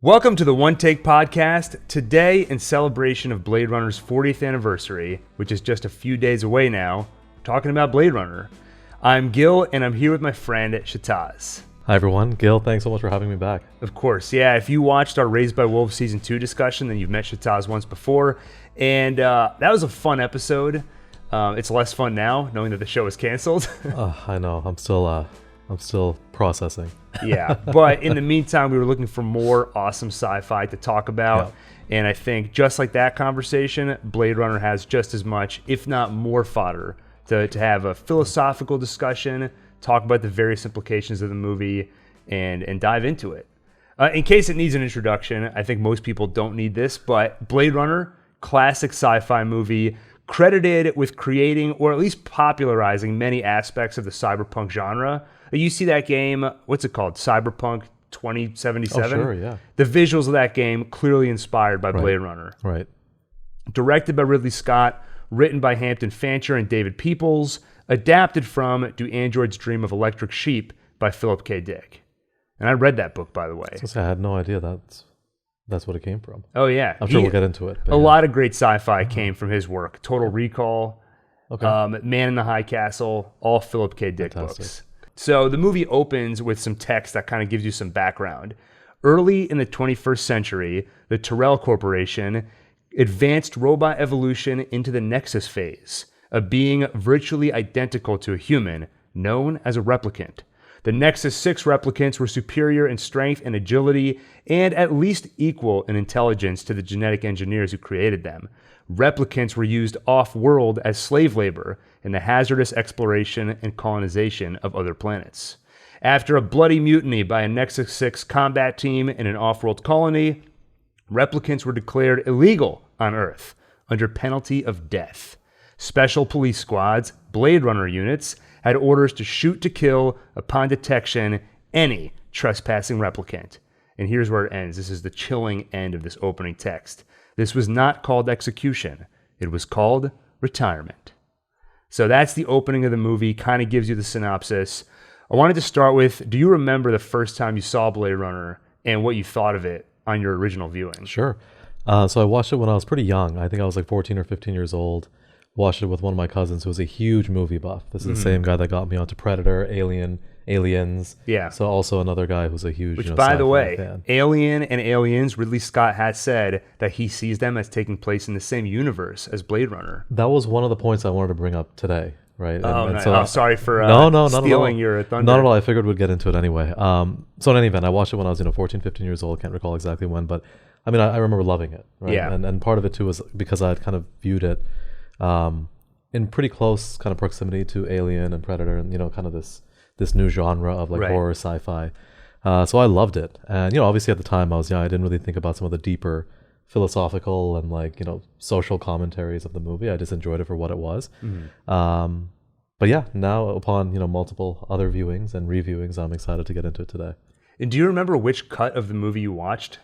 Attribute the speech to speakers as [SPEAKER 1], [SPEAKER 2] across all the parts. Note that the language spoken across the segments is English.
[SPEAKER 1] Welcome to the OneTake podcast. Today, in celebration of Blade Runner's 40th anniversary, which is just a few days away now, we're talking about Blade Runner. I'm Gil, and I'm here with my friend Shehtaaz.
[SPEAKER 2] Hi everyone, Gil, thanks so much for having me back.
[SPEAKER 1] Of course, yeah. If you watched our Raised by Wolves Season 2 discussion, then you've met Shehtaaz once before, and that was a fun episode. It's less fun now, knowing that the show is canceled.
[SPEAKER 2] I know, I'm still processing.
[SPEAKER 1] Yeah, but in the meantime, we were looking for more awesome sci-fi to talk about, and I think just like that conversation, Blade Runner has just as much, if not more, fodder to have a philosophical discussion, talk about the various implications of the movie, and dive into it. In case it needs an introduction, I think most people don't need this, but Blade Runner, classic sci-fi movie, credited with creating or at least popularizing many aspects of the cyberpunk genre. You see that game, what's it called? Cyberpunk 2077?
[SPEAKER 2] Oh, sure, yeah.
[SPEAKER 1] The visuals of that game clearly inspired by Blade Runner.
[SPEAKER 2] Right.
[SPEAKER 1] Directed by Ridley Scott, written by Hampton Fancher and David Peoples, adapted from Do Androids Dream of Electric Sheep by Philip K. Dick. And I read that book, by the way.
[SPEAKER 2] I had no idea that's what it came from.
[SPEAKER 1] Oh, yeah.
[SPEAKER 2] I'm sure we'll get into it.
[SPEAKER 1] A lot of great sci-fi came from his work. Total Recall, Man in the High Castle, all Philip K. Dick books. So the movie opens with some text that kind of gives you some background. Early in the 21st century, the Tyrell Corporation advanced robot evolution into the Nexus phase, a being virtually identical to a human, known as a replicant. The Nexus 6 replicants were superior in strength and agility, and at least equal in intelligence to the genetic engineers who created them. Replicants were used off-world as slave labor in the hazardous exploration and colonization of other planets. After a bloody mutiny by a Nexus 6 combat team in an off-world colony, replicants were declared illegal on Earth under penalty of death. Special police squads, Blade Runner units, had orders to shoot to kill upon detection any trespassing replicant. And here's where it ends. This is the chilling end of this opening text. This was not called execution. It was called retirement. So that's the opening of the movie, kind of gives you the synopsis. I wanted to start with, do you remember the first time you saw Blade Runner and what you thought of it on your original viewing?
[SPEAKER 2] Sure. So I watched it when I was pretty young. I think I was like 14 or 15 years old. Watched it with one of my cousins who was a huge movie buff. This is the same guy that got me onto Predator, Aliens. Yeah. So also another guy who's a huge,
[SPEAKER 1] Which, by the way,
[SPEAKER 2] fan.
[SPEAKER 1] Alien and Aliens, Ridley Scott has said that he sees them as taking place in the same universe as Blade Runner.
[SPEAKER 2] That was one of the points I wanted to bring up today, right?
[SPEAKER 1] So, sorry for stealing your thunder.
[SPEAKER 2] Not at all. I figured we'd get into it anyway. So in any event, I watched it when I was 14, 15 years old. Can't recall exactly when, but I mean, I remember loving it. Right?
[SPEAKER 1] Yeah.
[SPEAKER 2] And part of it too was because I had kind of viewed it in pretty close kind of proximity to Alien and Predator, and kind of this new genre of like horror sci-fi. So I loved it, and obviously at the time I was young. I didn't really think about some of the deeper philosophical and social commentaries of the movie. I just enjoyed it for what it was. But yeah, now upon multiple other viewings and reviewings, I'm excited to get into it today.
[SPEAKER 1] And do you remember which cut of the movie you watched?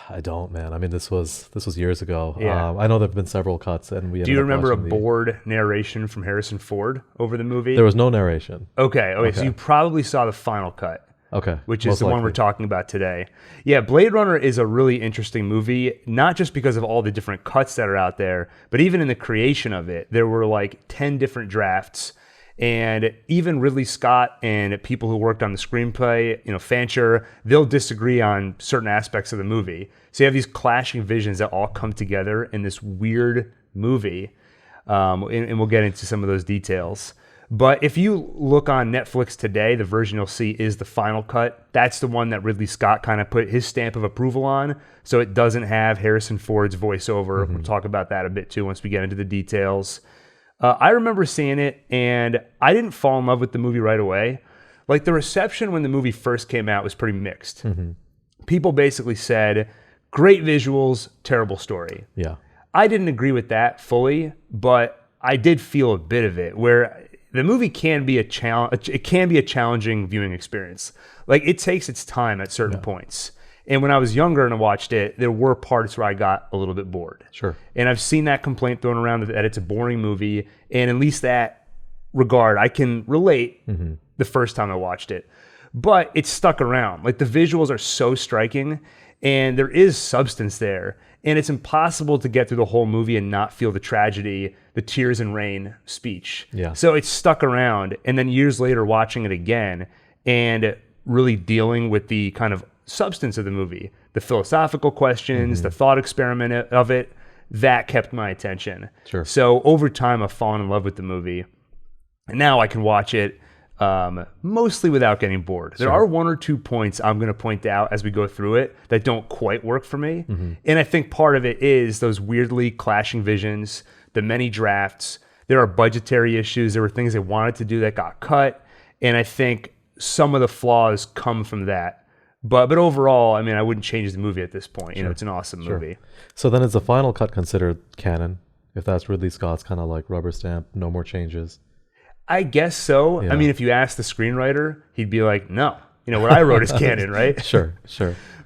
[SPEAKER 2] I don't, man. I mean, this was years ago.
[SPEAKER 1] Yeah.
[SPEAKER 2] I know there have been several cuts, and we.
[SPEAKER 1] Do you remember a bored narration from Harrison Ford over the movie?
[SPEAKER 2] There was no narration.
[SPEAKER 1] Okay. So you probably saw the final cut.
[SPEAKER 2] Okay.
[SPEAKER 1] Which is the one we're talking about today. Yeah, Blade Runner is a really interesting movie, not just because of all the different cuts that are out there, but even in the creation of it, there were like 10 different drafts. And even Ridley Scott and people who worked on the screenplay, Fancher, they'll disagree on certain aspects of the movie. So you have these clashing visions that all come together in this weird movie. And we'll get into some of those details. But if you look on Netflix today, the version you'll see is the final cut. That's the one that Ridley Scott kind of put his stamp of approval on. So it doesn't have Harrison Ford's voiceover. We'll talk about that a bit too once we get into the details. I remember seeing it, and I didn't fall in love with the movie right away. Like, the reception when the movie first came out was pretty mixed. People basically said, great visuals, terrible story.
[SPEAKER 2] Yeah.
[SPEAKER 1] I didn't agree with that fully, but I did feel a bit of it, where the movie can be a challenging viewing experience. Like, it takes its time at certain points. And when I was younger and I watched it, there were parts where I got a little bit bored.
[SPEAKER 2] Sure.
[SPEAKER 1] And I've seen that complaint thrown around that it's a boring movie. And at least that regard, I can relate the first time I watched it. But it's stuck around. Like, the visuals are so striking. And there is substance there. And it's impossible to get through the whole movie and not feel the tragedy, the tears and rain speech.
[SPEAKER 2] Yeah.
[SPEAKER 1] So it's stuck around. And then years later, watching it again and really dealing with the kind of substance of the movie, the philosophical questions, the thought experiment of it, that kept my attention.
[SPEAKER 2] Sure.
[SPEAKER 1] So over time, I've fallen in love with the movie. And now I can watch it mostly without getting bored. There are one or two points I'm going to point out as we go through it that don't quite work for me. And I think part of it is those weirdly clashing visions, the many drafts. There are budgetary issues. There were things they wanted to do that got cut. And I think some of the flaws come from that. But overall, I mean, I wouldn't change the movie at this point. You know, it's an awesome movie.
[SPEAKER 2] So then is the final cut considered canon? If that's Ridley Scott's kind of like rubber stamp, no more changes?
[SPEAKER 1] I guess so.
[SPEAKER 2] Yeah.
[SPEAKER 1] I mean, if you ask the screenwriter, he'd be like, no, you know, what I wrote is canon, right?
[SPEAKER 2] Sure.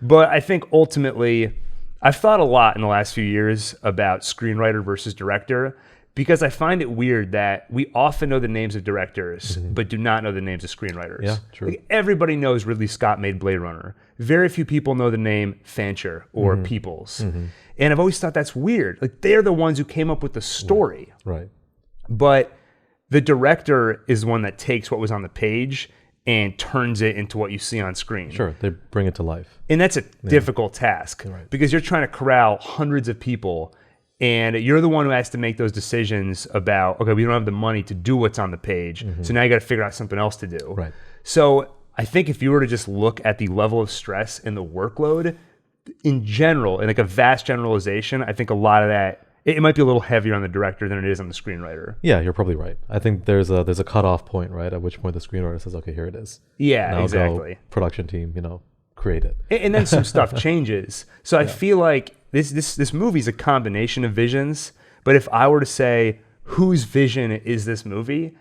[SPEAKER 1] But I think ultimately, I've thought a lot in the last few years about screenwriter versus director, because I find it weird that we often know the names of directors, but do not know the names of screenwriters.
[SPEAKER 2] Yeah, true.
[SPEAKER 1] Like, everybody knows Ridley Scott made Blade Runner. Very few people know the name Fancher or Peoples. And I've always thought that's weird. Like, they're the ones who came up with the story.
[SPEAKER 2] Right.
[SPEAKER 1] But the director is the one that takes what was on the page and turns it into what you see on screen.
[SPEAKER 2] Sure, they bring it to life.
[SPEAKER 1] And that's a difficult task because you're trying to corral hundreds of people, and you're the one who has to make those decisions about, okay, we don't have the money to do what's on the page, so now you got to figure out something else to do.
[SPEAKER 2] Right.
[SPEAKER 1] So I think if you were to just look at the level of stress and the workload in general, and like a vast generalization, I think a lot of that, it might be a little heavier on the director than it is on the screenwriter.
[SPEAKER 2] Yeah, you're probably right. I think there's a cutoff point, right? At which point the screenwriter says, okay, here it is.
[SPEAKER 1] Yeah,
[SPEAKER 2] now
[SPEAKER 1] exactly.
[SPEAKER 2] Go, production team, you know, create it.
[SPEAKER 1] And then some stuff changes. So I feel like this movie is a combination of visions. But if I were to say whose vision is this movie,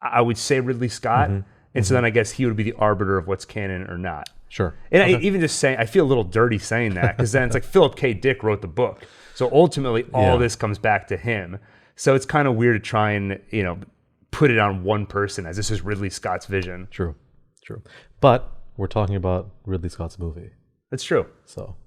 [SPEAKER 1] I would say Ridley Scott. And so then I guess he would be the arbiter of what's canon or not.
[SPEAKER 2] Sure.
[SPEAKER 1] And I even just saying, I feel a little dirty saying that, because then it's like Philip K. Dick wrote the book. So ultimately, all this comes back to him. So it's kind of weird to try and, you know, put it on one person as this is Ridley Scott's vision.
[SPEAKER 2] True. But we're talking about Ridley Scott's movie.
[SPEAKER 1] That's true.
[SPEAKER 2] So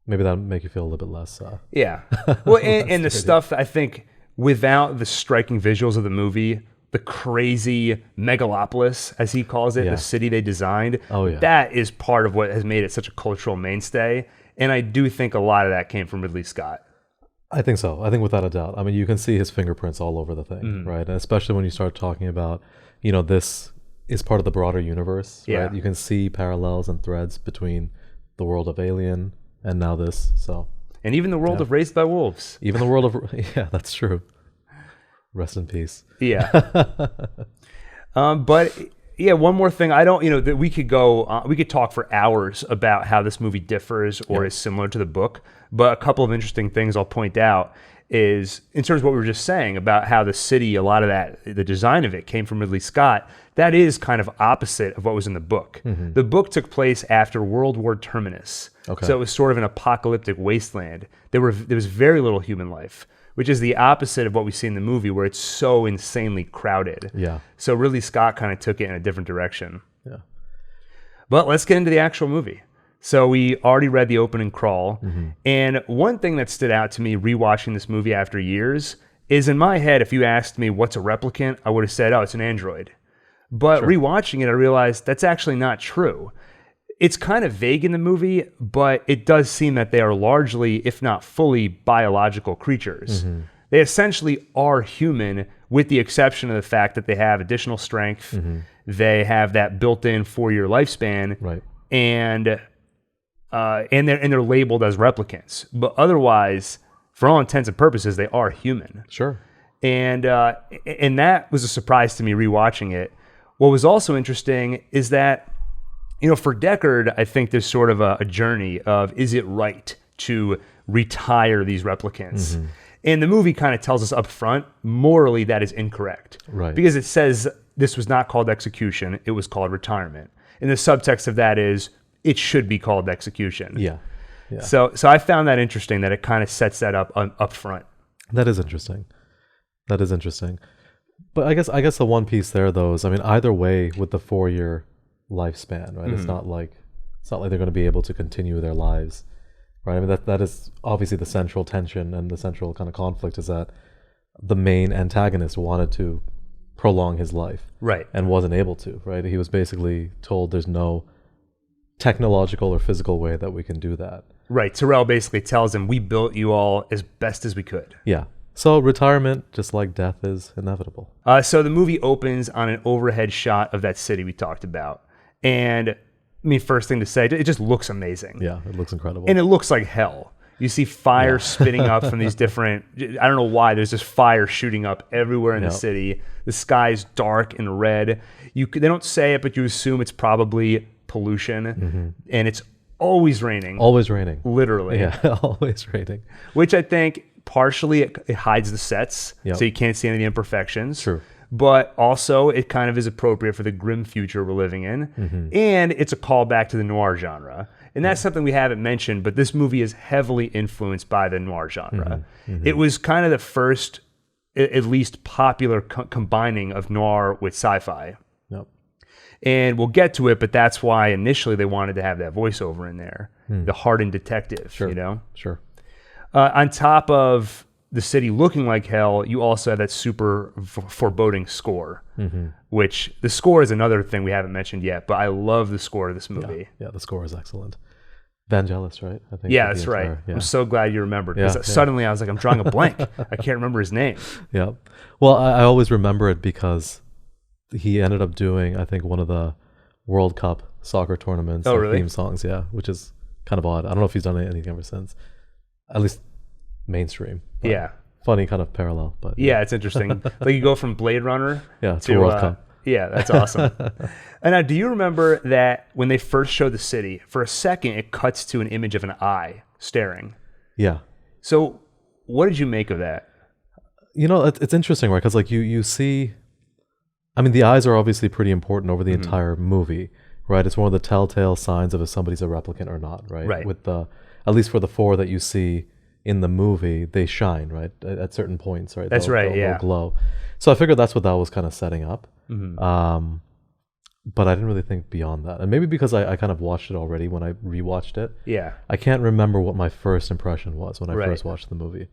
[SPEAKER 2] maybe that'll make you feel a little bit less.
[SPEAKER 1] Yeah. Well, and the stuff, I think, without the striking visuals of the movie, the crazy megalopolis, as he calls it, the city they designed, that is part of what has made it such a cultural mainstay. And I do think a lot of that came from Ridley Scott.
[SPEAKER 2] I think so. I think without a doubt. I mean, you can see his fingerprints all over the thing, right? And especially when you start talking about, you know, this is part of the broader universe, right? You can see parallels and threads between the world of Alien and now this. So,
[SPEAKER 1] and even the world of Raised by Wolves.
[SPEAKER 2] Even the world of, yeah, that's true. Rest in peace.
[SPEAKER 1] Yeah. But yeah, one more thing. I don't, you know, that we could go, we could talk for hours about how this movie differs or is similar to the book. But a couple of interesting things I'll point out is, in terms of what we were just saying about how the city, a lot of that, the design of it came from Ridley Scott. That is kind of opposite of what was in the book. The book took place after World War Terminus. So it was sort of an apocalyptic wasteland. There was very little human life, which is the opposite of what we see in the movie, where it's so insanely crowded.
[SPEAKER 2] Yeah.
[SPEAKER 1] So Ridley Scott kind of took it in a different direction.
[SPEAKER 2] Yeah.
[SPEAKER 1] But let's get into the actual movie. So we already read the opening crawl. And one thing that stood out to me rewatching this movie after years is, in my head, if you asked me what's a replicant, I would have said, oh, it's an android. But rewatching it, I realized that's actually not true. It's kind of vague in the movie, but it does seem that they are largely, if not fully, biological creatures. They essentially are human, with the exception of the fact that they have additional strength. They have that built-in 4-year lifespan,
[SPEAKER 2] right?
[SPEAKER 1] And they're labeled as replicants. But otherwise, for all intents and purposes, they are human.
[SPEAKER 2] Sure.
[SPEAKER 1] And that was a surprise to me rewatching it. What was also interesting is that, you know, for Deckard, I think there's sort of a journey of, is it right to retire these replicants? And the movie kind of tells us up front, morally, that is incorrect.
[SPEAKER 2] Right.
[SPEAKER 1] Because it says this was not called execution, it was called retirement. And the subtext of that is, it should be called execution.
[SPEAKER 2] Yeah.
[SPEAKER 1] So I found that interesting, that it kind of sets that up front.
[SPEAKER 2] That is interesting. But I guess the one piece there, though, is, I mean, either way, with the 4-year lifespan, right? It's not like they're going to be able to continue their lives right? I mean, that is obviously the central tension and the central kind of conflict is that the main antagonist wanted to prolong his life,
[SPEAKER 1] right,
[SPEAKER 2] and wasn't able to, right? He was basically told there's no technological or physical way that we can do that.
[SPEAKER 1] Right. Tyrell basically tells him, we built you all as best as we could.
[SPEAKER 2] Yeah. So retirement, just like death, is inevitable.
[SPEAKER 1] So the movie opens on an overhead shot of that city we talked about. And I mean, first thing to say, it just looks amazing.
[SPEAKER 2] Yeah, it looks incredible.
[SPEAKER 1] And it looks like hell. You see fire spitting up from these different, I don't know why, there's just fire shooting up everywhere in the city. The sky's dark and red. They don't say it, but you assume it's probably pollution. And it's always raining.
[SPEAKER 2] Always raining.
[SPEAKER 1] Literally.
[SPEAKER 2] Yeah, always raining.
[SPEAKER 1] Which I think partially it hides the sets, so you can't see any of the imperfections.
[SPEAKER 2] True.
[SPEAKER 1] But also it kind of is appropriate for the grim future we're living in. And it's a callback to the noir genre. And that's something we haven't mentioned, but this movie is heavily influenced by the noir genre. It was kind of the first, at least popular combining of noir with sci-fi.
[SPEAKER 2] Yep.
[SPEAKER 1] And we'll get to it, but that's why initially they wanted to have that voiceover in there, the hardened detective, you know?
[SPEAKER 2] Sure.
[SPEAKER 1] On top of the city looking like hell, you also have that super foreboding score, which the score is another thing we haven't mentioned yet, but I love the score of this movie.
[SPEAKER 2] Yeah, the score is excellent. Vangelis, right? I think.
[SPEAKER 1] Yeah, that's right. Yeah. I'm so glad you remembered, because suddenly I was like, I'm drawing a blank. I can't remember his name.
[SPEAKER 2] Yeah. Well, I always remember it because he ended up doing, I think, one of the World Cup soccer tournaments theme songs, which is kind of odd. I don't know if he's done anything ever since. At least mainstream.
[SPEAKER 1] Yeah.
[SPEAKER 2] Funny kind of parallel, but
[SPEAKER 1] yeah, it's interesting. Like you go from Blade Runner
[SPEAKER 2] to World Cup.
[SPEAKER 1] Yeah, that's awesome. And now, do you remember that when they first showed the city, for a second it cuts to an image of an eye staring?
[SPEAKER 2] Yeah.
[SPEAKER 1] So what did you make of that?
[SPEAKER 2] You know, it's interesting, right? Because like you see, I mean, the eyes are obviously pretty important over the entire movie, right? It's one of the telltale signs of if somebody's a replicant or not, right?
[SPEAKER 1] Right.
[SPEAKER 2] With at least for the 4 that you see in the movie, they shine, right? At certain points, right?
[SPEAKER 1] That's right,
[SPEAKER 2] they'll glow. So I figured that's what that was kind of setting up. But I didn't really think beyond that. And maybe because I kind of watched it already when I rewatched it.
[SPEAKER 1] Yeah.
[SPEAKER 2] I can't remember what my first impression was when I first watched the movie.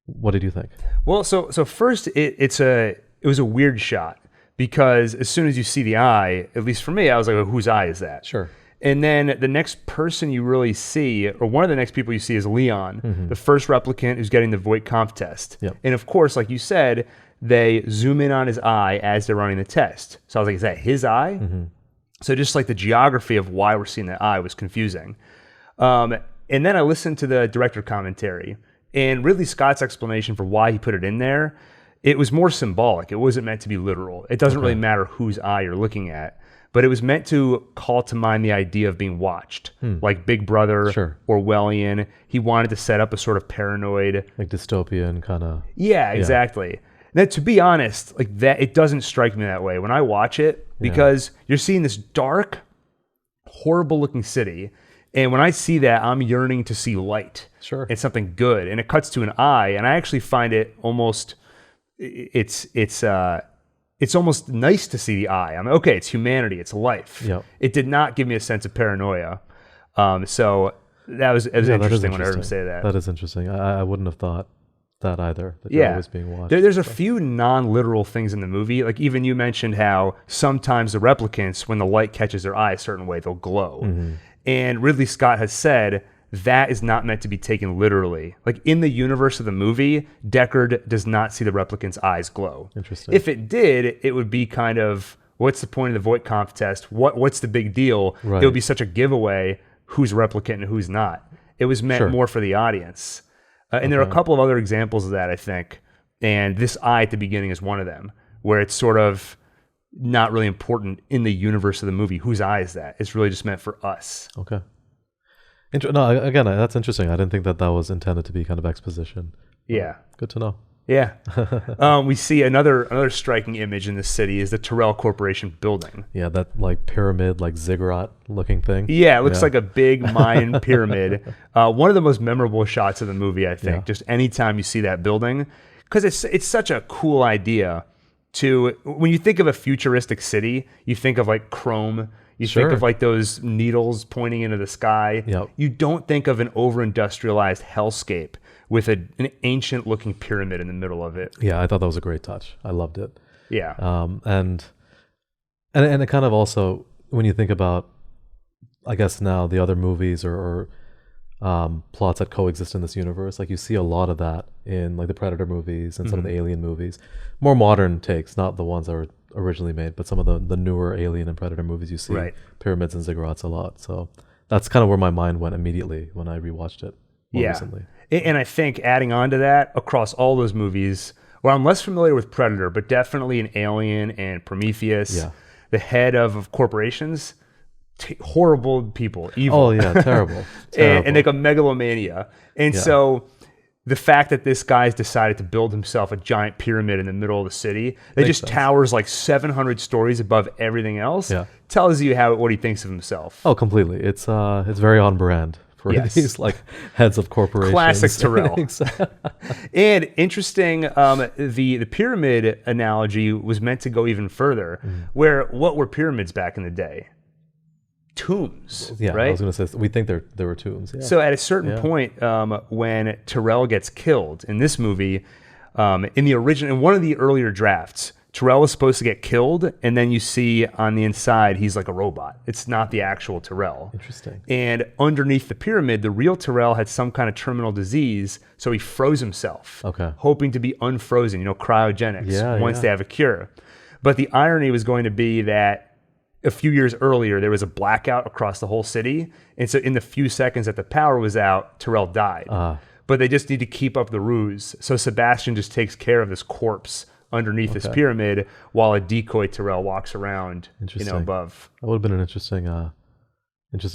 [SPEAKER 2] What did you think?
[SPEAKER 1] Well, so first it was a weird shot, because as soon as you see the eye, at least for me, I was like, well, whose eye is that?
[SPEAKER 2] Sure.
[SPEAKER 1] And then the next person you really see, or one of the next people you see, is Leon, the first replicant who's getting the Voight-Kampff test.
[SPEAKER 2] Yep.
[SPEAKER 1] And of course, like you said, they zoom in on his eye as they're running the test. So I was like, is that his eye? So just like the geography of why we're seeing that eye was confusing. And then I listened to the director commentary, and Ridley Scott's explanation for why he put it in there, it was more symbolic. It wasn't meant to be literal. It doesn't really matter whose eye you're looking at. But it was meant to call to mind the idea of being watched, like Big Brother, Orwellian. He wanted to set up a sort of paranoid,
[SPEAKER 2] like dystopian kind of.
[SPEAKER 1] Yeah, exactly. Now, to be honest, like that, it doesn't strike me that way when I watch it, because you're seeing this dark, horrible-looking city, and when I see that, I'm yearning to see light.
[SPEAKER 2] Sure.
[SPEAKER 1] And something good, and it cuts to an eye, and I actually find it almost, it's almost nice to see the eye. I'm like, okay, it's humanity, it's life.
[SPEAKER 2] Yep.
[SPEAKER 1] It did not give me a sense of paranoia. So that was interesting when I heard him say that.
[SPEAKER 2] That is interesting. I wouldn't have thought that either, that you're always being watched.
[SPEAKER 1] There's a few non-literal things in the movie. Like even you mentioned how sometimes the replicants, when the light catches their eye a certain way, they'll glow. And Ridley Scott has said that is not meant to be taken literally. Like in the universe of the movie, Deckard does not see the replicant's eyes glow.
[SPEAKER 2] Interesting.
[SPEAKER 1] If it did, it would be kind of, what's the point of the Voight-Kampff test? What's the big deal?
[SPEAKER 2] Right.
[SPEAKER 1] It would be such a giveaway who's replicant and who's not. It was meant more for the audience. And there are a couple of other examples of that, I think. And this eye at the beginning is one of them, where it's sort of not really important in the universe of the movie. Whose eye is that? It's really just meant for us.
[SPEAKER 2] Okay. No, again, that's interesting. I didn't think that was intended to be kind of exposition.
[SPEAKER 1] Yeah.
[SPEAKER 2] Good to know.
[SPEAKER 1] Yeah. We see another striking image in this city is the Tyrell Corporation building.
[SPEAKER 2] Yeah, that like pyramid, like ziggurat looking thing.
[SPEAKER 1] Yeah, it looks like a big Mayan pyramid. One of the most memorable shots of the movie, I think. Just anytime you see that building, because it's such a cool idea. When you think of a futuristic city, you think of like chrome, You think of like those needles pointing into the sky.
[SPEAKER 2] Yep.
[SPEAKER 1] You don't think of an over-industrialized hellscape with an ancient-looking pyramid in the middle of it.
[SPEAKER 2] Yeah, I thought that was a great touch. I loved it.
[SPEAKER 1] Yeah.
[SPEAKER 2] And it kind of also, when you think about, I guess now the other movies or plots that coexist in this universe, like you see a lot of that in like the Predator movies and some of the Alien movies. More modern takes, not the ones that were originally made, but some of the newer Alien and Predator movies, you see pyramids and ziggurats a lot. So that's kind of where my mind went immediately when I rewatched it recently.
[SPEAKER 1] And I think adding on to that, across all those movies, well, I'm less familiar with Predator, but definitely in Alien and Prometheus, the head of corporations, horrible people, evil.
[SPEAKER 2] Oh yeah, terrible.
[SPEAKER 1] And like a megalomania. And so the fact that this guy's decided to build himself a giant pyramid in the middle of the city that just towers like 700 stories above everything else tells you what he thinks of himself.
[SPEAKER 2] Oh, completely. It's very on brand for these like heads of corporations.
[SPEAKER 1] Classic Tyrell. And interesting, the pyramid analogy was meant to go even further, where what were pyramids back in the day? Tombs, right?
[SPEAKER 2] I was going to say, we think there were tombs. Yeah.
[SPEAKER 1] So at a certain point, when Tyrell gets killed in this movie, in one of the earlier drafts, Tyrell is supposed to get killed, and then you see on the inside he's like a robot. It's not the actual Tyrell.
[SPEAKER 2] Interesting.
[SPEAKER 1] And underneath the pyramid, the real Tyrell had some kind of terminal disease, so he froze himself, hoping to be unfrozen. Cryogenics. Once they have a cure. But the irony was going to be that a few years earlier, there was a blackout across the whole city. And so in the few seconds that the power was out, Tyrell died. But they just need to keep up the ruse. So Sebastian just takes care of this corpse underneath this pyramid while a decoy Tyrell walks around, above.
[SPEAKER 2] That would have been an interesting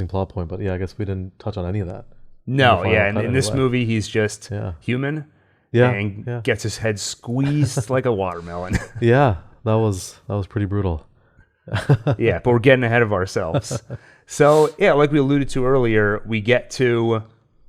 [SPEAKER 2] plot point. But yeah, I guess we didn't touch on any of that.
[SPEAKER 1] No, in this movie, he's just human and gets his head squeezed like a watermelon.
[SPEAKER 2] Yeah, that was pretty brutal.
[SPEAKER 1] But we're getting ahead of ourselves. So, like we alluded to earlier, we get to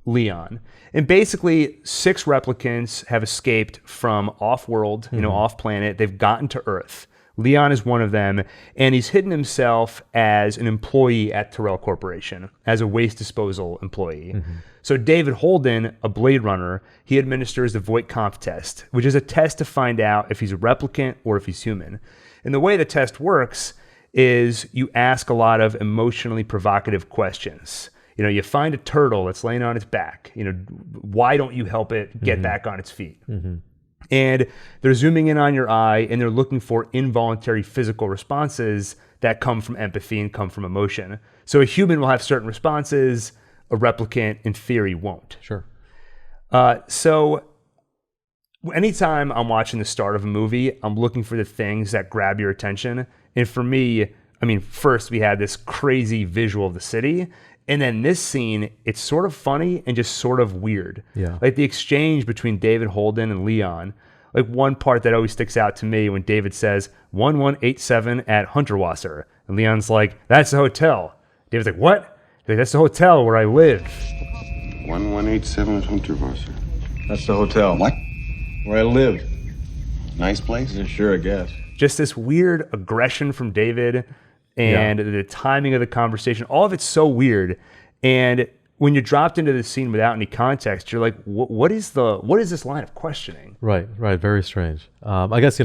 [SPEAKER 1] Leon. And basically, 6 replicants have escaped from off-world, off-planet. They've gotten to Earth. Leon is one of them, and he's hidden himself as an employee at Tyrell Corporation, as a waste disposal employee. So David Holden, a Blade Runner, he administers the Voight-Kampff test, which is a test to find out if he's a replicant or if he's human. And the way the test works is you ask a lot of emotionally provocative questions. You find a turtle that's laying on its back. Why don't you help it get back on its feet? And they're zooming in on your eye, and they're looking for involuntary physical responses that come from empathy and come from emotion. So a human will have certain responses, a replicant, in theory, won't.
[SPEAKER 2] Sure.
[SPEAKER 1] So anytime I'm watching the start of a movie, I'm looking for the things that grab your attention. And for me, first we had this crazy visual of the city. And then this scene, it's sort of funny and just sort of weird.
[SPEAKER 2] Yeah.
[SPEAKER 1] Like the exchange between David Holden and Leon. Like one part that always sticks out to me when David says, 1187 at Hunterwasser. And Leon's like, that's the hotel. David's like, what? He's like, that's the hotel where I live.
[SPEAKER 3] 1187 at Hunterwasser.
[SPEAKER 4] That's the hotel.
[SPEAKER 3] What?
[SPEAKER 4] Where I live.
[SPEAKER 3] Nice place?
[SPEAKER 4] Yeah, sure, I guess.
[SPEAKER 1] Just this weird aggression from David and the timing of the conversation. All of it's so weird. And when you're dropped into the scene without any context, you're like, what is this line of questioning?
[SPEAKER 2] Right. Very strange. I guess,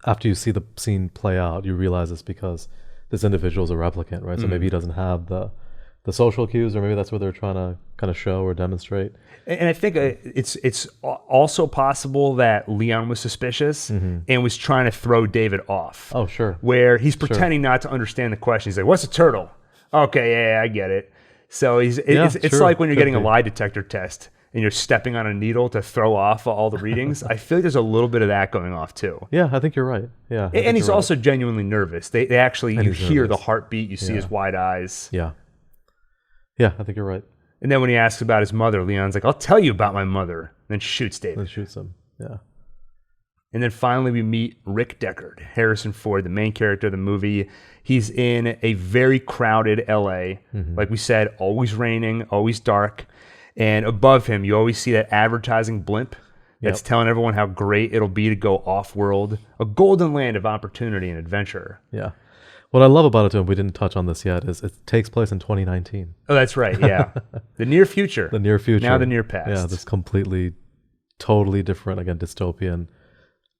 [SPEAKER 2] after you see the scene play out, you realize it's because this individual is a replicant, right? So maybe he doesn't have the social cues, or maybe that's what they're trying to kind of show or demonstrate.
[SPEAKER 1] And I think it's also possible that Leon was suspicious and was trying to throw David off.
[SPEAKER 2] Oh, sure.
[SPEAKER 1] Where he's pretending not to understand the question. He's like, what's a turtle? Okay, yeah, I get it. So it's like when you're getting a lie detector test and you're stepping on a needle to throw off all the readings. I feel like there's a little bit of that going off too.
[SPEAKER 2] Yeah, I think you're right. Yeah.
[SPEAKER 1] And he's also genuinely nervous. They actually, you hear the heartbeat, you see his wide eyes.
[SPEAKER 2] Yeah. Yeah, I think you're right.
[SPEAKER 1] And then when he asks about his mother, Leon's like, I'll tell you about my mother. And then shoots David.
[SPEAKER 2] Then shoots him, yeah.
[SPEAKER 1] And then finally we meet Rick Deckard, Harrison Ford, the main character of the movie. He's in a very crowded LA. Like we said, always raining, always dark. And above him, you always see that advertising blimp that's telling everyone how great it'll be to go off-world. A golden land of opportunity and adventure.
[SPEAKER 2] Yeah. What I love about it too, and we didn't touch on this yet, is it takes place in 2019.
[SPEAKER 1] Oh, that's right. Yeah, the near future.
[SPEAKER 2] The near future.
[SPEAKER 1] Now the near past.
[SPEAKER 2] Yeah, this completely, totally different, again, dystopian,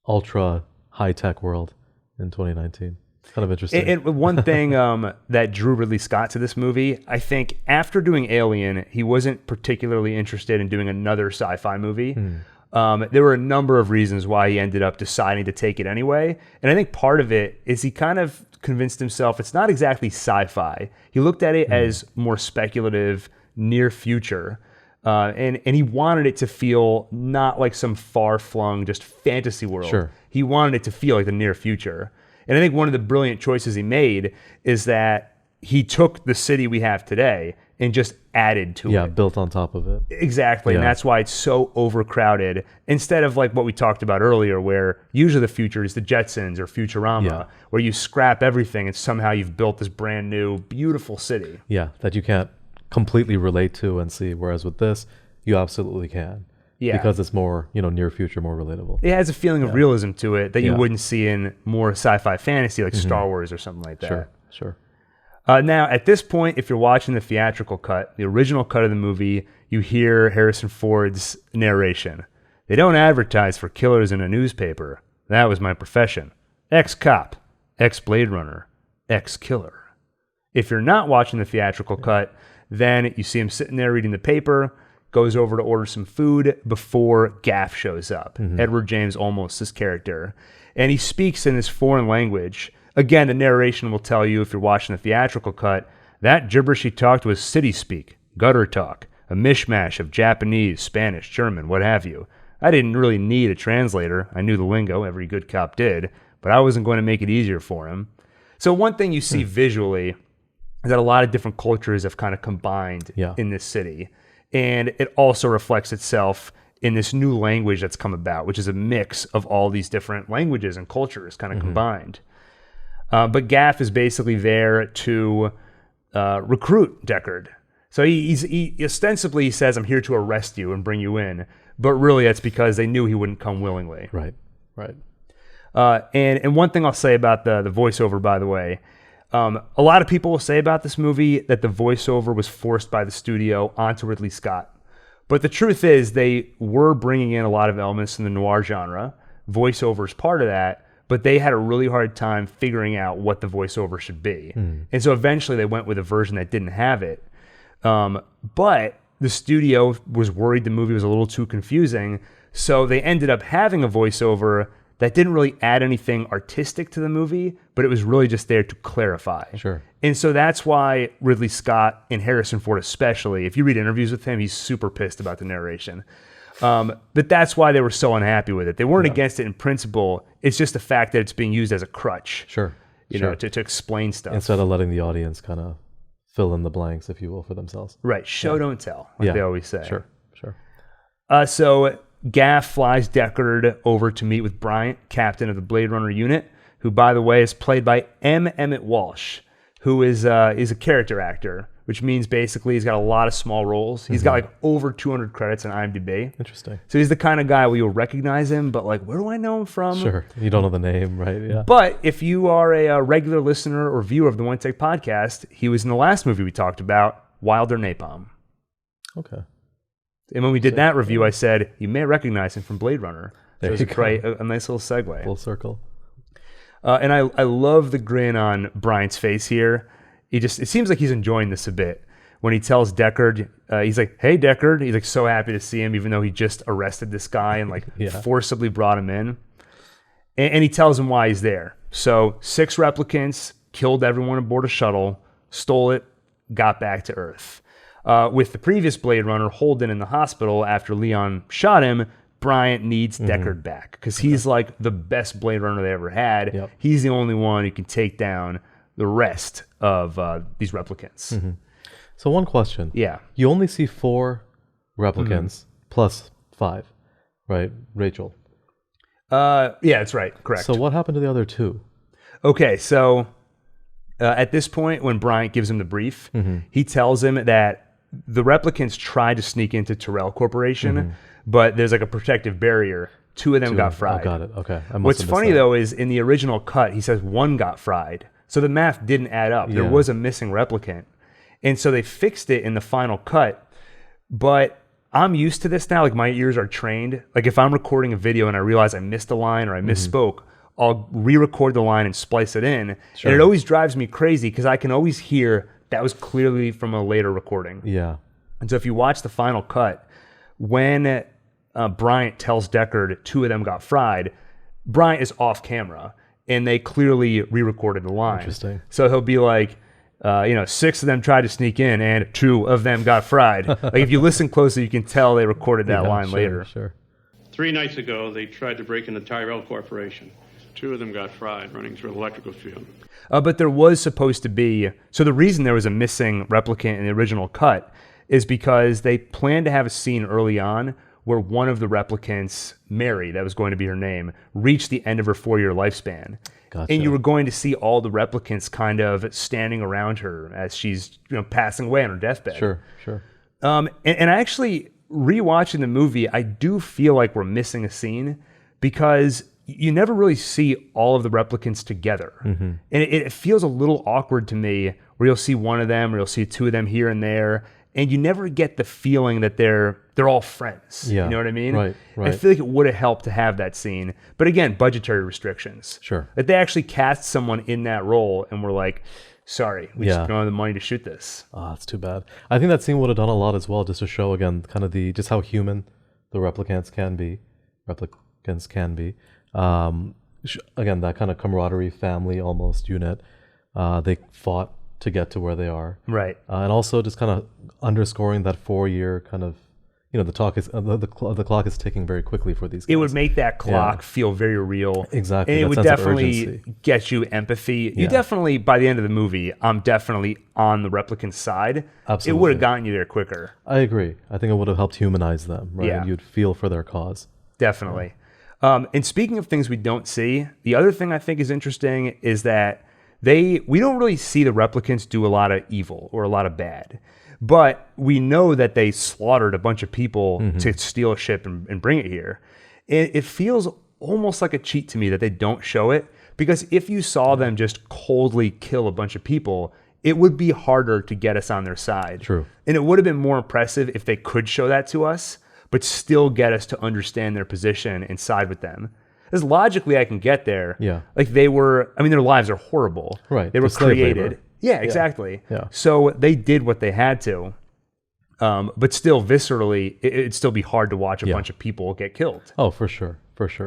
[SPEAKER 2] ultra high-tech world in 2019. It's kind of interesting.
[SPEAKER 1] And one thing that drew Ridley Scott to this movie, I think after doing Alien, he wasn't particularly interested in doing another sci-fi movie. There were a number of reasons why he ended up deciding to take it anyway. And I think part of it is he kind of convinced himself it's not exactly sci-fi. He looked at it as more speculative, near future. And he wanted it to feel not like some far-flung, just fantasy world.
[SPEAKER 2] Sure.
[SPEAKER 1] He wanted it to feel like the near future. And I think one of the brilliant choices he made is that he took the city we have today and just added to it.
[SPEAKER 2] Yeah, built on top of it.
[SPEAKER 1] Exactly.
[SPEAKER 2] Yeah.
[SPEAKER 1] And that's why it's so overcrowded. Instead of like what we talked about earlier, where usually the future is the Jetsons or Futurama, where you scrap everything and somehow you've built this brand new, beautiful city.
[SPEAKER 2] Yeah, that you can't completely relate to and see. Whereas with this, you absolutely can.
[SPEAKER 1] Yeah.
[SPEAKER 2] Because it's more, near future, more relatable.
[SPEAKER 1] It has a feeling of realism to it that you
[SPEAKER 2] Yeah.
[SPEAKER 1] wouldn't see in more sci-fi fantasy like Star Wars or something like that.
[SPEAKER 2] Sure.
[SPEAKER 1] Now, at this point, if you're watching the theatrical cut, the original cut of the movie, you hear Harrison Ford's narration. They don't advertise for killers in a newspaper. That was my profession. Ex-cop, ex-Blade Runner, ex-killer. If you're not watching the theatrical cut, then you see him sitting there reading the paper, goes over to order some food before Gaff shows up, Edward James Olmos' character. And he speaks in this foreign language. Again, the narration will tell you, if you're watching the theatrical cut, that gibberish he talked was city speak, gutter talk, a mishmash of Japanese, Spanish, German, what have you. I didn't really need a translator. I knew the lingo, every good cop did, but I wasn't going to make it easier for him. So one thing you see visually is that a lot of different cultures have kind of combined in this city. And it also reflects itself in this new language that's come about, which is a mix of all these different languages and cultures kind of combined. But Gaff is basically there to recruit Deckard. So he ostensibly says, I'm here to arrest you and bring you in. But really, that's because they knew he wouldn't come willingly.
[SPEAKER 2] Right.
[SPEAKER 1] And one thing I'll say about the voiceover, by the way, a lot of people will say about this movie that the voiceover was forced by the studio onto Ridley Scott. But the truth is they were bringing in a lot of elements in the noir genre. Voiceover is part of that, but they had a really hard time figuring out what the voiceover should be. And so eventually they went with a version that didn't have it. But the studio was worried the movie was a little too confusing, so they ended up having a voiceover that didn't really add anything artistic to the movie, but it was really just there to clarify.
[SPEAKER 2] Sure.
[SPEAKER 1] And so that's why Ridley Scott and Harrison Ford especially, if you read interviews with him, he's super pissed about the narration. But that's why they were so unhappy with it. They weren't against it in principle. It's just the fact that it's being used as a crutch.
[SPEAKER 2] Sure.
[SPEAKER 1] You know, to explain stuff.
[SPEAKER 2] Instead of letting the audience kind of fill in the blanks, if you will, for themselves.
[SPEAKER 1] Right. Show, don't tell, like they always say.
[SPEAKER 2] Sure.
[SPEAKER 1] So Gaff flies Deckard over to meet with Bryant, captain of the Blade Runner unit, who, by the way, is played by M. Emmett Walsh, who is a character actor, which means basically he's got a lot of small roles. He's got like over 200 credits on IMDb.
[SPEAKER 2] Interesting.
[SPEAKER 1] So he's the kind of guy where you'll recognize him, but like, where do I know him from?
[SPEAKER 2] Sure. You don't know the name, right? Yeah.
[SPEAKER 1] But if you are a regular listener or viewer of the OneTake podcast, he was in the last movie we talked about, Wilder Napalm.
[SPEAKER 2] Okay.
[SPEAKER 1] And when we did that review, I said, you may recognize him from Blade Runner. So it was a nice little segue.
[SPEAKER 2] Full circle.
[SPEAKER 1] And I love the grin on Bryant's face here. It seems like he's enjoying this a bit. When he tells Deckard, he's like, hey, Deckard. He's like so happy to see him, even though he just arrested this guy and like forcibly brought him in. And he tells him why he's there. So 6 replicants killed everyone aboard a shuttle, stole it, got back to Earth. With the previous Blade Runner, Holden, in the hospital after Leon shot him, Bryant needs Deckard back because he's like the best Blade Runner they ever had.
[SPEAKER 2] Yep.
[SPEAKER 1] He's the only one who can take down the rest of these replicants.
[SPEAKER 2] So one question.
[SPEAKER 1] Yeah.
[SPEAKER 2] You only see 4 replicants plus 5, right? Rachael.
[SPEAKER 1] Yeah, that's right. Correct.
[SPEAKER 2] So what happened to the other 2?
[SPEAKER 1] Okay, so at this point, when Bryant gives him the brief, he tells him that the replicants tried to sneak into Tyrell Corporation, but there's like a protective barrier. 2 of them got fried.
[SPEAKER 2] Oh, got it. Okay.
[SPEAKER 1] What's funny, though, is in the original cut, he says 1 got fried. So the math didn't add up. There was a missing replicant. And so they fixed it in the final cut. But I'm used to this now. Like, my ears are trained. Like, if I'm recording a video and I realize I missed a line or I misspoke, I'll re-record the line and splice it in. And it always drives me crazy because I can always hear that was clearly from a later recording.
[SPEAKER 2] Yeah.
[SPEAKER 1] And so if you watch the final cut, when Bryant tells Deckard 2 of them got fried, Bryant is off camera, and they clearly re-recorded the line.
[SPEAKER 2] Interesting.
[SPEAKER 1] So he'll be like, 6 of them tried to sneak in, and 2 of them got fried. Like, if you listen closely, you can tell they recorded that line later.
[SPEAKER 2] Sure.
[SPEAKER 5] 3 nights ago, they tried to break into Tyrell Corporation. 2 of them got fried running through an electrical field.
[SPEAKER 1] But there was supposed to be... So the reason there was a missing replicant in the original cut is because they planned to have a scene early on where one of the replicants, Mary, that was going to be her name, reached the end of her 4-year lifespan.
[SPEAKER 2] Gotcha.
[SPEAKER 1] And you were going to see all the replicants kind of standing around her as she's passing away on her deathbed.
[SPEAKER 2] Sure.
[SPEAKER 1] And I actually, rewatching the movie, I do feel like we're missing a scene because you never really see all of the replicants together. And it feels a little awkward to me where you'll see one of them or you'll see 2 of them here and there, and you never get the feeling that they're all friends.
[SPEAKER 2] Yeah.
[SPEAKER 1] You know what I mean?
[SPEAKER 2] Right.
[SPEAKER 1] I feel like it would have helped to have that scene. But again, budgetary restrictions.
[SPEAKER 2] Sure.
[SPEAKER 1] That they actually cast someone in that role and were like, sorry, we just don't have the money to shoot this.
[SPEAKER 2] That's too bad. I think that scene would have done a lot as well, just to show, again, kind of just how human the replicants can be. Again, that kind of camaraderie, family almost unit. They fought to get to where they are.
[SPEAKER 1] Right.
[SPEAKER 2] And also just kind of underscoring that 4-year kind of, the clock is ticking very quickly for these guys.
[SPEAKER 1] It would make that clock feel very real.
[SPEAKER 2] Exactly.
[SPEAKER 1] And it
[SPEAKER 2] that
[SPEAKER 1] would
[SPEAKER 2] sense of
[SPEAKER 1] definitely
[SPEAKER 2] urgency.
[SPEAKER 1] get you empathy. You definitely, by the end of the movie, I'm definitely on the replicant side.
[SPEAKER 2] Absolutely.
[SPEAKER 1] It would have gotten you there quicker.
[SPEAKER 2] I agree. I think it would have helped humanize them, right?
[SPEAKER 1] Yeah.
[SPEAKER 2] And you'd feel for their cause.
[SPEAKER 1] Definitely. And speaking of things we don't see, the other thing I think is interesting is that we don't really see the replicants do a lot of evil or a lot of bad. But we know that they slaughtered a bunch of people to steal a ship and bring it here. It feels almost like a cheat to me that they don't show it, because if you saw them just coldly kill a bunch of people, it would be harder to get us on their side.
[SPEAKER 2] True.
[SPEAKER 1] And it would have been more impressive if they could show that to us, but still get us to understand their position and side with them. Because logically I can get there.
[SPEAKER 2] Yeah.
[SPEAKER 1] Like their lives are horrible.
[SPEAKER 2] Right.
[SPEAKER 1] They were
[SPEAKER 2] The slave
[SPEAKER 1] created.
[SPEAKER 2] labor.
[SPEAKER 1] Yeah, exactly.
[SPEAKER 2] Yeah.
[SPEAKER 1] So they did what they had to. But still, viscerally, it'd still be hard to watch a bunch of people get killed.
[SPEAKER 2] Oh, for sure.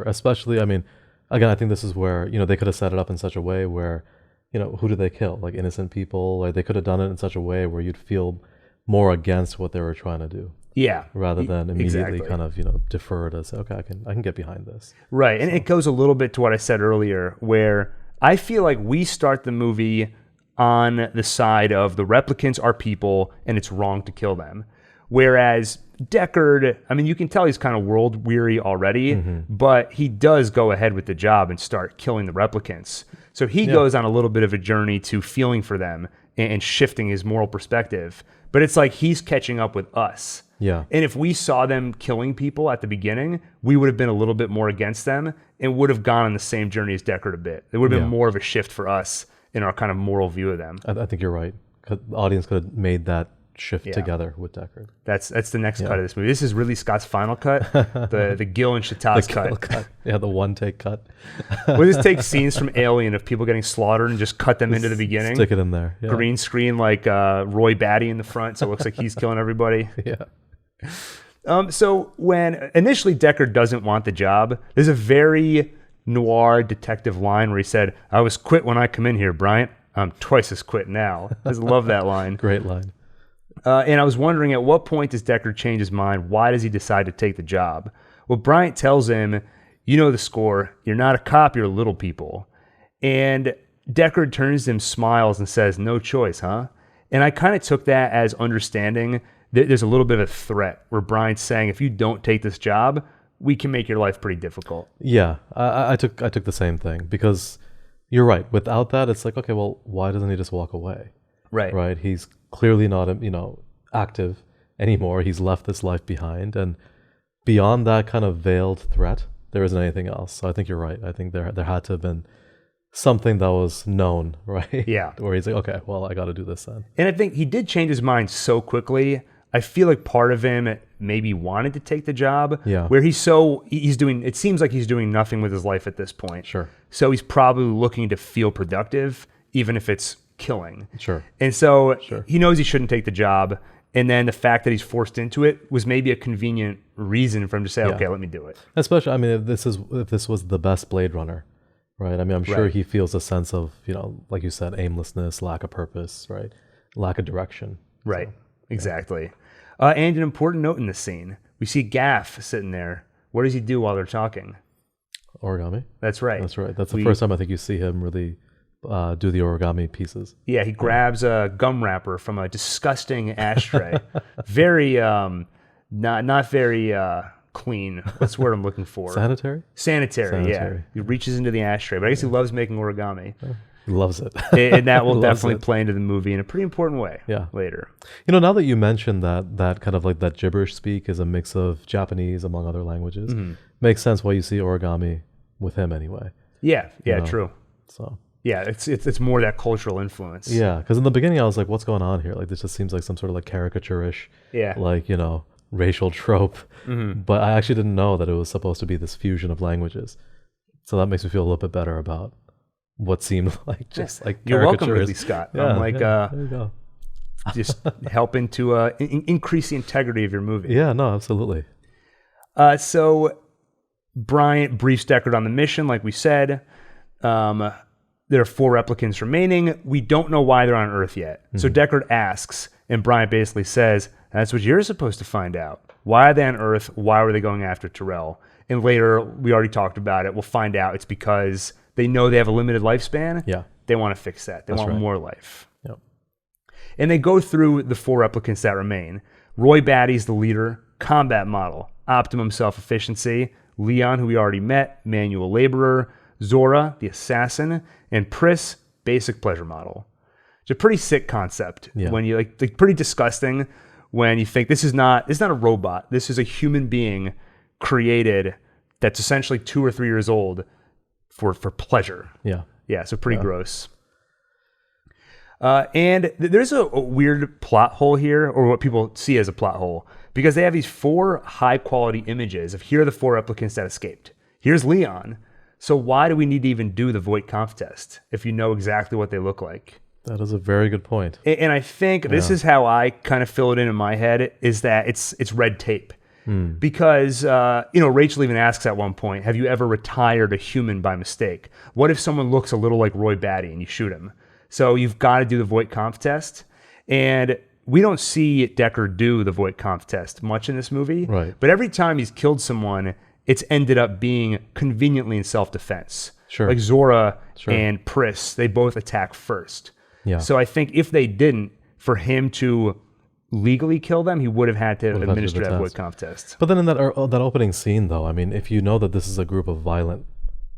[SPEAKER 2] Especially, again, I think this is where, they could have set it up in such a way where, who did they kill? Like innocent people? Like they could have done it in such a way where you'd feel more against what they were trying to do.
[SPEAKER 1] Yeah.
[SPEAKER 2] Rather than immediately
[SPEAKER 1] exactly.
[SPEAKER 2] kind of, defer to say, okay, I can get behind this.
[SPEAKER 1] Right. And it goes a little bit to what I said earlier, where I feel like we start the movie on the side of the replicants are people and it's wrong to kill them. Whereas Deckard, you can tell he's kind of world weary already, but he does go ahead with the job and start killing the replicants. So he goes on a little bit of a journey to feeling for them and shifting his moral perspective. But it's like he's catching up with us.
[SPEAKER 2] Yeah.
[SPEAKER 1] And if we saw them killing people at the beginning, we would have been a little bit more against them and would have gone on the same journey as Deckard a bit. There would have been more of a shift for us in our kind of moral view of them.
[SPEAKER 2] I think you're right. The audience could have made that shift together with Deckard.
[SPEAKER 1] That's the next cut of this movie. This is Ridley Scott's final cut, the Gil and Shehtaaz cut.
[SPEAKER 2] Yeah, the OneTake cut.
[SPEAKER 1] We'll just take scenes from Alien of people getting slaughtered and just cut them into the beginning.
[SPEAKER 2] Stick it in there. Yeah.
[SPEAKER 1] Green screen like Roy Batty in the front, so it looks like he's killing everybody.
[SPEAKER 2] Yeah.
[SPEAKER 1] So when initially Deckard doesn't want the job, there's a very noir detective line where he said, "I was quit when I come in here, Bryant. I'm twice as quit now." I just love that line.
[SPEAKER 2] Great line.
[SPEAKER 1] And I was wondering, at what point does Deckard change his mind? Why does he decide to take the job? Well, Bryant tells him, "You know the score. You're not a cop, you're little people." And Deckard turns to him, smiles, and says, "No choice, huh?" And I kind of took that as understanding that there's a little bit of a threat where Bryant's saying, if you don't take this job, we can make your life pretty difficult.
[SPEAKER 2] Yeah, I took the same thing, because you're right. Without that, it's like, okay, well, why doesn't he just walk away? Right. He's clearly not, active anymore. He's left this life behind, and beyond that kind of veiled threat, there isn't anything else. So I think you're right. I think there had to have been something that was known, right?
[SPEAKER 1] Yeah.
[SPEAKER 2] Where he's like, okay, well, I got to do this then.
[SPEAKER 1] And I think he did change his mind so quickly. I feel like part of him maybe wanted to take the job.
[SPEAKER 2] Yeah.
[SPEAKER 1] Where he's doing, it seems like he's doing nothing with his life at this point.
[SPEAKER 2] Sure.
[SPEAKER 1] So he's probably looking to feel productive, even if it's killing.
[SPEAKER 2] Sure.
[SPEAKER 1] And so he knows he shouldn't take the job. And then the fact that he's forced into it was maybe a convenient reason for him to say, okay, let me do it.
[SPEAKER 2] Especially, I mean, if this was the best Blade Runner, right? I mean, I'm sure he feels a sense of, like you said, aimlessness, lack of purpose, right? Lack of direction.
[SPEAKER 1] Right. So, exactly. And an important note in this scene, we see Gaff sitting there. What does he do while they're talking?
[SPEAKER 2] Origami.
[SPEAKER 1] That's right.
[SPEAKER 2] That's right. That's the first time I think you see him really do the origami pieces.
[SPEAKER 1] Yeah, he grabs a gum wrapper from a disgusting ashtray. Very, not very clean. What's the word I'm looking for?
[SPEAKER 2] Sanitary,
[SPEAKER 1] yeah. He reaches into the ashtray, but I guess he loves making origami.
[SPEAKER 2] He loves it.
[SPEAKER 1] And that will definitely play into the movie in a pretty important way later.
[SPEAKER 2] Now that you mentioned that kind of like that gibberish speak is a mix of Japanese among other languages, makes sense why you see origami with him anyway.
[SPEAKER 1] Yeah, true.
[SPEAKER 2] So...
[SPEAKER 1] yeah, it's more that cultural influence.
[SPEAKER 2] Yeah, because in the beginning I was like, what's going on here? Like, this just seems like some sort of like caricature-ish, like, racial trope. But I actually didn't know that it was supposed to be this fusion of languages. So that makes me feel a little bit better about what seemed like just like
[SPEAKER 1] You're welcome, Ridley Scott.
[SPEAKER 2] Yeah,
[SPEAKER 1] I'm like,
[SPEAKER 2] there you go.
[SPEAKER 1] just helping to increase the integrity of your movie.
[SPEAKER 2] Yeah, no, absolutely.
[SPEAKER 1] So Bryant briefs Deckard on the mission, like we said. There are 4 replicants remaining. We don't know why they're on Earth yet. So Deckard asks, and Bryant basically says, that's what you're supposed to find out. Why are they on Earth? Why were they going after Tyrell? And later, we already talked about it, we'll find out it's because they know they have a limited lifespan.
[SPEAKER 2] Yeah.
[SPEAKER 1] They want to fix that. They want more life.
[SPEAKER 2] Yep.
[SPEAKER 1] And they go through the 4 replicants that remain. Roy Batty's the leader, combat model, optimum self-efficiency, Leon, who we already met, manual laborer, Zhora, the assassin, and Pris, basic pleasure model. It's a pretty sick concept. When you like pretty disgusting when you think it's not a robot. This is a human being created that's essentially 2 or 3 years old for pleasure. Yeah, so pretty gross. And there's a weird plot hole here, or what people see as a plot hole, because they have these 4 high quality images of here are the 4 replicants that escaped. Here's Leon. So why do we need to even do the Voight-Kampff test if you know exactly what they look like?
[SPEAKER 2] That is a very good point.
[SPEAKER 1] And I think this is how I kind of fill it in my head, is that it's red tape. Because, Rachael even asks at one point, have you ever retired a human by mistake? What if someone looks a little like Roy Batty and you shoot him? So you've got to do the Voight-Kampff test. And we don't see Deckard do the Voight-Kampff test much in this movie.
[SPEAKER 2] Right.
[SPEAKER 1] But every time he's killed someone, it's ended up being conveniently in self-defense.
[SPEAKER 2] Sure.
[SPEAKER 1] Like Zhora and Pris, they both attack first.
[SPEAKER 2] Yeah.
[SPEAKER 1] So I think if they didn't, for him to legally kill them, he would have had to administer that Voight-Kampff test.
[SPEAKER 2] But then in that opening scene, though, I mean, if you know that this is a group of violent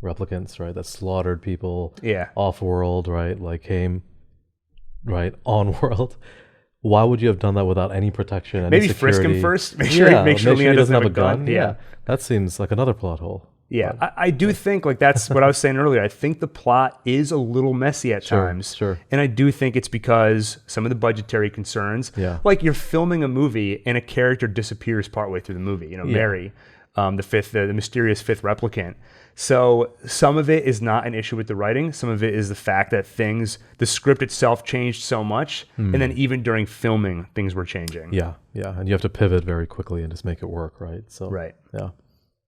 [SPEAKER 2] replicants, right, that slaughtered people off-world, right, like came, right, on-world, why would you have done that without any protection, any
[SPEAKER 1] Maybe
[SPEAKER 2] security?
[SPEAKER 1] frisk him first. Make sure Leon doesn't have a gun.
[SPEAKER 2] Yeah. That seems like another plot hole.
[SPEAKER 1] Yeah, I do think, like, that's what I was saying earlier. I think the plot is a little messy at times.
[SPEAKER 2] Sure.
[SPEAKER 1] And I do think it's because some of the budgetary concerns.
[SPEAKER 2] Yeah.
[SPEAKER 1] Like, you're filming a movie and a character disappears partway through the movie. Mary, the mysterious 5th replicant. So some of it is not an issue with the writing. Some of it is the fact that the script itself changed so much. And then even during filming, things were changing.
[SPEAKER 2] Yeah. And you have to pivot very quickly and just make it work, right? So yeah.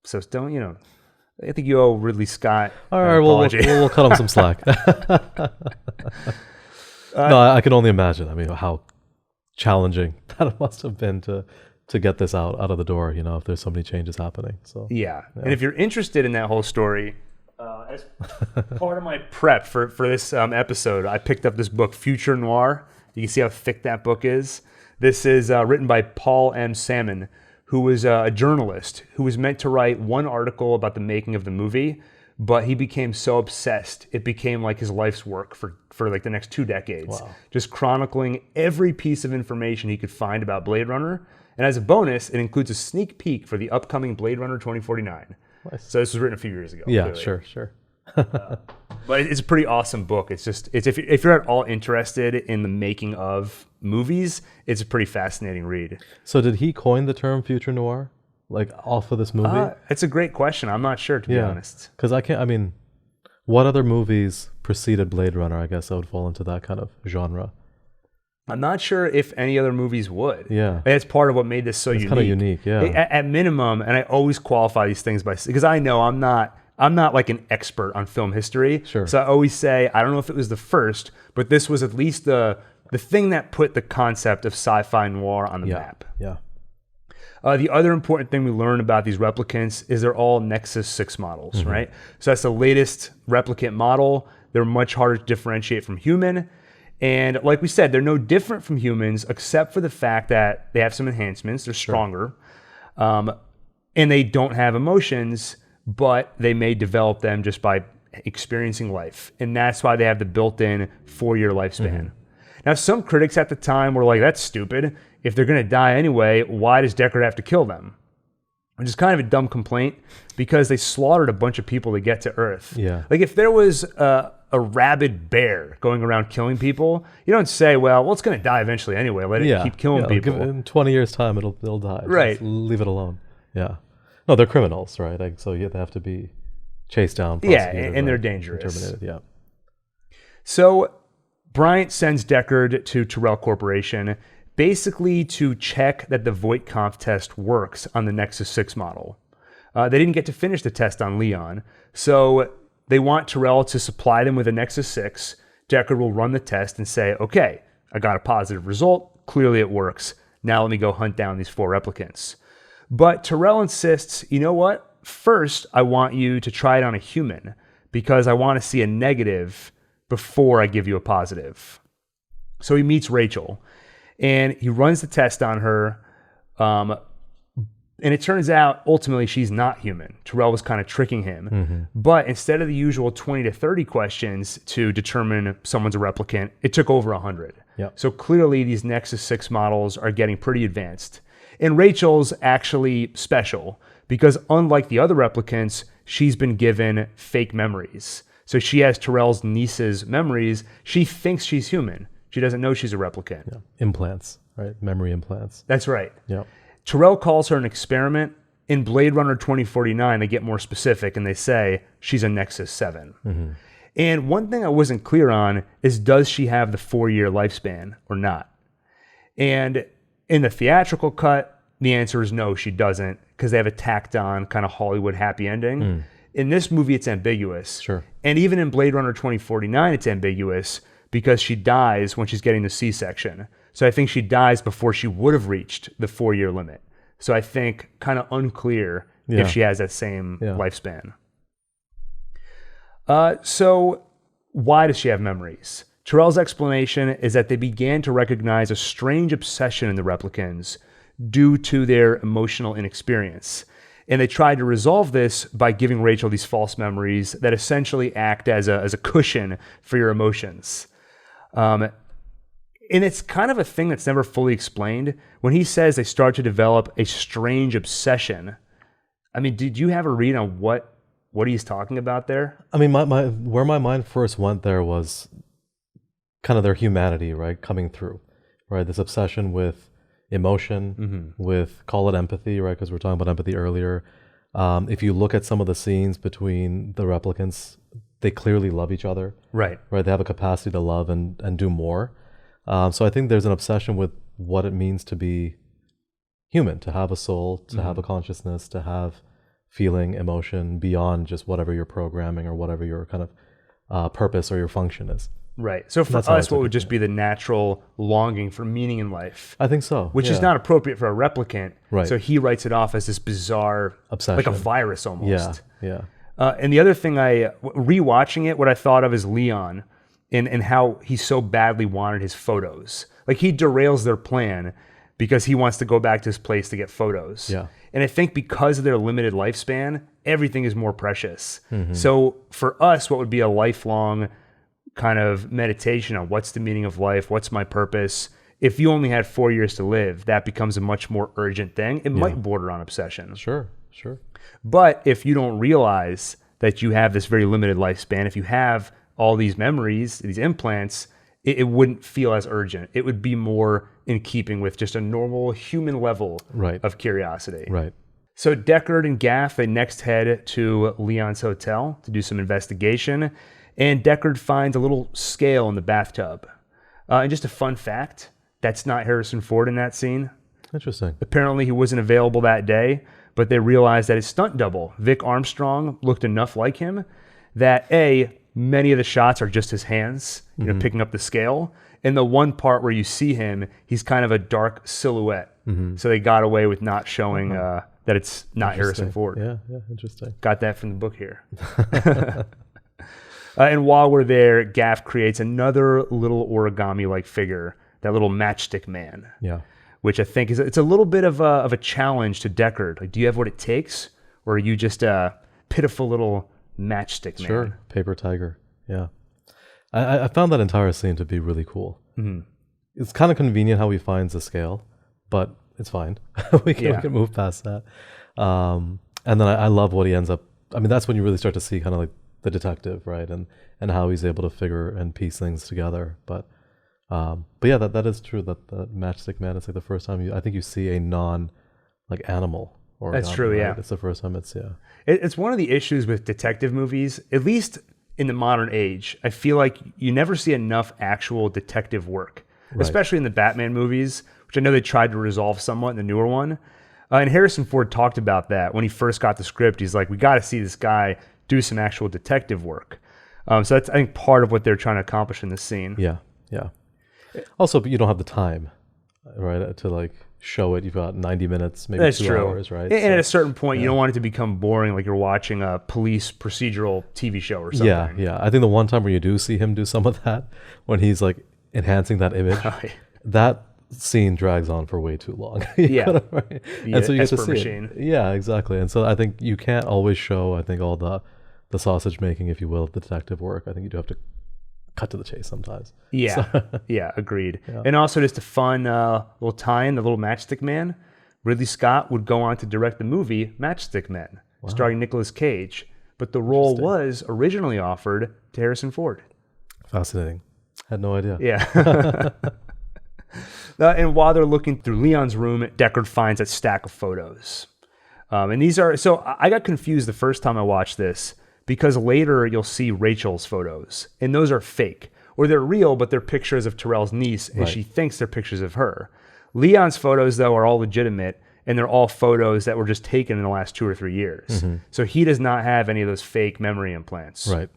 [SPEAKER 1] So don't, I think you owe Ridley Scott
[SPEAKER 2] all right, we'll cut him some slack. No, I can only imagine. I mean, how challenging that must have been to get this out of the door, if there's so many changes happening. So
[SPEAKER 1] yeah. And if you're interested in that whole story, as part of my prep for this episode, I picked up this book, Future Noir. You can see how thick that book is. This is written by Paul M. Salmon, who was a journalist who was meant to write one article about the making of the movie, but he became so obsessed, it became like his life's work for like the next 2 decades. Wow. Just chronicling every piece of information he could find about Blade Runner. And as a bonus, it includes a sneak peek for the upcoming Blade Runner 2049. Nice. So this was written a few years ago.
[SPEAKER 2] Yeah,
[SPEAKER 1] clearly.
[SPEAKER 2] sure.
[SPEAKER 1] But it's a pretty awesome book. It's if you're at all interested in the making of movies, it's a pretty fascinating read.
[SPEAKER 2] So did he coin the term future noir, like off of this movie?
[SPEAKER 1] It's a great question. I'm not sure, to be honest.
[SPEAKER 2] Because what other movies preceded Blade Runner? I guess that would fall into that kind of genre.
[SPEAKER 1] I'm not sure if any other movies would.
[SPEAKER 2] Yeah.
[SPEAKER 1] That's part of what made this so unique.
[SPEAKER 2] It's kind of unique, yeah.
[SPEAKER 1] At minimum, and I always qualify these things because I know I'm not like an expert on film history.
[SPEAKER 2] Sure.
[SPEAKER 1] So I always say, I don't know if it was the first, but this was at least the thing that put the concept of sci-fi noir on the map.
[SPEAKER 2] Yeah.
[SPEAKER 1] The other important thing we learn about these replicants is they're all Nexus 6 models, right? So that's the latest replicant model. They're much harder to differentiate from human. And like we said, they're no different from humans except for the fact that they have some enhancements. They're stronger. And they don't have emotions, but they may develop them just by experiencing life. And that's why they have the built-in 4-year lifespan. Now, some critics at the time were like, that's stupid. If they're going to die anyway, why does Deckard have to kill them? Which is kind of a dumb complaint because they slaughtered a bunch of people to get to Earth.
[SPEAKER 2] Yeah.
[SPEAKER 1] Like if there was a rabid bear going around killing people, you don't say, well, it's going to die eventually anyway. Let it keep killing people.
[SPEAKER 2] In 20 years' time, it'll die.
[SPEAKER 1] Right.
[SPEAKER 2] Just leave it alone. Yeah. No, they're criminals, right? So they have to be chased down.
[SPEAKER 1] And they're dangerous.
[SPEAKER 2] Terminated, yeah.
[SPEAKER 1] So Bryant sends Deckard to Tyrell Corporation basically to check that the Voight-Kampff test works on the Nexus 6 model. They didn't get to finish the test on Leon, so they want Tyrell to supply them with a Nexus 6. Deckard will run the test and say, okay, I got a positive result. Clearly it works. Now let me go hunt down these 4 replicants. But Tyrell insists, you know what? First, I want you to try it on a human because I want to see a negative before I give you a positive. So he meets Rachael and he runs the test on her. And it turns out, ultimately, she's not human. Tyrell was kind of tricking him. But instead of the usual 20 to 30 questions to determine someone's a replicant, it took over 100.
[SPEAKER 2] Yep.
[SPEAKER 1] So clearly, these Nexus 6 models are getting pretty advanced. And Rachael's actually special because unlike the other replicants, she's been given fake memories. So she has Tyrell's niece's memories. She thinks she's human. She doesn't know she's a replicant.
[SPEAKER 2] Yeah. Implants, right? Memory implants.
[SPEAKER 1] That's right.
[SPEAKER 2] Yeah.
[SPEAKER 1] Tyrell calls her an experiment. In Blade Runner 2049, they get more specific and they say she's a Nexus 7. And one thing I wasn't clear on is, does she have the 4-year lifespan or not? And in the theatrical cut, the answer is no, she doesn't, because they have a tacked on kind of Hollywood happy ending. In this movie, it's ambiguous.
[SPEAKER 2] Sure.
[SPEAKER 1] And even in Blade Runner 2049, it's ambiguous because she dies when she's getting the C-section. So I think she dies before she would have reached the 4-year limit. So I think kind of unclear if she has that same lifespan. So why does she have memories? Tyrell's explanation is that they began to recognize a strange obsession in the replicants due to their emotional inexperience. And they tried to resolve this by giving Rachael these false memories that essentially act as a cushion for your emotions. And it's kind of a thing that's never fully explained. When he says they start to develop a strange obsession, I mean, did you have a read on what he's talking about there?
[SPEAKER 2] I mean, where my mind first went there was kind of their humanity, right, coming through, right? This obsession with emotion, with, call it empathy, right, because we were talking about empathy earlier. If you look at some of the scenes between the replicants, they clearly love each other.
[SPEAKER 1] Right.
[SPEAKER 2] They have a capacity to love and do more. So I think there's an obsession with what it means to be human, to have a soul, to have a consciousness, to have feeling, emotion beyond just whatever your programming or whatever your kind of purpose or your function is.
[SPEAKER 1] Right. So for us, what would just be the natural longing for meaning in life?
[SPEAKER 2] I think so.
[SPEAKER 1] Which is not appropriate for a replicant.
[SPEAKER 2] Right.
[SPEAKER 1] So he writes it off as this bizarre obsession, like a virus almost.
[SPEAKER 2] Yeah.
[SPEAKER 1] And the other thing, rewatching it, what I thought of is Leon and how he so badly wanted his photos. Like he derails their plan because he wants to go back to his place to get photos.
[SPEAKER 2] Yeah.
[SPEAKER 1] And I think because of their limited lifespan, everything is more precious. So for us, what would be a lifelong kind of meditation on what's the meaning of life, what's my purpose, if you only had 4 years to live, that becomes a much more urgent thing. It might border on obsession.
[SPEAKER 2] Sure.
[SPEAKER 1] But if you don't realize that you have this very limited lifespan, if you have all these memories, these implants, it wouldn't feel as urgent. It would be more in keeping with just a normal human level of curiosity.
[SPEAKER 2] Right.
[SPEAKER 1] So Deckard and Gaff, they next head to Leon's hotel to do some investigation, and Deckard finds a little scale in the bathtub. And just a fun fact, that's not Harrison Ford in that scene.
[SPEAKER 2] Interesting.
[SPEAKER 1] Apparently he wasn't available that day, but they realized that his stunt double, Vic Armstrong, looked enough like him that many of the shots are just his hands, picking up the scale. And the one part where you see him, he's kind of a dark silhouette. So they got away with not showing that it's not Harrison Ford.
[SPEAKER 2] Yeah, interesting.
[SPEAKER 1] Got that from the book here. And while we're there, Gaff creates another little origami-like figure, that little matchstick man.
[SPEAKER 2] Yeah.
[SPEAKER 1] Which I think it's a little bit of a challenge to Deckard. Like, do you have what it takes, or are you just a pitiful little matchstick man?
[SPEAKER 2] Sure, paper tiger. Yeah, I found that entire scene to be really cool. It's kind of convenient how he finds the scale, but it's fine. we can move past that. And then I love what he ends up. I mean, that's when you really start to see kind of like the detective, right, and how he's able to figure and piece things together. But yeah, that is true. That the matchstick man is like the first time I think you see a animal. Or
[SPEAKER 1] that's true. Right? Yeah,
[SPEAKER 2] it's the first time it's
[SPEAKER 1] It's one of the issues with detective movies, at least in the modern age. I feel like you never see enough actual detective work, especially in the Batman movies, which I know they tried to resolve somewhat in the newer one. And Harrison Ford talked about that when he first got the script. He's like, we got to see this guy do some actual detective work. So that's, I think, part of what they're trying to accomplish in this scene.
[SPEAKER 2] Yeah. Also, but you don't have the time, right, to like show it. You've got 90 minutes, maybe
[SPEAKER 1] that's
[SPEAKER 2] 2
[SPEAKER 1] true.
[SPEAKER 2] hours, right?
[SPEAKER 1] And at a certain point, you don't want it to become boring, like you're watching a police procedural TV show or something.
[SPEAKER 2] Yeah. I think the one time where you do see him do some of that, when he's like enhancing that image, that scene drags on for way too long.
[SPEAKER 1] Right?
[SPEAKER 2] And so you get to see
[SPEAKER 1] machine.
[SPEAKER 2] it. Yeah, exactly. And so I think you can't always show, I think, all the sausage making, if you will, of the detective work. I think you do have to cut to the chase sometimes.
[SPEAKER 1] Yeah, agreed. Yeah. And also just a fun little tie-in, the little Matchstick Man. Ridley Scott would go on to direct the movie Matchstick Men, starring Nicolas Cage, but the role was originally offered to Harrison Ford.
[SPEAKER 2] Fascinating. Had no idea.
[SPEAKER 1] Yeah. And while they're looking through Leon's room, Deckard finds a stack of photos. And these are, so I got confused the first time I watched this, because later you'll see Rachael's photos, and those are fake. Or they're real, but they're pictures of Tyrell's niece, and she thinks they're pictures of her. Leon's photos, though, are all legitimate, and they're all photos that were just taken in the last 2 or 3 years. So he does not have any of those fake memory implants.
[SPEAKER 2] Right.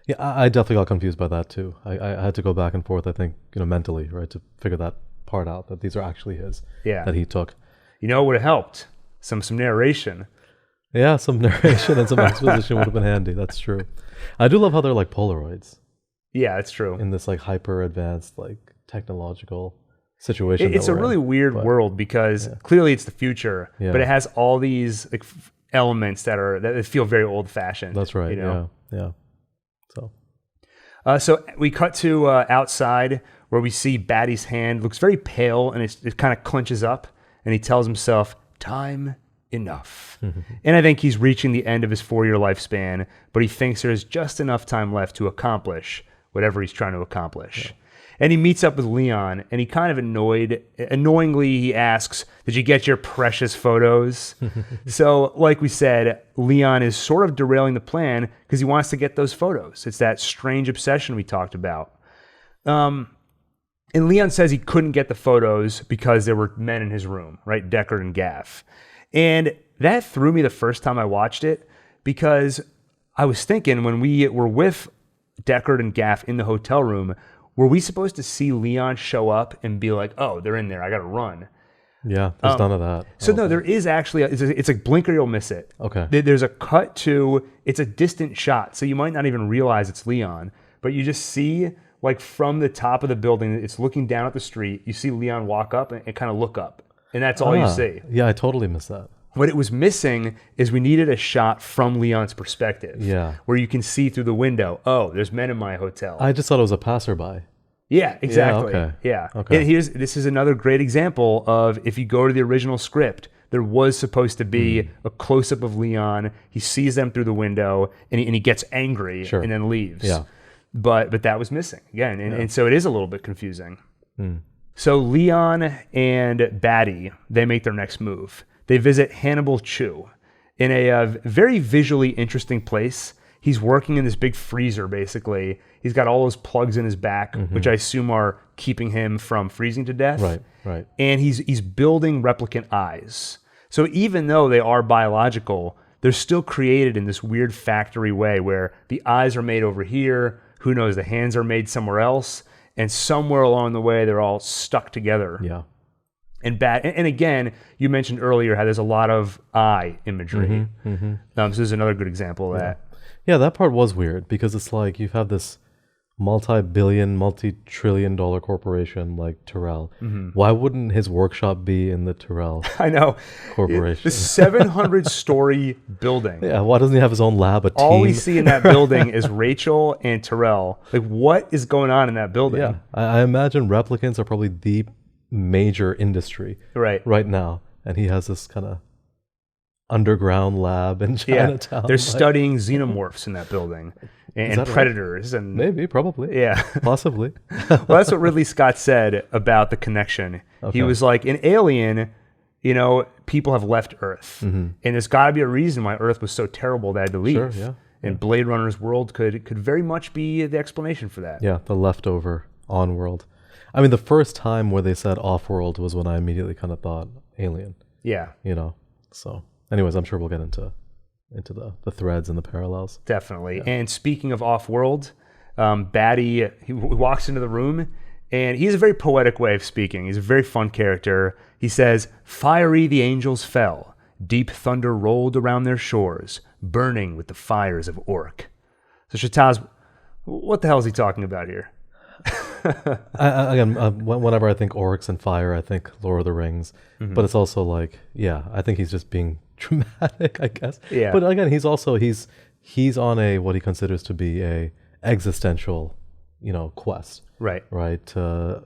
[SPEAKER 2] Yeah, I definitely got confused by that, too. I had to go back and forth, I think, mentally, right, to figure that part out, that these are actually his, that he took.
[SPEAKER 1] It would have helped. Some narration.
[SPEAKER 2] Yeah, some narration and some exposition would have been handy. That's true. I do love how they're like Polaroids.
[SPEAKER 1] Yeah, that's true.
[SPEAKER 2] In this like hyper advanced like technological situation.
[SPEAKER 1] It's a really weird world because clearly it's the future, but it has all these like elements that feel very old fashioned.
[SPEAKER 2] That's right. Yeah.
[SPEAKER 1] So we cut to outside where we see Batty's hand looks very pale, and it kind of clenches up, and he tells himself, "Time enough." And I think he's reaching the end of his 4-year lifespan, but he thinks there's just enough time left to accomplish whatever he's trying to accomplish. And he meets up with Leon, and he kind of annoyingly he asks, "Did you get your precious photos?" So like we said, Leon is sort of derailing the plan because he wants to get those photos. It's that strange obsession we talked about. And Leon says he couldn't get the photos because there were men in his room, right? Deckard and Gaff. And that threw me the first time I watched it, because I was thinking, when we were with Deckard and Gaff in the hotel room, were we supposed to see Leon show up and be like, "Oh, they're in there, I gotta run"?
[SPEAKER 2] Yeah, there's none of that.
[SPEAKER 1] So no, there is actually, it's a blink or you'll miss it.
[SPEAKER 2] Okay.
[SPEAKER 1] There's a cut to, it's a distant shot, so you might not even realize it's Leon, but you just see, like from the top of the building, it's looking down at the street, you see Leon walk up and kind of look up. And that's all you see.
[SPEAKER 2] Yeah, I totally missed that.
[SPEAKER 1] What it was missing is we needed a shot from Leon's perspective.
[SPEAKER 2] Yeah.
[SPEAKER 1] Where you can see through the window, oh, there's men in my hotel.
[SPEAKER 2] I just thought it was a passerby.
[SPEAKER 1] Yeah, exactly.
[SPEAKER 2] Yeah, okay.
[SPEAKER 1] And this is another great example of, if you go to the original script, there was supposed to be a close-up of Leon. He sees them through the window, and he gets angry and then leaves.
[SPEAKER 2] Yeah.
[SPEAKER 1] but that was missing again, and so it is a little bit confusing. So Leon and Batty, they make their next move. They visit Hannibal Chew in a very visually interesting place. He's working in this big freezer, basically. He's got all those plugs in his back, which I assume are keeping him from freezing to death.
[SPEAKER 2] Right.
[SPEAKER 1] And he's building replicant eyes. So even though they are biological, they're still created in this weird factory way where the eyes are made over here, who knows, the hands are made somewhere else, and somewhere along the way, they're all stuck together.
[SPEAKER 2] Yeah.
[SPEAKER 1] And again, you mentioned earlier how there's a lot of eye imagery. So this is another good example of that.
[SPEAKER 2] Yeah, that part was weird because it's like you have this multi-billion, multi-trillion-dollar corporation like Tyrell. Why wouldn't his workshop be in the Tyrell
[SPEAKER 1] I know.
[SPEAKER 2] corporation?
[SPEAKER 1] The 700-story building.
[SPEAKER 2] Yeah, why doesn't he have his own lab, a team?
[SPEAKER 1] All we see in that building is Rachael and Tyrell. Like, what is going on in that building?
[SPEAKER 2] Yeah, I imagine replicants are probably the major industry right now. And he has this kind of underground lab in Chinatown.
[SPEAKER 1] They're studying xenomorphs in that building and predators. And
[SPEAKER 2] maybe, probably.
[SPEAKER 1] Yeah.
[SPEAKER 2] Possibly.
[SPEAKER 1] Well, that's what Ridley Scott said about the connection. He was like, in Alien, you know, people have left Earth. And there's got to be a reason why Earth was so terrible they had to leave.
[SPEAKER 2] Sure, yeah.
[SPEAKER 1] And Blade Runner's world could very much be the explanation for that.
[SPEAKER 2] Yeah, the leftover on-world. I mean, the first time where they said off-world was when I immediately kind of thought Alien.
[SPEAKER 1] Yeah.
[SPEAKER 2] You know, so... Anyways, I'm sure we'll get into the threads and the parallels.
[SPEAKER 1] Definitely. Yeah. And speaking of off-world, Batty, he walks into the room, and he has a very poetic way of speaking. He's a very fun character. He says, "Fiery the angels fell. Deep thunder rolled around their shores, burning with the fires of Orc." So Shehtaaz, what the hell is he talking about here?
[SPEAKER 2] Whenever I think orcs and fire, I think Lord of the Rings. But it's also like, I think he's just being dramatic, I guess.
[SPEAKER 1] Yeah.
[SPEAKER 2] But again, he's on a what he considers to be a existential, quest.
[SPEAKER 1] Right.
[SPEAKER 2] Right. To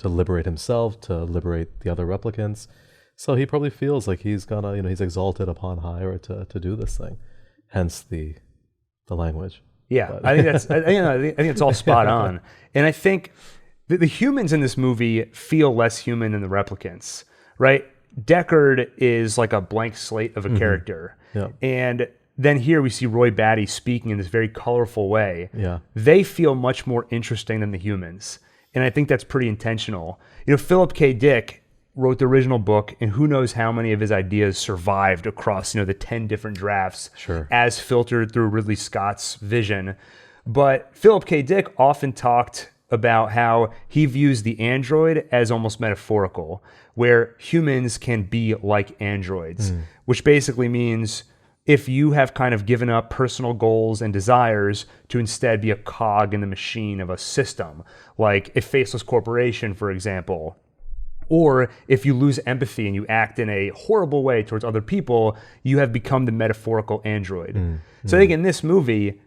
[SPEAKER 2] liberate himself, to liberate the other replicants. So he probably feels like he's gonna, he's exalted upon high, or to do this thing. Hence the language.
[SPEAKER 1] Yeah, I think it's all spot on. And I think the humans in this movie feel less human than the replicants, right? Deckard is like a blank slate of a character.
[SPEAKER 2] Yeah. And
[SPEAKER 1] then here we see Roy Batty speaking in this very colorful way.
[SPEAKER 2] Yeah.
[SPEAKER 1] They feel much more interesting than the humans. And I think that's pretty intentional. Philip K. Dick wrote the original book, and who knows how many of his ideas survived across, the 10 different drafts as filtered through Ridley Scott's vision. But Philip K. Dick often talked about how he views the android as almost metaphorical, where humans can be like androids, which basically means if you have kind of given up personal goals and desires to instead be a cog in the machine of a system, like a faceless corporation, for example. Or if you lose empathy and you act in a horrible way towards other people, you have become the metaphorical android. So I think in this movie,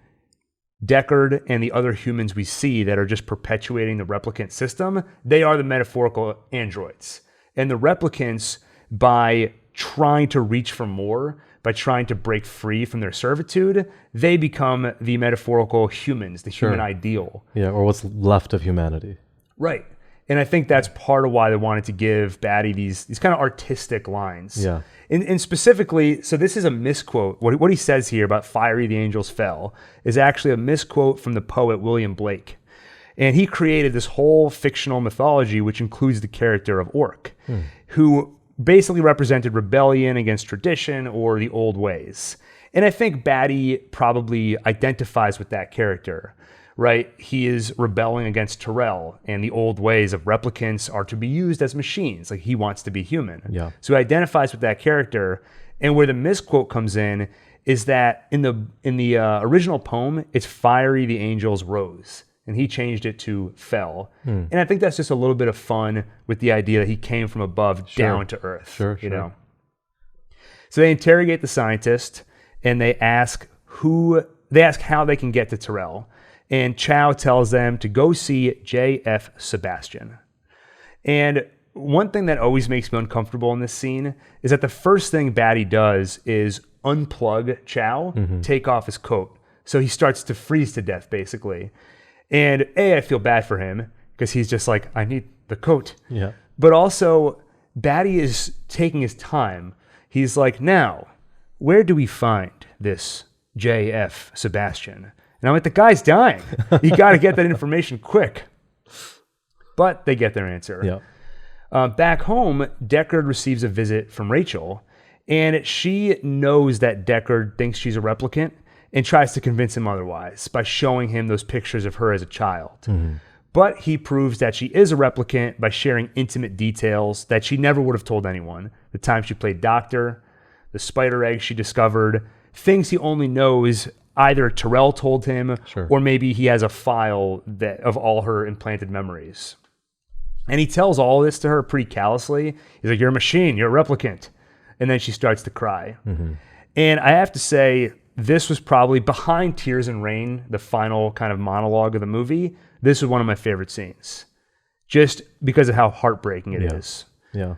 [SPEAKER 1] Deckard and the other humans we see that are just perpetuating the replicant system, they are the metaphorical androids. And the replicants, by trying to reach for more, by trying to break free from their servitude, they become the metaphorical humans, the human ideal.
[SPEAKER 2] Yeah, or what's left of humanity.
[SPEAKER 1] Right. And I think that's part of why they wanted to give Batty these kind of artistic lines.
[SPEAKER 2] Yeah.
[SPEAKER 1] And specifically, so this is a misquote. What he says here about "Fiery the angels fell" is actually a misquote from the poet William Blake. And he created this whole fictional mythology, which includes the character of Orc, who basically represented rebellion against tradition or the old ways. And I think Batty probably identifies with that character. Right, he is rebelling against Tyrell, and the old ways of replicants are to be used as machines. Like, he wants to be human.
[SPEAKER 2] Yeah.
[SPEAKER 1] So he identifies with that character. And where the misquote comes in is that in the original poem, it's "Fiery the angels rose," and he changed it to "fell." And I think that's just a little bit of fun with the idea that he came from above down to earth.
[SPEAKER 2] Sure.
[SPEAKER 1] So they interrogate the scientist, and they ask how they can get to Tyrell. And Chow tells them to go see J.F. Sebastian. And one thing that always makes me uncomfortable in this scene is that the first thing Batty does is unplug Chow, take off his coat. So he starts to freeze to death, basically. And I feel bad for him because he's just like, I need the coat.
[SPEAKER 2] Yeah.
[SPEAKER 1] But also, Batty is taking his time. He's like, now, where do we find this J.F. Sebastian? And I'm like, the guy's dying. You got to get that information quick. But they get their answer.
[SPEAKER 2] Yeah.
[SPEAKER 1] Back home, Deckard receives a visit from Rachael, and she knows that Deckard thinks she's a replicant and tries to convince him otherwise by showing him those pictures of her as a child.
[SPEAKER 2] Mm-hmm.
[SPEAKER 1] But he proves that she is a replicant by sharing intimate details that she never would have told anyone. The time she played doctor, the spider egg she discovered, things he only knows either Tyrell told him or maybe he has a file of all her implanted memories. And he tells all this to her pretty callously. He's like, you're a machine, you're a replicant. And then she starts to cry. Mm-hmm. And I have to say, this was probably behind Tears and Rain, the final kind of monologue of the movie. This was one of my favorite scenes, just because of how heartbreaking it is.
[SPEAKER 2] Yeah.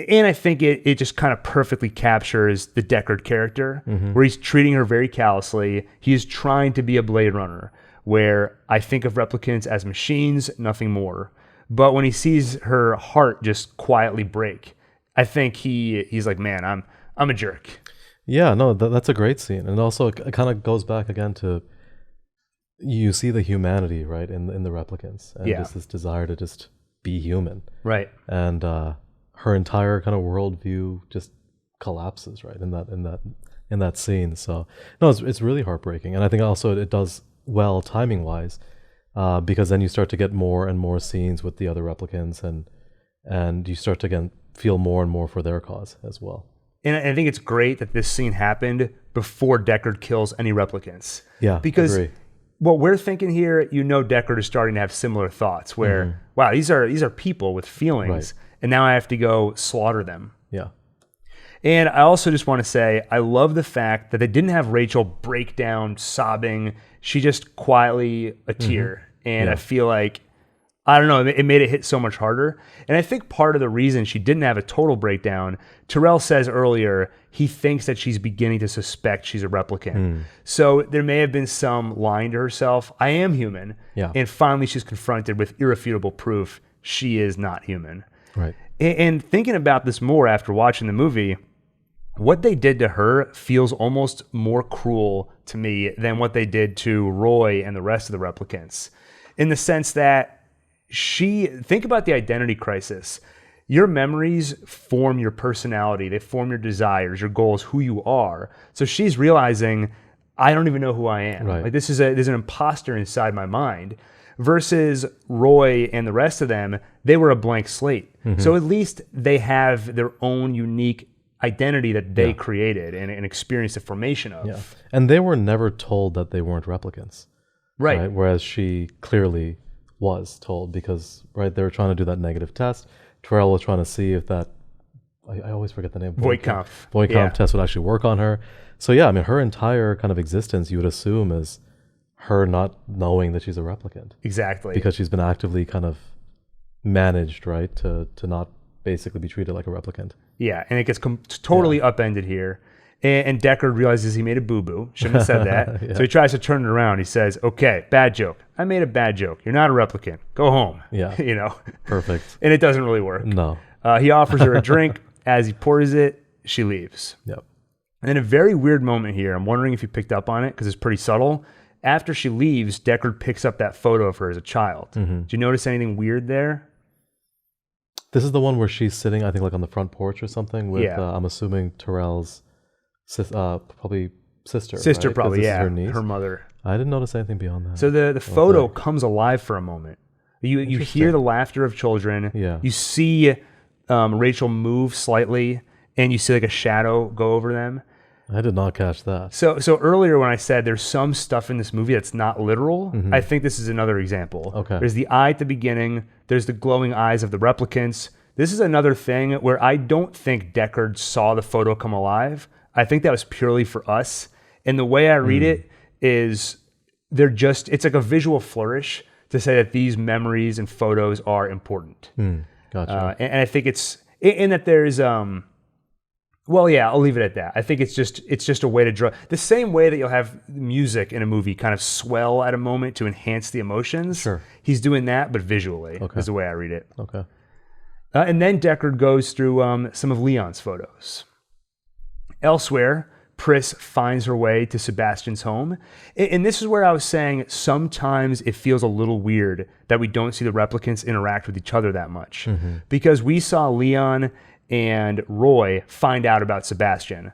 [SPEAKER 1] And I think it just kind of perfectly captures the Deckard character, where he's treating her very callously. He's trying to be a Blade Runner, where I think of replicants as machines, nothing more. But when he sees her heart just quietly break, I think he's like, man, I'm a jerk.
[SPEAKER 2] Yeah, no, that's a great scene. And also it kind of goes back again to, you see the humanity, right, in the replicants, and just this desire to just be human. Right. And her entire kind of worldview just collapses, right, in that scene. So no, it's really heartbreaking. And I think also it does well timing wise, because then you start to get more and more scenes with the other replicants, and you start to again feel more and more for their cause as well.
[SPEAKER 1] And I think it's great that this scene happened before Deckard kills any replicants.
[SPEAKER 2] Yeah,
[SPEAKER 1] because
[SPEAKER 2] agree.
[SPEAKER 1] What we're thinking here, Deckard is starting to have similar thoughts where, wow, these are people with feelings, and now I have to go slaughter them.
[SPEAKER 2] Yeah.
[SPEAKER 1] And I also just want to say, I love the fact that they didn't have Rachael break down sobbing. She just quietly a tear. And I feel like, I don't know, it made it hit so much harder. And I think part of the reason she didn't have a total breakdown, Tyrell says earlier, he thinks that she's beginning to suspect she's a replicant. So there may have been some lying to herself, I am human.
[SPEAKER 2] Yeah.
[SPEAKER 1] And finally she's confronted with irrefutable proof she is not human.
[SPEAKER 2] Right.
[SPEAKER 1] And thinking about this more after watching the movie, what they did to her feels almost more cruel to me than what they did to Roy and the rest of the replicants. In the sense that think about the identity crisis. Your memories form your personality. They form your desires, your goals, who you are. So she's realizing, I don't even know who I am.
[SPEAKER 2] Right.
[SPEAKER 1] Like there's an imposter inside my mind. Versus Roy and the rest of them, they were a blank slate. So at least they have their own unique identity that they created and experienced the formation of.
[SPEAKER 2] Yeah. And they were never told that they weren't replicants.
[SPEAKER 1] Right.
[SPEAKER 2] Whereas she clearly was told, because they were trying to do that negative test. Tyrell was trying to see if that, I always forget the name.
[SPEAKER 1] Voight-Kampff
[SPEAKER 2] test would actually work on her. So yeah, I mean, her entire kind of existence, you would assume, is her not knowing that she's a replicant. Exactly. Because she's been actively kind of managed, right, to not basically be treated like a replicant.
[SPEAKER 1] Yeah, and it gets totally upended here. And Deckard realizes he made a boo-boo. Shouldn't have said that. So he tries to turn it around. He says, okay, bad joke. I made a bad joke. You're not a replicant. Go home.
[SPEAKER 2] Yeah. Perfect.
[SPEAKER 1] And it doesn't really work.
[SPEAKER 2] No.
[SPEAKER 1] He offers her a drink. As he pours it, she leaves.
[SPEAKER 2] Yep.
[SPEAKER 1] And then a very weird moment here. I'm wondering if you picked up on it because it's pretty subtle. After she leaves, Deckard picks up that photo of her as a child. Did you notice anything weird there?
[SPEAKER 2] This is the one where she's sitting, I think, like on the front porch or something with, I'm assuming, Tyrell's probably sister.
[SPEAKER 1] Sister,
[SPEAKER 2] right?
[SPEAKER 1] probably, yeah.
[SPEAKER 2] Her niece.
[SPEAKER 1] Her mother.
[SPEAKER 2] I didn't notice anything beyond that.
[SPEAKER 1] So the photo comes alive for a moment. You hear the laughter of children.
[SPEAKER 2] Yeah.
[SPEAKER 1] You see Rachael move slightly, and you see like a shadow go over them.
[SPEAKER 2] I did not catch that.
[SPEAKER 1] So earlier when I said there's some stuff in this movie that's not literal, I think this is another example.
[SPEAKER 2] Okay.
[SPEAKER 1] There's the eye at the beginning. There's the glowing eyes of the replicants. This is another thing where I don't think Deckard saw the photo come alive. I think that was purely for us. And the way I read it is it's like a visual flourish to say that these memories and photos are important.
[SPEAKER 2] Gotcha.
[SPEAKER 1] And I think it's in that there's Well, yeah, I'll leave it at that. I think it's just a way to draw the same way that you'll have music in a movie kind of swell at a moment to enhance the emotions.
[SPEAKER 2] Sure.
[SPEAKER 1] He's doing that, but visually is the way I read it.
[SPEAKER 2] Okay.
[SPEAKER 1] And then Deckard goes through some of Leon's photos. Elsewhere, Pris finds her way to Sebastian's home. And this is where I was saying sometimes it feels a little weird that we don't see the replicants interact with each other that much. Mm-hmm. Because we saw Leon and Roy find out about Sebastian.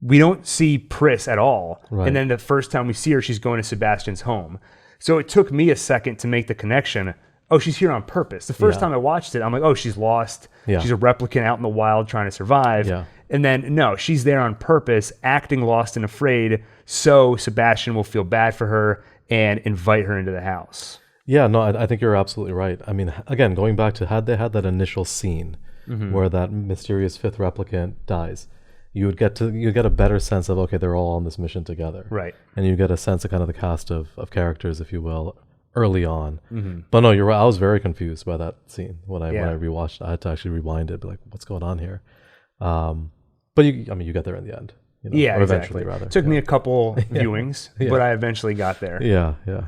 [SPEAKER 1] We don't see Pris at all. Right. And then the first time we see her, she's going to Sebastian's home. So it took me a second to make the connection. Oh, she's here on purpose. The first time I watched it, I'm like, oh, she's lost. Yeah. She's a replicant out in the wild trying to survive. Yeah. And then, no, she's there on purpose, acting lost and afraid, so Sebastian will feel bad for her and invite her into the house.
[SPEAKER 2] Yeah, no, I think you're absolutely right. I mean, again, going back to had they had that initial scene where that mysterious fifth replicant dies, you get a better sense of, okay, they're all on this mission together.
[SPEAKER 1] Right.
[SPEAKER 2] And you get a sense of kind of the cast of characters, if you will, early on. Mm-hmm. But no, you're right. I was very confused by that scene when I rewatched. I had to actually rewind it, be like, what's going on here? But you get there in the end. You know,
[SPEAKER 1] yeah,
[SPEAKER 2] or
[SPEAKER 1] exactly.
[SPEAKER 2] Eventually, rather.
[SPEAKER 1] It took me a couple viewings, but I eventually got there.
[SPEAKER 2] Yeah, yeah.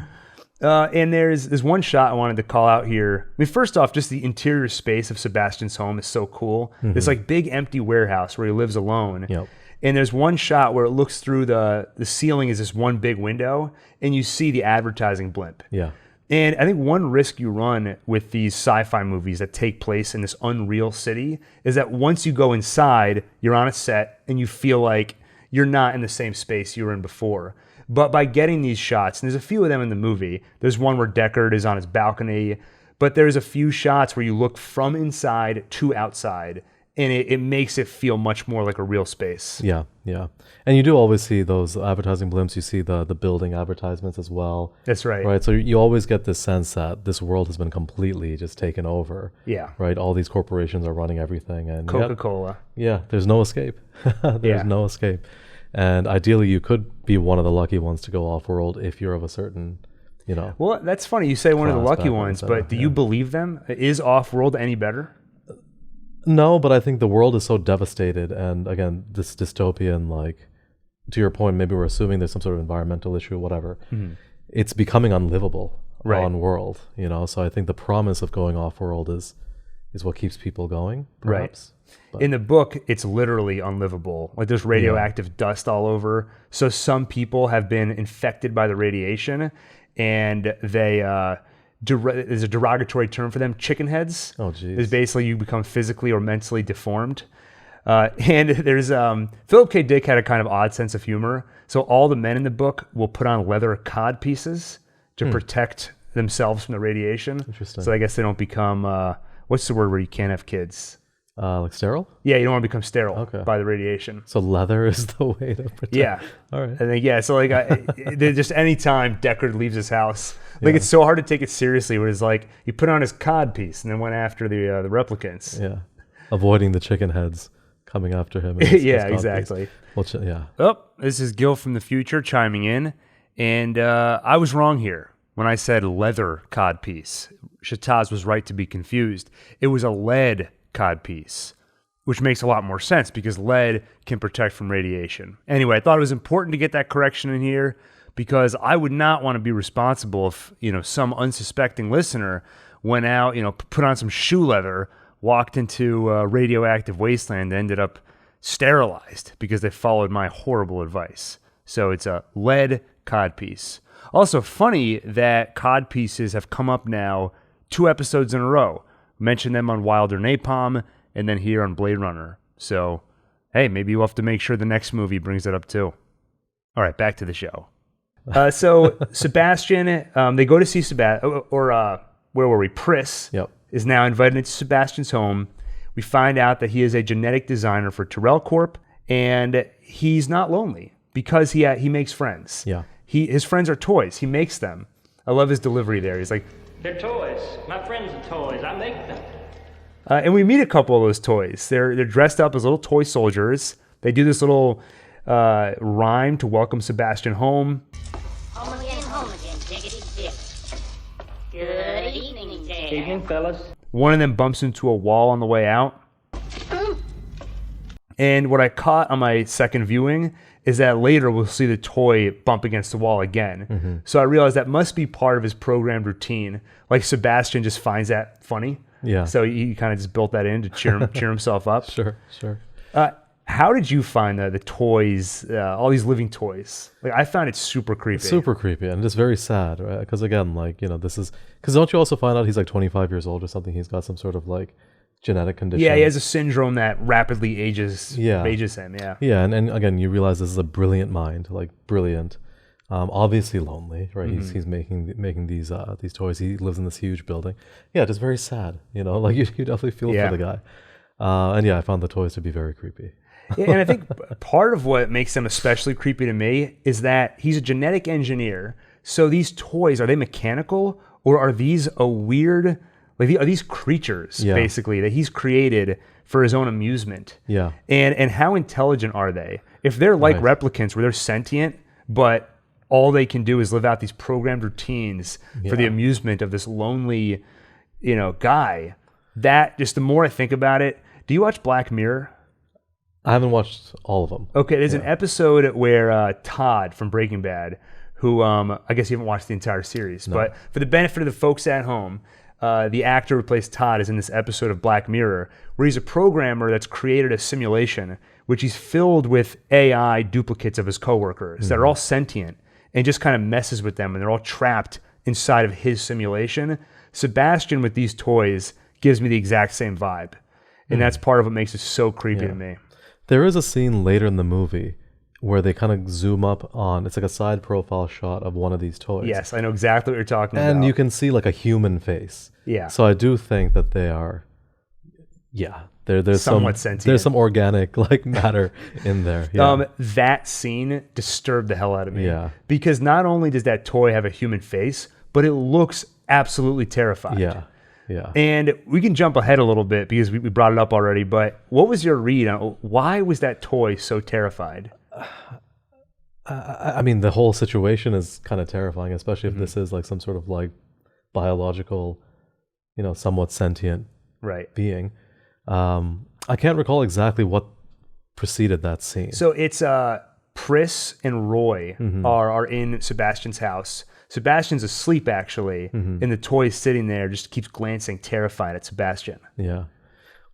[SPEAKER 1] And there's one shot I wanted to call out here. I mean, first off, just the interior space of Sebastian's home is so cool. Mm-hmm. It's like big empty warehouse where he lives alone.
[SPEAKER 2] Yep.
[SPEAKER 1] And there's one shot where it looks through the ceiling is this one big window, and you see the advertising blimp.
[SPEAKER 2] Yeah.
[SPEAKER 1] And I think one risk you run with these sci-fi movies that take place in this unreal city is that once you go inside, you're on a set and you feel like you're not in the same space you were in before. But by getting these shots, and there's a few of them in the movie, there's one where Deckard is on his balcony, but there's a few shots where you look from inside to outside, and it makes it feel much more like a real space.
[SPEAKER 2] Yeah, yeah. And you do always see those advertising blimps. You see the building advertisements as well.
[SPEAKER 1] That's right.
[SPEAKER 2] Right, so you always get this sense that this world has been completely just taken over.
[SPEAKER 1] Yeah.
[SPEAKER 2] Right, all these corporations are running everything. And
[SPEAKER 1] Coca-Cola.
[SPEAKER 2] Yeah, there's no escape. There's no escape. And ideally, you could be one of the lucky ones to go off-world if you're of a certain,
[SPEAKER 1] Well, that's funny. You say one of the lucky ones, but do you believe them? Is off-world any better?
[SPEAKER 2] No, but I think the world is so devastated. And again, this dystopian, to your point, maybe we're assuming there's some sort of environmental issue or whatever. Mm-hmm. It's becoming unlivable on world, So I think the promise of going off-world is what keeps people going, perhaps. Right. But
[SPEAKER 1] in the book, it's literally unlivable. Like there's radioactive dust all over. So some people have been infected by the radiation, and they there's a derogatory term for them, chicken heads.
[SPEAKER 2] Oh, geez.
[SPEAKER 1] Is basically you become physically or mentally deformed. And there's Philip K. Dick had a kind of odd sense of humor. So all the men in the book will put on leather cod pieces to protect themselves from the radiation.
[SPEAKER 2] Interesting.
[SPEAKER 1] So I guess they don't become what's the word where you can't have kids?
[SPEAKER 2] Like sterile?
[SPEAKER 1] Yeah, you don't want to become sterile by the radiation.
[SPEAKER 2] So leather is the way to protect.
[SPEAKER 1] Yeah.
[SPEAKER 2] All right.
[SPEAKER 1] And then, so just any time Deckard leaves his house, it's so hard to take it seriously. Where it's like he put on his cod piece and then went after the replicants.
[SPEAKER 2] Yeah. Avoiding the chicken heads coming after him.
[SPEAKER 1] Yeah, exactly.
[SPEAKER 2] Well, yeah.
[SPEAKER 1] Oh, this is Gil from the future chiming in, and I was wrong here when I said leather cod piece. Shehtaaz was right to be confused. It was a lead cod piece, which makes a lot more sense because lead can protect from radiation. Anyway, I thought it was important to get that correction in here because I would not want to be responsible if, some unsuspecting listener went out, put on some shoe leather, walked into a radioactive wasteland, and ended up sterilized because they followed my horrible advice. So it's a lead codpiece. Also funny that codpieces have come up now 2 episodes in a row. Mention them on Wilder Napalm and then here on Blade Runner. So, hey, maybe you'll have to make sure the next movie brings it up too. All right, back to the show. So Sebastian, they go to see Sebastian, where were we? Pris is now invited into Sebastian's home. We find out that he is a genetic designer for Tyrell Corp, and he's not lonely because he makes friends.
[SPEAKER 2] Yeah.
[SPEAKER 1] His friends are toys. He makes them. I love his delivery there. He's like,
[SPEAKER 6] they're toys. My friends are toys. I make them.
[SPEAKER 1] And we meet a couple of those toys. They're dressed up as little toy soldiers. They do this little rhyme to welcome Sebastian home.
[SPEAKER 7] Home again, diggity dip. Good evening, Dad.
[SPEAKER 6] Evening, fellas.
[SPEAKER 1] One of them bumps into a wall on the way out. And what I caught on my second viewing is that later we'll see the toy bump against the wall again. So I realized that must be part of his programmed routine. Like Sebastian just finds that funny.
[SPEAKER 2] Yeah.
[SPEAKER 1] So he kind of just built that in to cheer himself up.
[SPEAKER 2] Sure.
[SPEAKER 1] How did you find the toys, all these living toys? Like I found it super creepy.
[SPEAKER 2] It's super creepy and just very sad, right? Because again, like, this is... Because don't you also find out he's like 25 years old or something? He's got some sort of like genetic condition.
[SPEAKER 1] Yeah, he has a syndrome that rapidly ages him. Yeah.
[SPEAKER 2] Yeah, and again, you realize this is a brilliant mind, like brilliant. Obviously lonely, right? He's making these toys. He lives in this huge building. Yeah, just very sad. Like you definitely feel for the guy. And yeah, I found the toys to be very creepy.
[SPEAKER 1] Yeah, and I think part of what makes them especially creepy to me is that he's a genetic engineer. So these toys, are they mechanical or are these a weird, like are these creatures basically that he's created for his own amusement?
[SPEAKER 2] Yeah.
[SPEAKER 1] And how intelligent are they? If they're like replicants where they're sentient, but all they can do is live out these programmed routines for the amusement of this lonely, guy, that just the more I think about it, do you watch Black Mirror?
[SPEAKER 2] I haven't watched all of them.
[SPEAKER 1] Okay, there's an episode where Todd from Breaking Bad, who I guess you haven't watched the entire series, but for the benefit of the folks at home, the actor who plays Todd is in this episode of Black Mirror, where he's a programmer that's created a simulation which he's filled with AI duplicates of his coworkers that are all sentient and just kind of messes with them, and they're all trapped inside of his simulation. Sebastian with these toys gives me the exact same vibe, and that's part of what makes it so creepy to me.
[SPEAKER 2] There is a scene later in the movie where they kind of zoom up on, it's like a side profile shot of one of these toys.
[SPEAKER 1] Yes, I know exactly what you're talking about.
[SPEAKER 2] And you can see like a human face.
[SPEAKER 1] Yeah.
[SPEAKER 2] So I do think that they are, there's
[SPEAKER 1] somewhat sentient.
[SPEAKER 2] There's some organic like matter in there. Yeah.
[SPEAKER 1] That scene disturbed the hell out of me.
[SPEAKER 2] Yeah.
[SPEAKER 1] Because not only does that toy have a human face, but it looks absolutely terrified.
[SPEAKER 2] Yeah.
[SPEAKER 1] And we can jump ahead a little bit because we brought it up already, but what was your read on why was that toy so terrified?
[SPEAKER 2] I mean, the whole situation is kind of terrifying, especially if this is like some sort of like biological, somewhat sentient being. I can't recall exactly what preceded that scene.
[SPEAKER 1] So it's Pris and Roy are in Sebastian's house. Sebastian's asleep, actually, and the toy is sitting there, just keeps glancing, terrified at Sebastian.
[SPEAKER 2] Yeah.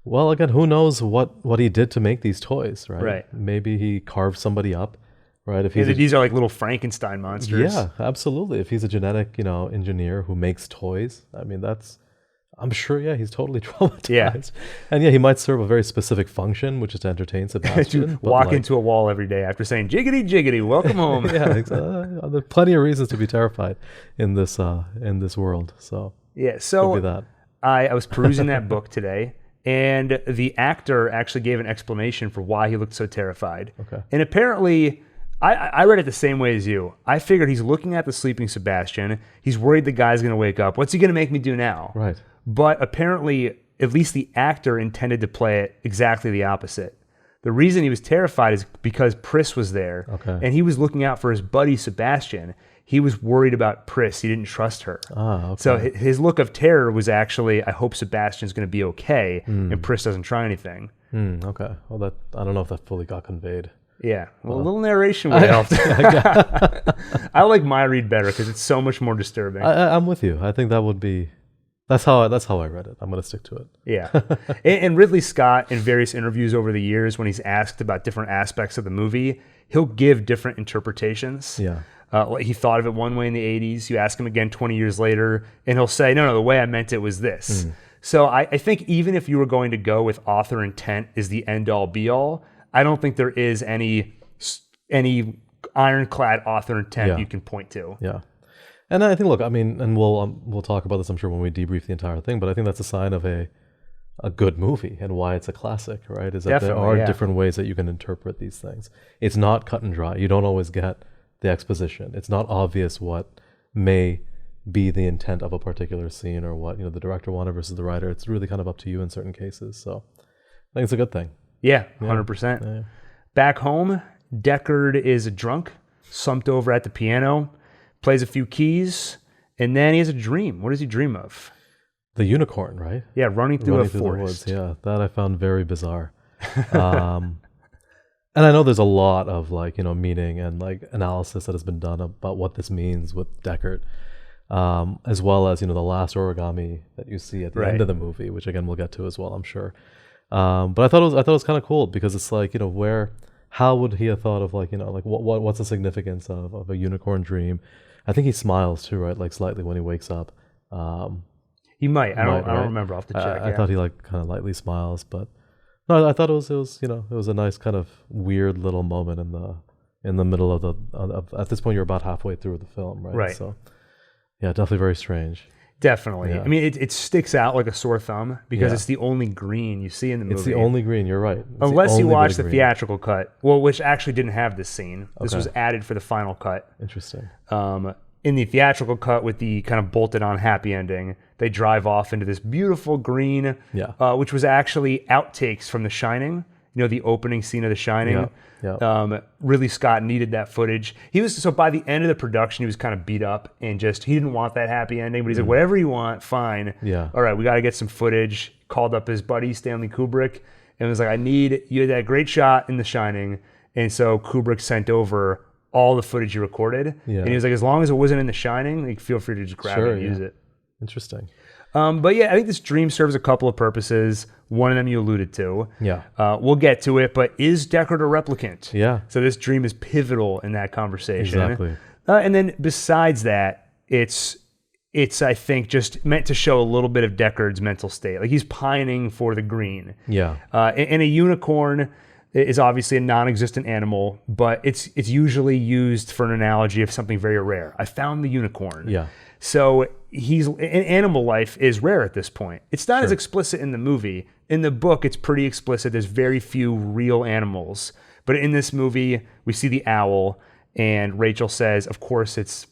[SPEAKER 2] Well, again, who knows what he did to make these toys, right?
[SPEAKER 1] Right.
[SPEAKER 2] Maybe he carved somebody up, right? If
[SPEAKER 1] these are like little Frankenstein monsters.
[SPEAKER 2] Yeah, absolutely. If he's a genetic, engineer who makes toys, I mean, I'm sure, he's totally traumatized.
[SPEAKER 1] Yeah.
[SPEAKER 2] And he might serve a very specific function, which is to entertain Sebastian.
[SPEAKER 1] Walk into a wall every day after saying, jiggity, jiggity, welcome home.
[SPEAKER 2] There are plenty of reasons to be terrified in this world. So,
[SPEAKER 1] so
[SPEAKER 2] could be that.
[SPEAKER 1] I was perusing that book today, and the actor actually gave an explanation for why he looked so terrified.
[SPEAKER 2] Okay.
[SPEAKER 1] And apparently, I read it the same way as you. I figured he's looking at the sleeping Sebastian. He's worried the guy's going to wake up. What's he going to make me do now?
[SPEAKER 2] Right.
[SPEAKER 1] But apparently, at least the actor intended to play it exactly the opposite. The reason he was terrified is because Pris was there, and he was looking out for his buddy Sebastian. He was worried about Pris. He didn't trust her.
[SPEAKER 2] Okay.
[SPEAKER 1] So his look of terror was actually, I hope Sebastian's going to be okay, and Pris doesn't try anything.
[SPEAKER 2] Okay. Well, I don't know if that fully got conveyed.
[SPEAKER 1] Yeah. Well, a little narration would help. I like my read better because it's so much more disturbing.
[SPEAKER 2] I'm with you. I think that would be... That's how I read it. I'm going to stick to it. Yeah.
[SPEAKER 1] And Ridley Scott, in various interviews over the years, when he's asked about different aspects of the movie, he'll give different interpretations.
[SPEAKER 2] Yeah.
[SPEAKER 1] He thought of it one way in the 80s. You ask him again 20 years later, and he'll say, no, the way I meant it was this. So I think even if you were going to go with author intent is the end-all, be-all, I don't think there is any ironclad author intent you can point to.
[SPEAKER 2] Yeah. And I think, look, I mean, and we'll talk about this, I'm sure, when we debrief the entire thing, but I think that's a sign of a good movie and why it's a classic, right? Is that there are different ways that you can interpret these things. It's not cut and dry. You don't always get the exposition. It's not obvious what may be the intent of a particular scene or what, the director wanted versus the writer. It's really kind of up to you in certain cases. So I think it's a good thing.
[SPEAKER 1] Yeah, 100%. Yeah. Back home, Deckard is drunk, slumped over at the piano, plays a few keys, and then he has a dream. What does he dream of?
[SPEAKER 2] The unicorn, right?
[SPEAKER 1] Yeah, running through the forest.
[SPEAKER 2] woods. Yeah, that I found very bizarre. And I know there's a lot of like, meaning and like analysis that has been done about what this means with Deckard, as well as, the last origami that you see at the end of the movie, which again, we'll get to as well, I'm sure. But I thought it was kind of cool because it's like, how would he have thought of like, like what's the significance of a unicorn dream? I think he smiles too, right? Like slightly when he wakes up.
[SPEAKER 1] He might. I don't remember off the check.
[SPEAKER 2] I thought he like kind of lightly smiles, but no, I thought it was it was a nice kind of weird little moment in the middle of at this point you're about halfway through the film, right?
[SPEAKER 1] Right.
[SPEAKER 2] So yeah, definitely very strange.
[SPEAKER 1] Definitely.
[SPEAKER 2] Yeah.
[SPEAKER 1] I mean, it sticks out like a sore thumb because it's the only green you see in the movie.
[SPEAKER 2] It's the only green. You're right. It's
[SPEAKER 1] Unless you watch the
[SPEAKER 2] green.
[SPEAKER 1] theatrical cut, which actually didn't have this scene. This was added for the final cut.
[SPEAKER 2] Interesting.
[SPEAKER 1] In the theatrical cut with the kind of bolted on happy ending, they drive off into this beautiful green, which was actually outtakes from The Shining. The opening scene of The Shining.
[SPEAKER 2] Yeah.
[SPEAKER 1] Ridley Scott needed that footage. So by the end of the production, he was kind of beat up and he didn't want that happy ending, but he said, whatever you want, fine.
[SPEAKER 2] Yeah.
[SPEAKER 1] All right, we got to get some footage. Called up his buddy, Stanley Kubrick, and was like, you had that great shot in The Shining. And so Kubrick sent over all the footage you recorded.
[SPEAKER 2] Yeah.
[SPEAKER 1] And he was like, as long as it wasn't in The Shining, like, feel free to just grab it and use it.
[SPEAKER 2] Interesting.
[SPEAKER 1] But yeah, I think this dream serves a couple of purposes. One of them you alluded to.
[SPEAKER 2] Yeah.
[SPEAKER 1] We'll get to it, but is Deckard a replicant?
[SPEAKER 2] Yeah.
[SPEAKER 1] So this dream is pivotal in that conversation.
[SPEAKER 2] Exactly.
[SPEAKER 1] And then besides that, it's I think just meant to show a little bit of Deckard's mental state. Like he's pining for the green.
[SPEAKER 2] Yeah.
[SPEAKER 1] And a unicorn is obviously a non-existent animal, but it's usually used for an analogy of something very rare. I found the unicorn.
[SPEAKER 2] Yeah.
[SPEAKER 1] So animal life is rare at this point. It's not as explicit in the movie. In the book, it's pretty explicit. There's very few real animals. But in this movie, we see the owl, and Rachael says, of course, it's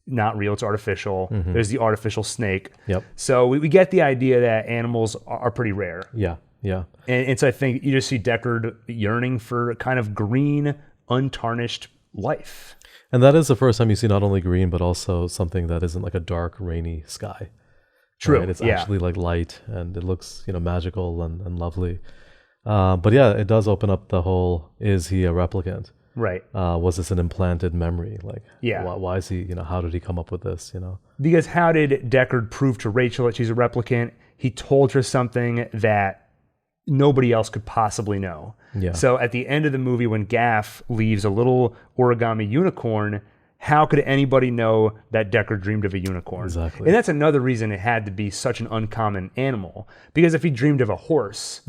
[SPEAKER 1] not real, it's artificial. Mm-hmm. There's the artificial snake.
[SPEAKER 2] Yep.
[SPEAKER 1] So we get the idea that animals are pretty rare.
[SPEAKER 2] Yeah, yeah.
[SPEAKER 1] And so I think you just see Deckard yearning for a kind of green, untarnished life.
[SPEAKER 2] And that is the first time you see not only green, but also something that isn't like a dark, rainy sky.
[SPEAKER 1] True.
[SPEAKER 2] Right? It's actually like light, and it looks, magical and lovely. But yeah, it does open up the whole, is he a replicant?
[SPEAKER 1] Right.
[SPEAKER 2] Was this an implanted memory? Like,
[SPEAKER 1] yeah.
[SPEAKER 2] Why is he, how did he come up with this,
[SPEAKER 1] Because how did Deckard prove to Rachael that she's a replicant? He told her something that nobody else could possibly know.
[SPEAKER 2] Yeah.
[SPEAKER 1] So at the end of the movie, when Gaff leaves a little origami unicorn, how could anybody know that Deckard dreamed of a unicorn?
[SPEAKER 2] Exactly.
[SPEAKER 1] And that's another reason it had to be such an uncommon animal. Because if he dreamed of a horse,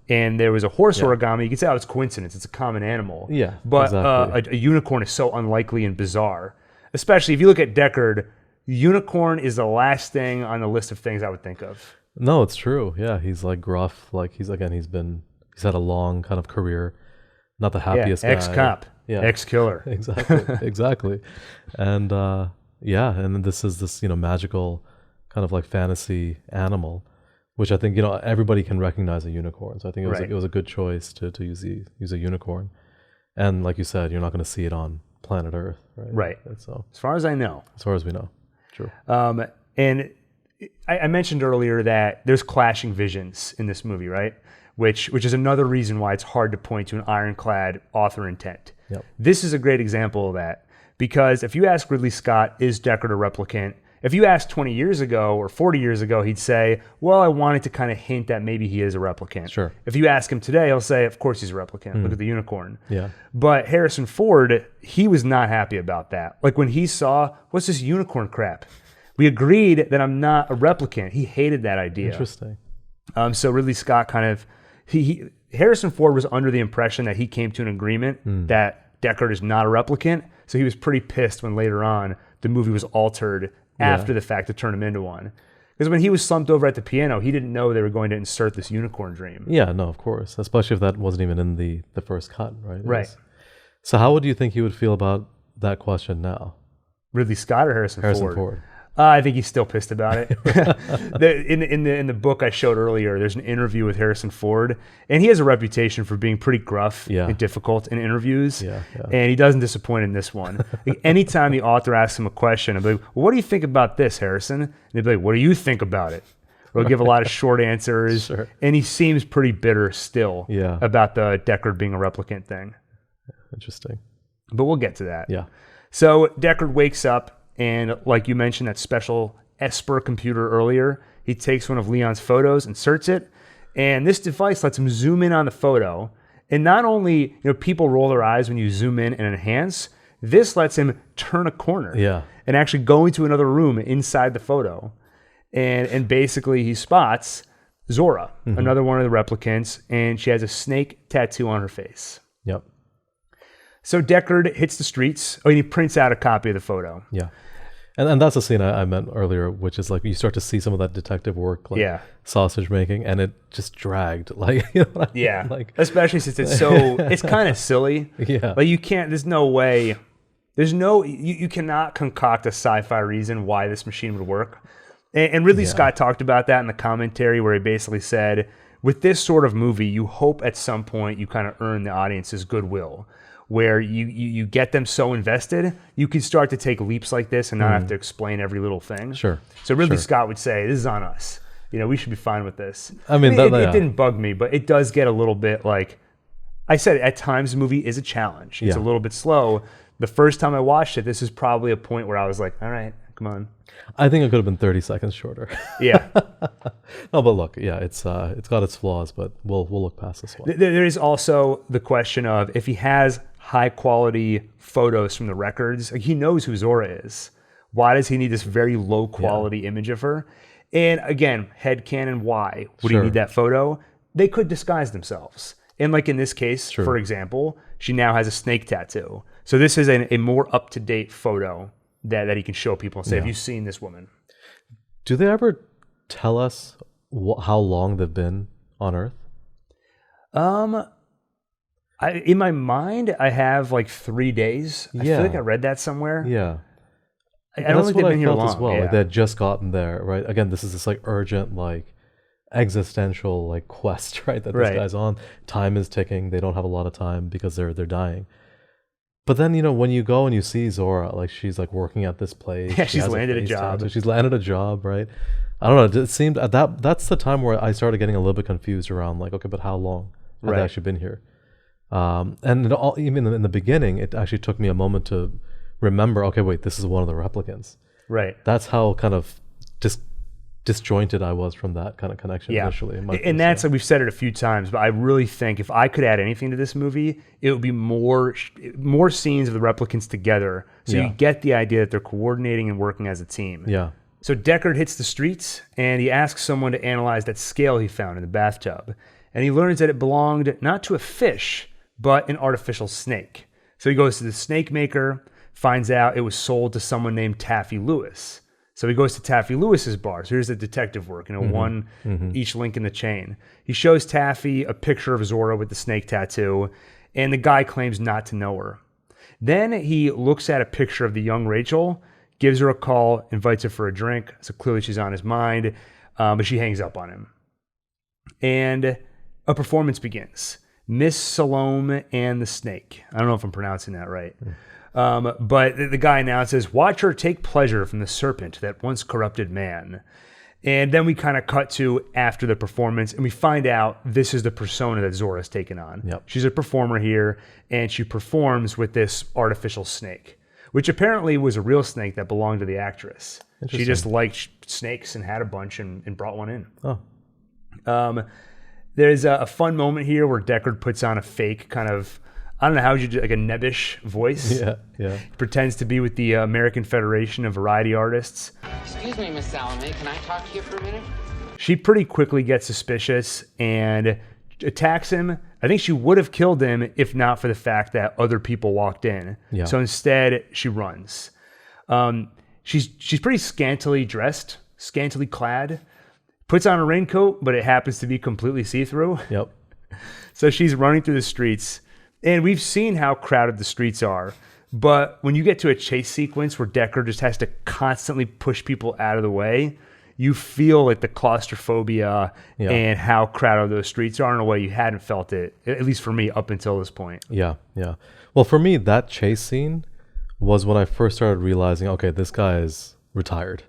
[SPEAKER 1] and there was a horse origami, you could say, oh, it's coincidence. It's a common animal.
[SPEAKER 2] Yeah,
[SPEAKER 1] but
[SPEAKER 2] exactly.
[SPEAKER 1] A unicorn is so unlikely and bizarre. Especially if you look at Deckard, unicorn is the last thing on the list of things I would think of.
[SPEAKER 2] No, it's true. Yeah, he's like gruff. Like he's had a long kind of career. Not the happiest guy.
[SPEAKER 1] Ex-cop.
[SPEAKER 2] Yeah.
[SPEAKER 1] Ex-killer.
[SPEAKER 2] Exactly. And and then this is this, magical kind of like fantasy animal, which I think, everybody can recognize a unicorn. So I think it was a good choice to use a unicorn. And like you said, you're not going to see it on planet Earth, right?
[SPEAKER 1] Right.
[SPEAKER 2] So
[SPEAKER 1] as far as I know.
[SPEAKER 2] As far as we know. True.
[SPEAKER 1] And I mentioned earlier that there's clashing visions in this movie, right? Which is another reason why it's hard to point to an ironclad author intent.
[SPEAKER 2] Yep.
[SPEAKER 1] This is a great example of that, because if you ask Ridley Scott, is Deckard a replicant? If you asked 20 years ago or 40 years ago, he'd say, well, I wanted to kind of hint that maybe he is a replicant.
[SPEAKER 2] Sure.
[SPEAKER 1] If you ask him today, he'll say, of course he's a replicant. Look at the unicorn.
[SPEAKER 2] Yeah.
[SPEAKER 1] But Harrison Ford, he was not happy about that. Like when he saw, what's this unicorn crap? We agreed that I'm not a replicant. He hated that idea.
[SPEAKER 2] Interesting.
[SPEAKER 1] So Ridley Scott kind of, Harrison Ford was under the impression that he came to an agreement that Deckard is not a replicant. So he was pretty pissed when later on the movie was altered after the fact to turn him into one. Because when he was slumped over at the piano, he didn't know they were going to insert this unicorn dream.
[SPEAKER 2] Yeah, no, of course. Especially if that wasn't even in the first cut, right?
[SPEAKER 1] Right.
[SPEAKER 2] So how would you think he would feel about that question now?
[SPEAKER 1] Ridley Scott or Harrison Ford? I think he's still pissed about it. In the book I showed earlier, there's an interview with Harrison Ford, and he has a reputation for being pretty gruff and difficult in interviews. And he doesn't disappoint in this one. Like, anytime the author asks him a question, I'm like, well, "What do you think about this, Harrison?" And they'd be like, "What do you think about it?" Or he'll give a lot of short answers, and he seems pretty bitter still about the Deckard being a replicant thing.
[SPEAKER 2] Interesting.
[SPEAKER 1] But we'll get to that.
[SPEAKER 2] Yeah.
[SPEAKER 1] So Deckard wakes up, and like you mentioned, that special Esper computer earlier, he takes one of Leon's photos, inserts it, and this device lets him zoom in on the photo. And not only, people roll their eyes when you zoom in and enhance, this lets him turn a corner and actually go into another room inside the photo. And basically he spots Zhora, another one of the replicants, and she has a snake tattoo on her face.
[SPEAKER 2] Yep.
[SPEAKER 1] So Deckard hits the streets, and he prints out a copy of the photo.
[SPEAKER 2] Yeah. And that's the scene I meant earlier, which is like you start to see some of that detective work, like sausage making, and it just dragged. Like, what I mean? Like, especially since it's it's kind of silly. Yeah. Like there's no way, you cannot concoct a sci-fi reason why this machine would work. And Ridley Scott talked about that in the commentary, where he basically said, with this sort of movie, you hope at some point you kind of earn the audience's goodwill, where you get them so invested, you can start to take leaps like this and not have to explain every little thing. Sure. So Ridley Scott would say, this is on us. We should be fine with this. I mean it didn't bug me, but it does get a little bit like, I said, at times the movie is a challenge. It's a little bit slow. The first time I watched it, this is probably a point where I was like, all right, come on. I think it could have been 30 seconds shorter. Yeah. No, but look, it's got its flaws, but we'll look past this one.
[SPEAKER 1] There is also the question of, if he has high quality photos from the records, like, he knows who Zhora is. Why does he need this very low quality image of her? And again, headcanon, why would he need that photo? They could disguise themselves. And like in this case, for example, she now has a snake tattoo. So this is a more up-to-date photo that he can show people and say, have you seen this woman?
[SPEAKER 2] Do they ever tell us how long they've been on Earth?
[SPEAKER 1] In my mind, I have like 3 days. I feel like I read that somewhere.
[SPEAKER 2] Yeah.
[SPEAKER 1] I don't think they've been here long.
[SPEAKER 2] As well. Like they had just gotten there, right? Again, this is this like urgent, like existential like quest, right? That this guy's on. Time is ticking. They don't have a lot of time because they're dying. But then, when you go and you see Zhora, like she's like working at this place.
[SPEAKER 1] Yeah, she's landed a job.
[SPEAKER 2] So she's landed a job, right? I don't know. It seemed that's the time where I started getting a little bit confused around like, okay, but how long have they actually been here? And even in the beginning, it actually took me a moment to remember, okay, wait, this is one of the replicants. Right. That's how kind of disjointed I was from that kind of connection initially.
[SPEAKER 1] And that's, like, we've said it a few times, but I really think if I could add anything to this movie, it would be more scenes of the replicants together, so you get the idea that they're coordinating and working as a team. Yeah. So Deckard hits the streets, and he asks someone to analyze that scale he found in the bathtub, and he learns that it belonged not to a fish, but an artificial snake. So he goes to the snake maker, finds out it was sold to someone named Taffy Lewis. So he goes to Taffy Lewis's bar. So here's the detective work, each link in the chain. He shows Taffy a picture of Zhora with the snake tattoo, and the guy claims not to know her. Then he looks at a picture of the young Rachael, gives her a call, invites her for a drink. So clearly she's on his mind, but she hangs up on him. And a performance begins. Miss Salome and the Snake. I don't know if I'm pronouncing that right. But the guy announces, watch her take pleasure from the serpent that once corrupted man. And then we kind of cut to after the performance, and we find out this is the persona that Zhora's taken on. Yep. She's a performer here, and she performs with this artificial snake, which apparently was a real snake that belonged to the actress. She just liked snakes and had a bunch and brought one in. Oh. There's a fun moment here where Deckard puts on a fake kind of, I don't know, how would you do, like a nebbish voice? Yeah. He pretends to be with the American Federation of Variety Artists.
[SPEAKER 8] Excuse me, Miss Salome, can I talk to you for a minute?
[SPEAKER 1] She pretty quickly gets suspicious and attacks him. I think she would have killed him if not for the fact that other people walked in. Yeah. So instead, she runs. She's pretty scantily dressed, scantily clad. Puts on a raincoat, but it happens to be completely see-through. Yep. So she's running through the streets, and we've seen how crowded the streets are. But when you get to a chase sequence where Deckard just has to constantly push people out of the way, you feel like the claustrophobia and how crowded those streets are in a way you hadn't felt it, at least for me, up until this point.
[SPEAKER 2] Yeah. Well, for me, that chase scene was when I first started realizing, okay, this guy is retired.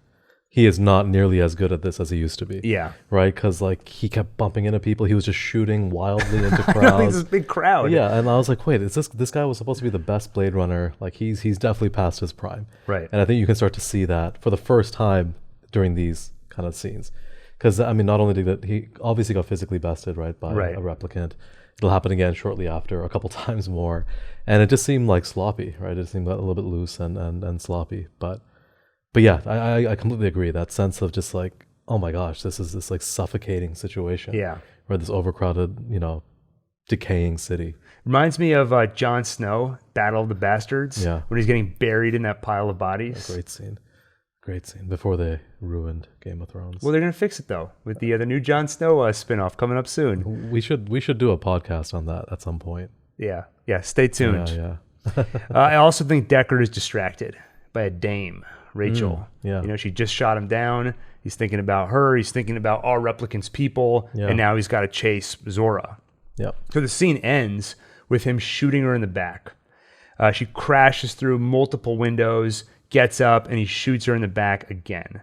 [SPEAKER 2] he is not nearly as good at this as he used to be.
[SPEAKER 1] Yeah.
[SPEAKER 2] Right? Because like he kept bumping into people. He was just shooting wildly into
[SPEAKER 1] I know,
[SPEAKER 2] crowds.
[SPEAKER 1] this big crowd.
[SPEAKER 2] Yeah, and I was like, wait, is this guy was supposed to be the best Blade Runner? Like he's definitely past his prime.
[SPEAKER 1] Right.
[SPEAKER 2] And I think you can start to see that for the first time during these kind of scenes. Because I mean, not only did he obviously got physically bested, right, by a replicant. It'll happen again shortly after, a couple times more, and it just seemed like sloppy, right? It seemed a little bit loose and sloppy, but yeah, I completely agree. That sense of just like, oh my gosh, this is this like suffocating situation.
[SPEAKER 1] Yeah.
[SPEAKER 2] Where this overcrowded, decaying city.
[SPEAKER 1] Reminds me of Jon Snow, Battle of the Bastards.
[SPEAKER 2] Yeah.
[SPEAKER 1] When he's getting buried in that pile of bodies.
[SPEAKER 2] Great scene. Great scene. Before they ruined Game of Thrones.
[SPEAKER 1] Well, they're gonna fix it though with the new Jon Snow spinoff coming up soon.
[SPEAKER 2] We should do a podcast on that at some point.
[SPEAKER 1] Yeah. Stay tuned.
[SPEAKER 2] Yeah.
[SPEAKER 1] I also think Deckard is distracted by a dame, Rachael.
[SPEAKER 2] Yeah.
[SPEAKER 1] She just shot him down. He's thinking about her. He's thinking about our replicants' people, and now he's got to chase Zhora.
[SPEAKER 2] Yeah.
[SPEAKER 1] So the scene ends with him shooting her in the back. She crashes through multiple windows, gets up, and he shoots her in the back again.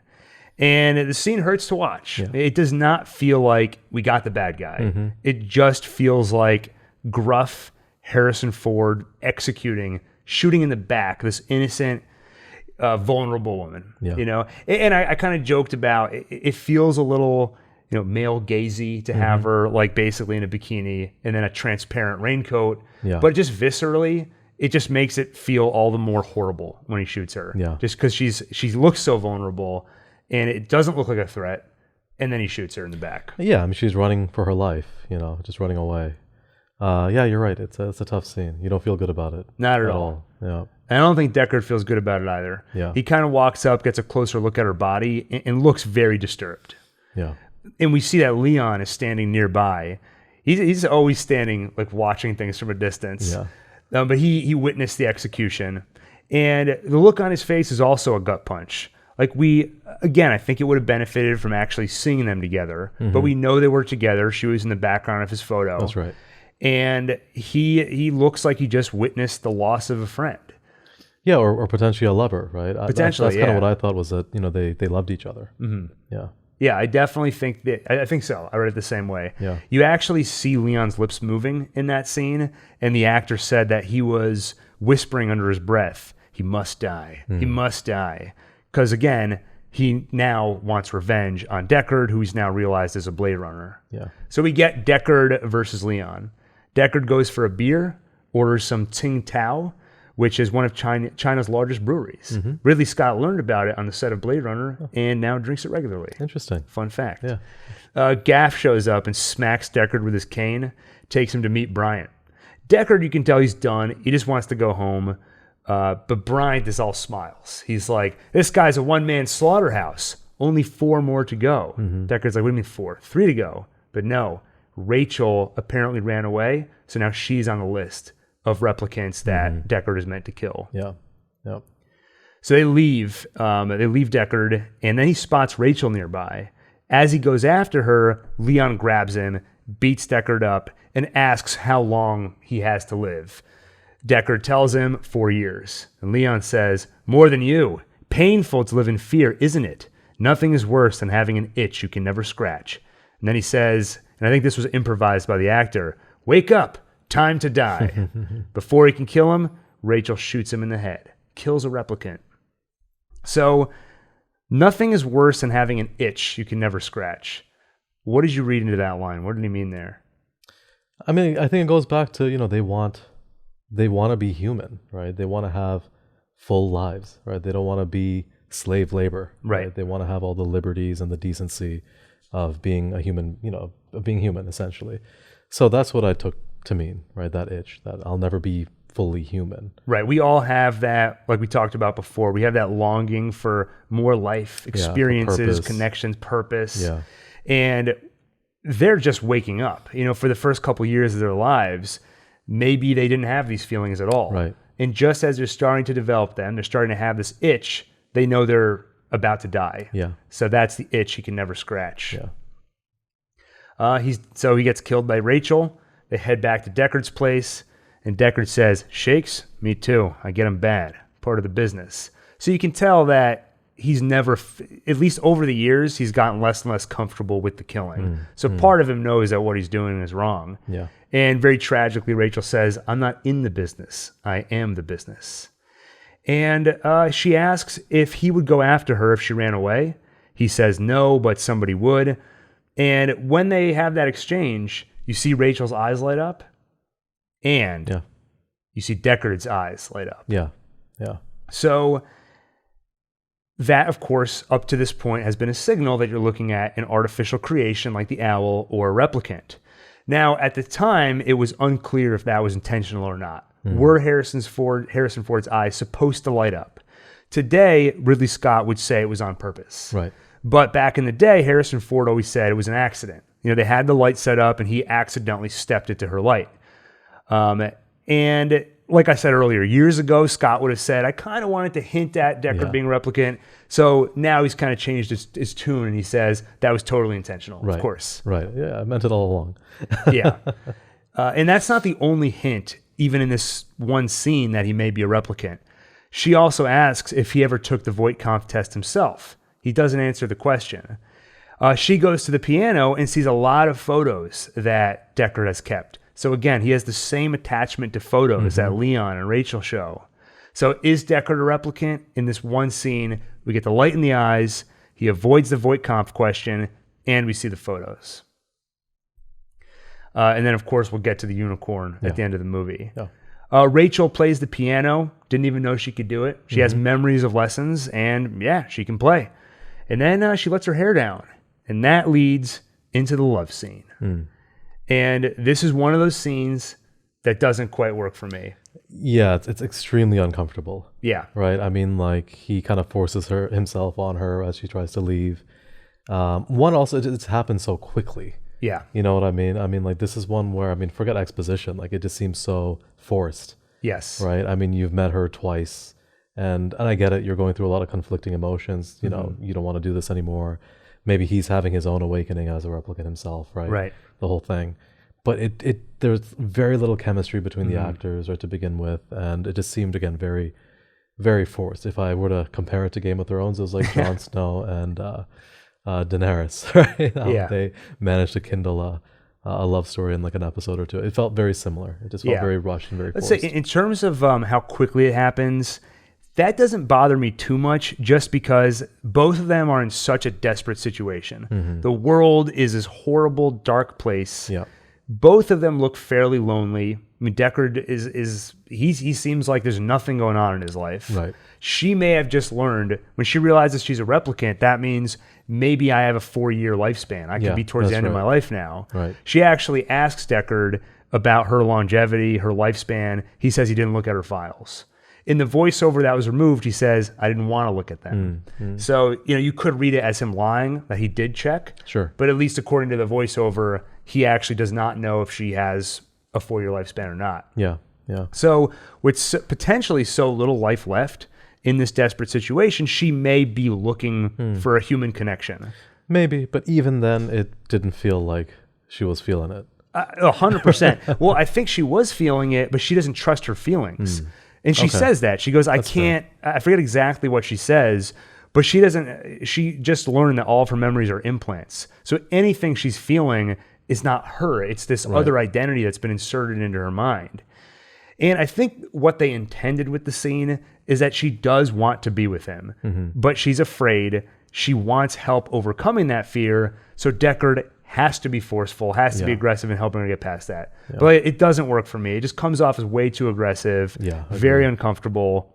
[SPEAKER 1] And the scene hurts to watch. Yeah. It does not feel like we got the bad guy. Mm-hmm. It just feels like gruff Harrison Ford executing, shooting in the back, this innocent, vulnerable woman. Yeah. And I kind of joked about it feels a little male gazy to have her like basically in a bikini and then a transparent raincoat. Yeah. But just viscerally, it just makes it feel all the more horrible when he shoots her. Yeah. Just because she looks so vulnerable and it doesn't look like a threat, and then he shoots her in the back.
[SPEAKER 2] Yeah, I mean she's running for her life, just running away. Yeah, you're right. It's a tough scene. You don't feel good about it.
[SPEAKER 1] Not at all.
[SPEAKER 2] Yeah.
[SPEAKER 1] And I don't think Deckard feels good about it either.
[SPEAKER 2] Yeah.
[SPEAKER 1] He kind of walks up, gets a closer look at her body, and looks very disturbed.
[SPEAKER 2] Yeah.
[SPEAKER 1] And we see that Leon is standing nearby. He's always standing, like watching things from a distance.
[SPEAKER 2] Yeah.
[SPEAKER 1] But he witnessed the execution. And the look on his face is also a gut punch. Like I think it would have benefited from actually seeing them together. Mm-hmm. But we know they were together. She was in the background of his photo.
[SPEAKER 2] That's right.
[SPEAKER 1] And he looks like he just witnessed the loss of a friend.
[SPEAKER 2] Yeah, or potentially a lover, right?
[SPEAKER 1] Potentially,
[SPEAKER 2] that's kind of what I thought was that they loved each other.
[SPEAKER 1] Mm-hmm.
[SPEAKER 2] Yeah.
[SPEAKER 1] Yeah, I definitely think that. I think so. I read it the same way.
[SPEAKER 2] Yeah.
[SPEAKER 1] You actually see Leon's lips moving in that scene, and the actor said that he was whispering under his breath, "He must die. He must die," because again, he now wants revenge on Deckard, who he's now realized is a Blade Runner.
[SPEAKER 2] Yeah.
[SPEAKER 1] So we get Deckard versus Leon. Deckard goes for a beer, orders some Tsing Tao, which is one of China's largest breweries. Mm-hmm. Ridley Scott learned about it on the set of Blade Runner and now drinks it regularly.
[SPEAKER 2] Interesting.
[SPEAKER 1] Fun fact.
[SPEAKER 2] Yeah.
[SPEAKER 1] Gaff shows up and smacks Deckard with his cane, takes him to meet Bryant. Deckard, you can tell he's done. He just wants to go home. But Bryant is all smiles. He's like, this guy's a one-man slaughterhouse. Only 4 more to go. Mm-hmm. Deckard's like, what do you mean 4? 3 to go. But no, Rachael apparently ran away, so now she's on the list of replicants that Deckard is meant to kill.
[SPEAKER 2] Yeah. Yep.
[SPEAKER 1] So they leave. They leave Deckard, and then he spots Rachael nearby. As he goes after her, Leon grabs him, beats Deckard up, and asks how long he has to live. Deckard tells him 4 years. And Leon says, more than you. Painful to live in fear, isn't it? Nothing is worse than having an itch you can never scratch. And then he says, and I think this was improvised by the actor, wake up, time to die. Before he can kill him, Rachael shoots him in the head, kills a replicant. So nothing is worse than having an itch you can never scratch. What did you read into that line? What did he mean there?
[SPEAKER 2] I mean, I think it goes back to, they want to be human, right? They want to have full lives, right? They don't want to be slave labor, right? They want to have all the liberties and the decency of being a human, of being human, essentially. So that's what I took to mean, right? That itch, that I'll never be fully human.
[SPEAKER 1] Right. We all have that, like we talked about before. We have that longing for more life, experiences, connections, purpose.
[SPEAKER 2] Yeah.
[SPEAKER 1] And they're just waking up. For the first couple years of their lives, maybe they didn't have these feelings at all.
[SPEAKER 2] Right.
[SPEAKER 1] And just as they're starting to develop them, they're starting to have this itch, they know they're about to die.
[SPEAKER 2] Yeah.
[SPEAKER 1] So that's the itch he can never scratch.
[SPEAKER 2] Yeah.
[SPEAKER 1] So he gets killed by Rachael. They head back to Deckard's place, and Deckard says, shakes? Me too. I get him bad. Part of the business. So you can tell that he's never, at least over the years, he's gotten less and less comfortable with the killing. So part of him knows that what he's doing is wrong.
[SPEAKER 2] Yeah.
[SPEAKER 1] And very tragically, Rachael says, I'm not in the business. I am the business. And she asks if he would go after her if she ran away. He says no, but somebody would. And when they have that exchange, you see Rachel's eyes light up, and you see Deckard's eyes light up.
[SPEAKER 2] Yeah, yeah.
[SPEAKER 1] So that, of course, up to this point has been a signal that you're looking at an artificial creation like the owl or a replicant. Now, at the time, it was unclear if that was intentional or not. Were Harrison Ford's eyes supposed to light up? Today, Ridley Scott would say it was on purpose.
[SPEAKER 2] Right.
[SPEAKER 1] But back in the day, Harrison Ford always said it was an accident. You know, they had the light set up and he accidentally stepped into her light. And like I said earlier, years ago, Scott would have said, I kind of wanted to hint at Deckard being a replicant. So now he's kind of changed his tune and he says that was totally intentional, of course.
[SPEAKER 2] Right. Yeah, I meant it all along.
[SPEAKER 1] Yeah. And that's not the only hint, even in this one scene, that he may be a replicant. She also asks if he ever took the Voight-Kampff test himself. He doesn't answer the question. She goes to the piano and sees a lot of photos that Deckard has kept. So again, he has the same attachment to photos that Leon and Rachael show. So is Deckard a replicant? In this one scene, we get the light in the eyes, he avoids the Voight-Kampff question, and we see the photos. And then, of course, we'll get to the unicorn at the end of the movie. Yeah. Rachael plays the piano, didn't even know she could do it. She has memories of lessons, and yeah, she can play. And then she lets her hair down, and that leads into the love scene. And this is one of those scenes that doesn't quite work for me.
[SPEAKER 2] Yeah, it's extremely uncomfortable.
[SPEAKER 1] Yeah.
[SPEAKER 2] Right? I mean, like, he kind of forces himself on her as she tries to leave. One, also, it's happened so quickly.
[SPEAKER 1] Yeah.
[SPEAKER 2] You know what I mean? I mean, like, this is one where, I mean, forget exposition. Like, it just seems so forced.
[SPEAKER 1] Yes.
[SPEAKER 2] Right? I mean, you've met her twice. And I get it. You're going through a lot of conflicting emotions. You know, you don't want to do this anymore. Maybe he's having his own awakening as a replicant himself, right?
[SPEAKER 1] Right.
[SPEAKER 2] The whole thing. But there's very little chemistry between the actors, right, to begin with. And it just seemed, again, very, very forced. If I were to compare it to Game of Thrones, it was like Jon Snow and Daenerys, right? How they managed to kindle a love story in like an episode or two. It felt very similar. It just felt very rushed and very forced.
[SPEAKER 1] Let's say, in terms of how quickly it happens, that doesn't bother me too much, just because both of them are in such a desperate situation. The world is this horrible, dark place.
[SPEAKER 2] Yeah.
[SPEAKER 1] Both of them look fairly lonely. I mean, Deckard he seems like there's nothing going on in his life.
[SPEAKER 2] Right.
[SPEAKER 1] She may have just learned, when she realizes she's a replicant, that means maybe I have a 4-year lifespan. I could be towards the end of my life now.
[SPEAKER 2] Right.
[SPEAKER 1] She actually asks Deckard about her longevity, her lifespan. He says he didn't look at her files. In the voiceover that was removed, he says, I didn't want to look at them. So, you know, you could read it as him lying, that he did check.
[SPEAKER 2] Sure.
[SPEAKER 1] But at least according to the voiceover, he actually does not know if she has a 4-year lifespan or not.
[SPEAKER 2] Yeah, yeah.
[SPEAKER 1] So with potentially so little life left in this desperate situation, she may be looking for a human connection.
[SPEAKER 2] Maybe, but even then, it didn't feel like she was feeling it.
[SPEAKER 1] 100%. Well, I think she was feeling it, but she doesn't trust her feelings. And she says that. She goes, I forget exactly what she says, but she just learned that all of her memories are implants. So anything she's feeling is not her. It's this other identity that's been inserted into her mind. And I think what they intended with the scene is that she does want to be with him, but she's afraid. She wants help overcoming that fear. So Deckard has to be forceful, has to be aggressive in helping her get past that. Yeah. But it doesn't work for me. It just comes off as way too aggressive, very uncomfortable.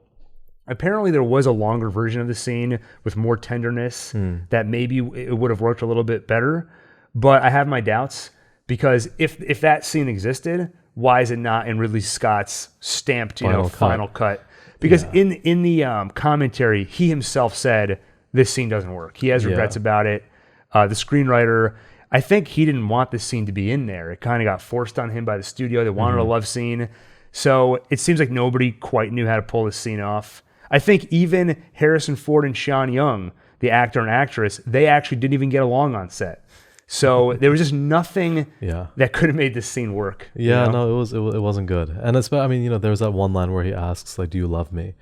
[SPEAKER 1] Apparently there was a longer version of the scene with more tenderness that maybe it would have worked a little bit better. But I have my doubts, because if that scene existed, why is it not in Ridley Scott's stamped, final cut? Because in the commentary, he himself said this scene doesn't work. He has regrets about it. The screenwriter, I think he didn't want this scene to be in there. It kind of got forced on him by the studio. They wanted a love scene. So it seems like nobody quite knew how to pull this scene off. I think even Harrison Ford and Sean Young, the actor and actress, they actually didn't even get along on set. So there was just nothing that could have made this scene work.
[SPEAKER 2] Yeah, no, it wasn't good. And it's, I mean, there was that one line where he asks, like, "Do you love me?"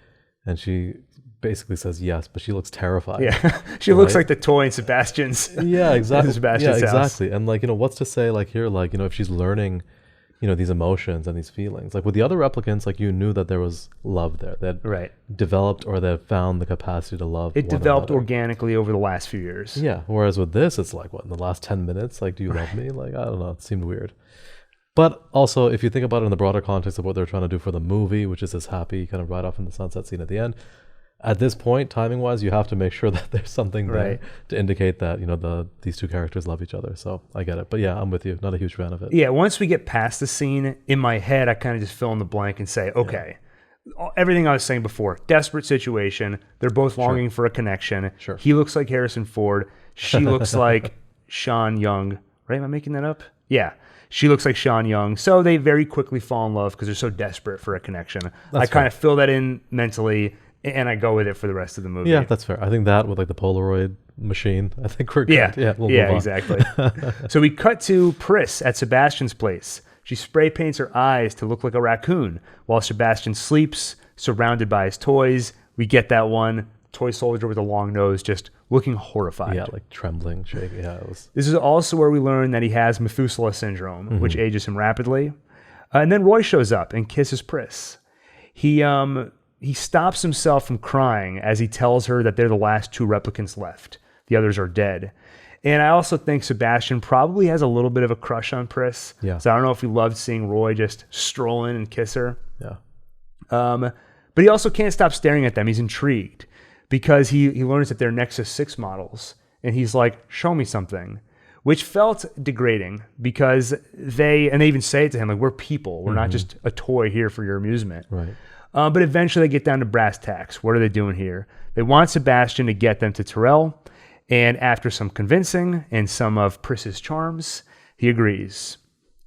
[SPEAKER 2] And she basically says yes, but she looks terrified.
[SPEAKER 1] Yeah, she looks like the toy in Sebastian's.
[SPEAKER 2] Yeah, exactly.
[SPEAKER 1] Sebastian's
[SPEAKER 2] yeah,
[SPEAKER 1] house.
[SPEAKER 2] exactly. And like, what's to say like here, like, if she's learning, these emotions and these feelings. Like with the other replicants, like you knew that there was love there. That developed or that found the capacity to love.
[SPEAKER 1] It developed organically over the last few years.
[SPEAKER 2] Yeah. Whereas with this, it's like, what, in the last 10 minutes? Like, do you love me? Like, I don't know. It seemed weird. But also, if you think about it in the broader context of what they're trying to do for the movie, which is this happy kind of ride off in the sunset scene at the end, at this point, timing-wise, you have to make sure that there's something there to indicate that, these two characters love each other. So I get it. But yeah, I'm with you. Not a huge fan of it.
[SPEAKER 1] Yeah, once we get past the scene, in my head, I kind of just fill in the blank and say, okay, everything I was saying before, desperate situation. They're both longing for a connection.
[SPEAKER 2] Sure.
[SPEAKER 1] He looks like Harrison Ford. She looks like Sean Young. Right? Am I making that up? Yeah. She looks like Sean Young. So they very quickly fall in love because they're so desperate for a connection. I kind of fill that in mentally, and I go with it for the rest of the movie.
[SPEAKER 2] Yeah, that's fair. I think that with like the Polaroid machine, I think we're good. Yeah, we'll move on.
[SPEAKER 1] Exactly. So we cut to Pris at Sebastian's place. She spray paints her eyes to look like a raccoon while Sebastian sleeps, surrounded by his toys. We get that one toy soldier with a long nose just looking horrified.
[SPEAKER 2] Yeah, like trembling, shaking. Yeah,
[SPEAKER 1] This is also where we learn that he has Methuselah syndrome, which ages him rapidly. And then Roy shows up and kisses Pris. He stops himself from crying as he tells her that they're the last two replicants left. The others are dead. And I also think Sebastian probably has a little bit of a crush on Pris.
[SPEAKER 2] Yeah.
[SPEAKER 1] So I don't know if he loved seeing Roy just stroll in and kiss her.
[SPEAKER 2] Yeah.
[SPEAKER 1] But he also can't stop staring at them. He's intrigued because he learns that they're Nexus 6 models. And he's like, show me something. Which felt degrading because they even say it to him, like, we're people. We're not just a toy here for your amusement.
[SPEAKER 2] Right.
[SPEAKER 1] But eventually they get down to brass tacks. What are they doing here? They want Sebastian to get them to Tyrell. And after some convincing and some of Pris's charms, he agrees.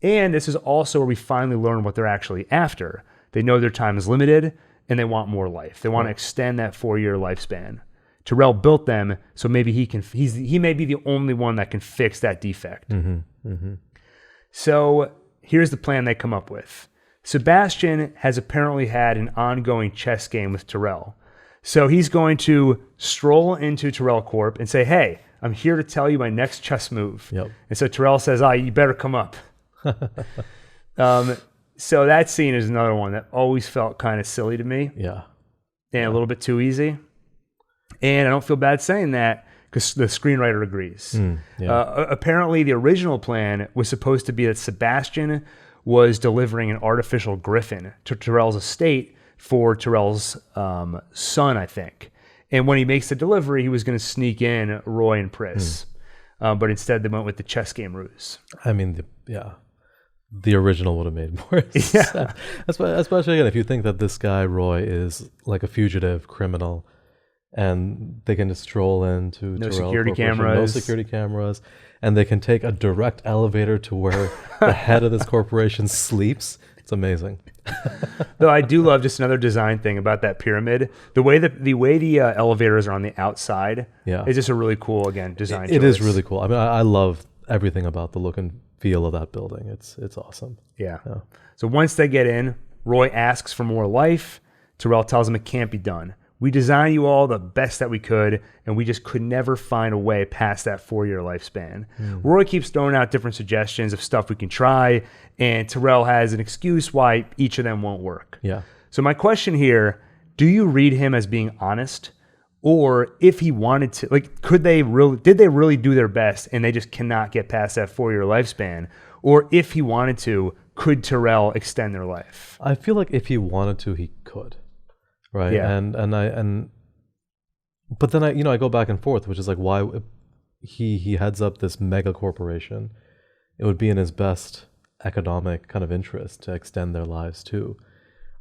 [SPEAKER 1] And this is also where we finally learn what they're actually after. They know their time is limited and they want more life. They want to extend that 4-year lifespan. Tyrell built them, so maybe he may be the only one that can fix that defect. So here's the plan they come up with. Sebastian has apparently had an ongoing chess game with Tyrell. So he's going to stroll into Tyrell Corp and say, hey, I'm here to tell you my next chess move.
[SPEAKER 2] Yep.
[SPEAKER 1] And so Tyrell says, you better come up. So that scene is another one that always felt kind of silly to me.
[SPEAKER 2] Yeah.
[SPEAKER 1] And a little bit too easy. And I don't feel bad saying that because the screenwriter agrees. Apparently, the original plan was supposed to be that Sebastian was delivering an artificial griffin to Tyrell's estate for Tyrell's son, I think. And when he makes the delivery, he was going to sneak in Roy and Pris. But instead, they went with the chess game ruse.
[SPEAKER 2] I mean, the original would have made more sense. Especially, again, if you think that this guy, Roy, is like a fugitive criminal, and they can just stroll into
[SPEAKER 1] no
[SPEAKER 2] Tyrell
[SPEAKER 1] security cameras.
[SPEAKER 2] No security cameras, and they can take a direct elevator to where the head of this corporation sleeps. It's amazing.
[SPEAKER 1] Though I do love just another design thing about that pyramid. The way the elevators are on the outside is just a really cool, again, design choice.
[SPEAKER 2] It is really cool. I mean, I love everything about the look and feel of that building. It's awesome.
[SPEAKER 1] Yeah. So once they get in, Roy asks for more life. Tyrell tells him it can't be done. We designed you all the best that we could, and we just could never find a way past that 4-year lifespan. Roy keeps throwing out different suggestions of stuff we can try, and Tyrell has an excuse why each of them won't work.
[SPEAKER 2] Yeah.
[SPEAKER 1] So my question here, do you read him as being honest? Or if he wanted to, like, did they really do their best and they just cannot get past that 4-year lifespan? Or if he wanted to, could Tyrell extend their life?
[SPEAKER 2] I feel like if he wanted to, he could. Right.
[SPEAKER 1] Yeah.
[SPEAKER 2] But then I go back and forth, which is like why he heads up this mega corporation. It would be in his best economic kind of interest to extend their lives too.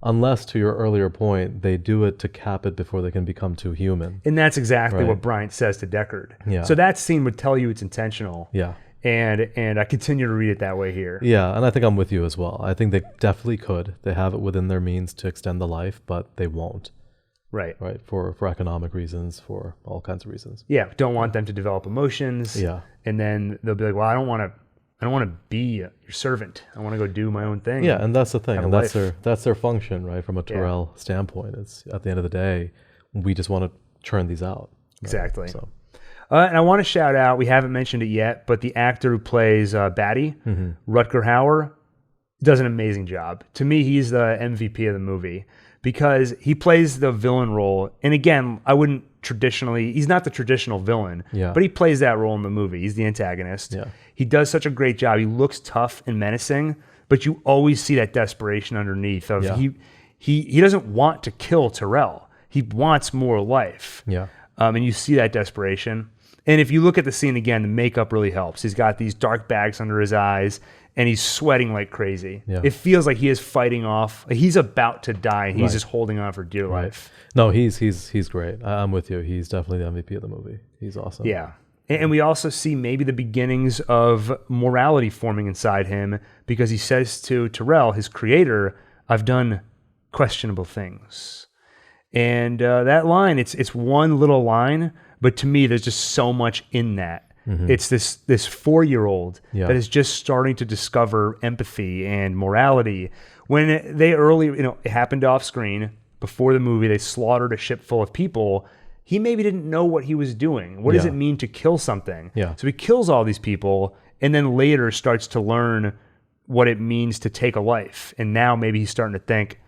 [SPEAKER 2] Unless, to your earlier point, they do it to cap it before they can become too human.
[SPEAKER 1] And that's exactly what Bryant says to Deckard.
[SPEAKER 2] Yeah.
[SPEAKER 1] So that scene would tell you it's intentional.
[SPEAKER 2] Yeah.
[SPEAKER 1] And I continue to read it that way here.
[SPEAKER 2] Yeah, and I think I'm with you as well. I think they definitely could. They have it within their means to extend the life, but they won't.
[SPEAKER 1] Right.
[SPEAKER 2] Right. For economic reasons, for all kinds of reasons.
[SPEAKER 1] Yeah. Don't want them to develop emotions.
[SPEAKER 2] Yeah.
[SPEAKER 1] And then they'll be like, well, I don't want to I don't want to be your servant. I want to go do my own thing.
[SPEAKER 2] Yeah, and that's the thing,
[SPEAKER 1] Have
[SPEAKER 2] and
[SPEAKER 1] a
[SPEAKER 2] that's
[SPEAKER 1] life.
[SPEAKER 2] their function, right? From a Tyrell standpoint, it's at the end of the day, we just want to churn these out. Right?
[SPEAKER 1] Exactly.
[SPEAKER 2] So
[SPEAKER 1] And I want to shout out, we haven't mentioned it yet, but the actor who plays Batty, Rutger Hauer, does an amazing job. To me, he's the MVP of the movie because he plays the villain role. And again, he's not the traditional villain, but he plays that role in the movie. He's the antagonist.
[SPEAKER 2] Yeah.
[SPEAKER 1] He does such a great job. He looks tough and menacing, but you always see that desperation underneath of he doesn't want to kill Tyrell. He wants more life.
[SPEAKER 2] Yeah.
[SPEAKER 1] And you see that desperation. And if you look at the scene again, the makeup really helps. He's got these dark bags under his eyes, and he's sweating like crazy.
[SPEAKER 2] Yeah.
[SPEAKER 1] It feels like he is fighting off. He's about to die, and he's just holding on for dear life.
[SPEAKER 2] No, he's great. I'm with you. He's definitely the MVP of the movie. He's awesome.
[SPEAKER 1] Yeah. And we also see maybe the beginnings of morality forming inside him because he says to Tyrell, his creator, I've done questionable things. And that line, it's one little line, but to me, there's just so much in that. It's this 4-year-old that is just starting to discover empathy and morality. When it happened off screen before the movie, they slaughtered a ship full of people. He maybe didn't know what he was doing. What does it mean to kill something?
[SPEAKER 2] Yeah.
[SPEAKER 1] So he kills all these people and then later starts to learn what it means to take a life. And now maybe he's starting to think,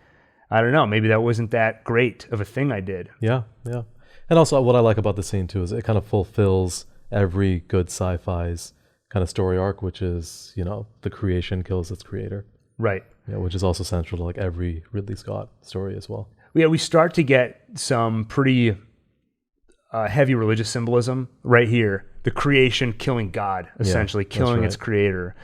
[SPEAKER 1] I don't know, maybe that wasn't that great of a thing I did.
[SPEAKER 2] Yeah, yeah. And also what I like about the scene too is it kind of fulfills every good sci-fi's kind of story arc, which is, the creation kills its creator.
[SPEAKER 1] Right.
[SPEAKER 2] Yeah, which is also central to like every Ridley Scott story as well.
[SPEAKER 1] Yeah, we start to get some pretty heavy religious symbolism right here. The creation killing God, essentially killing its creator.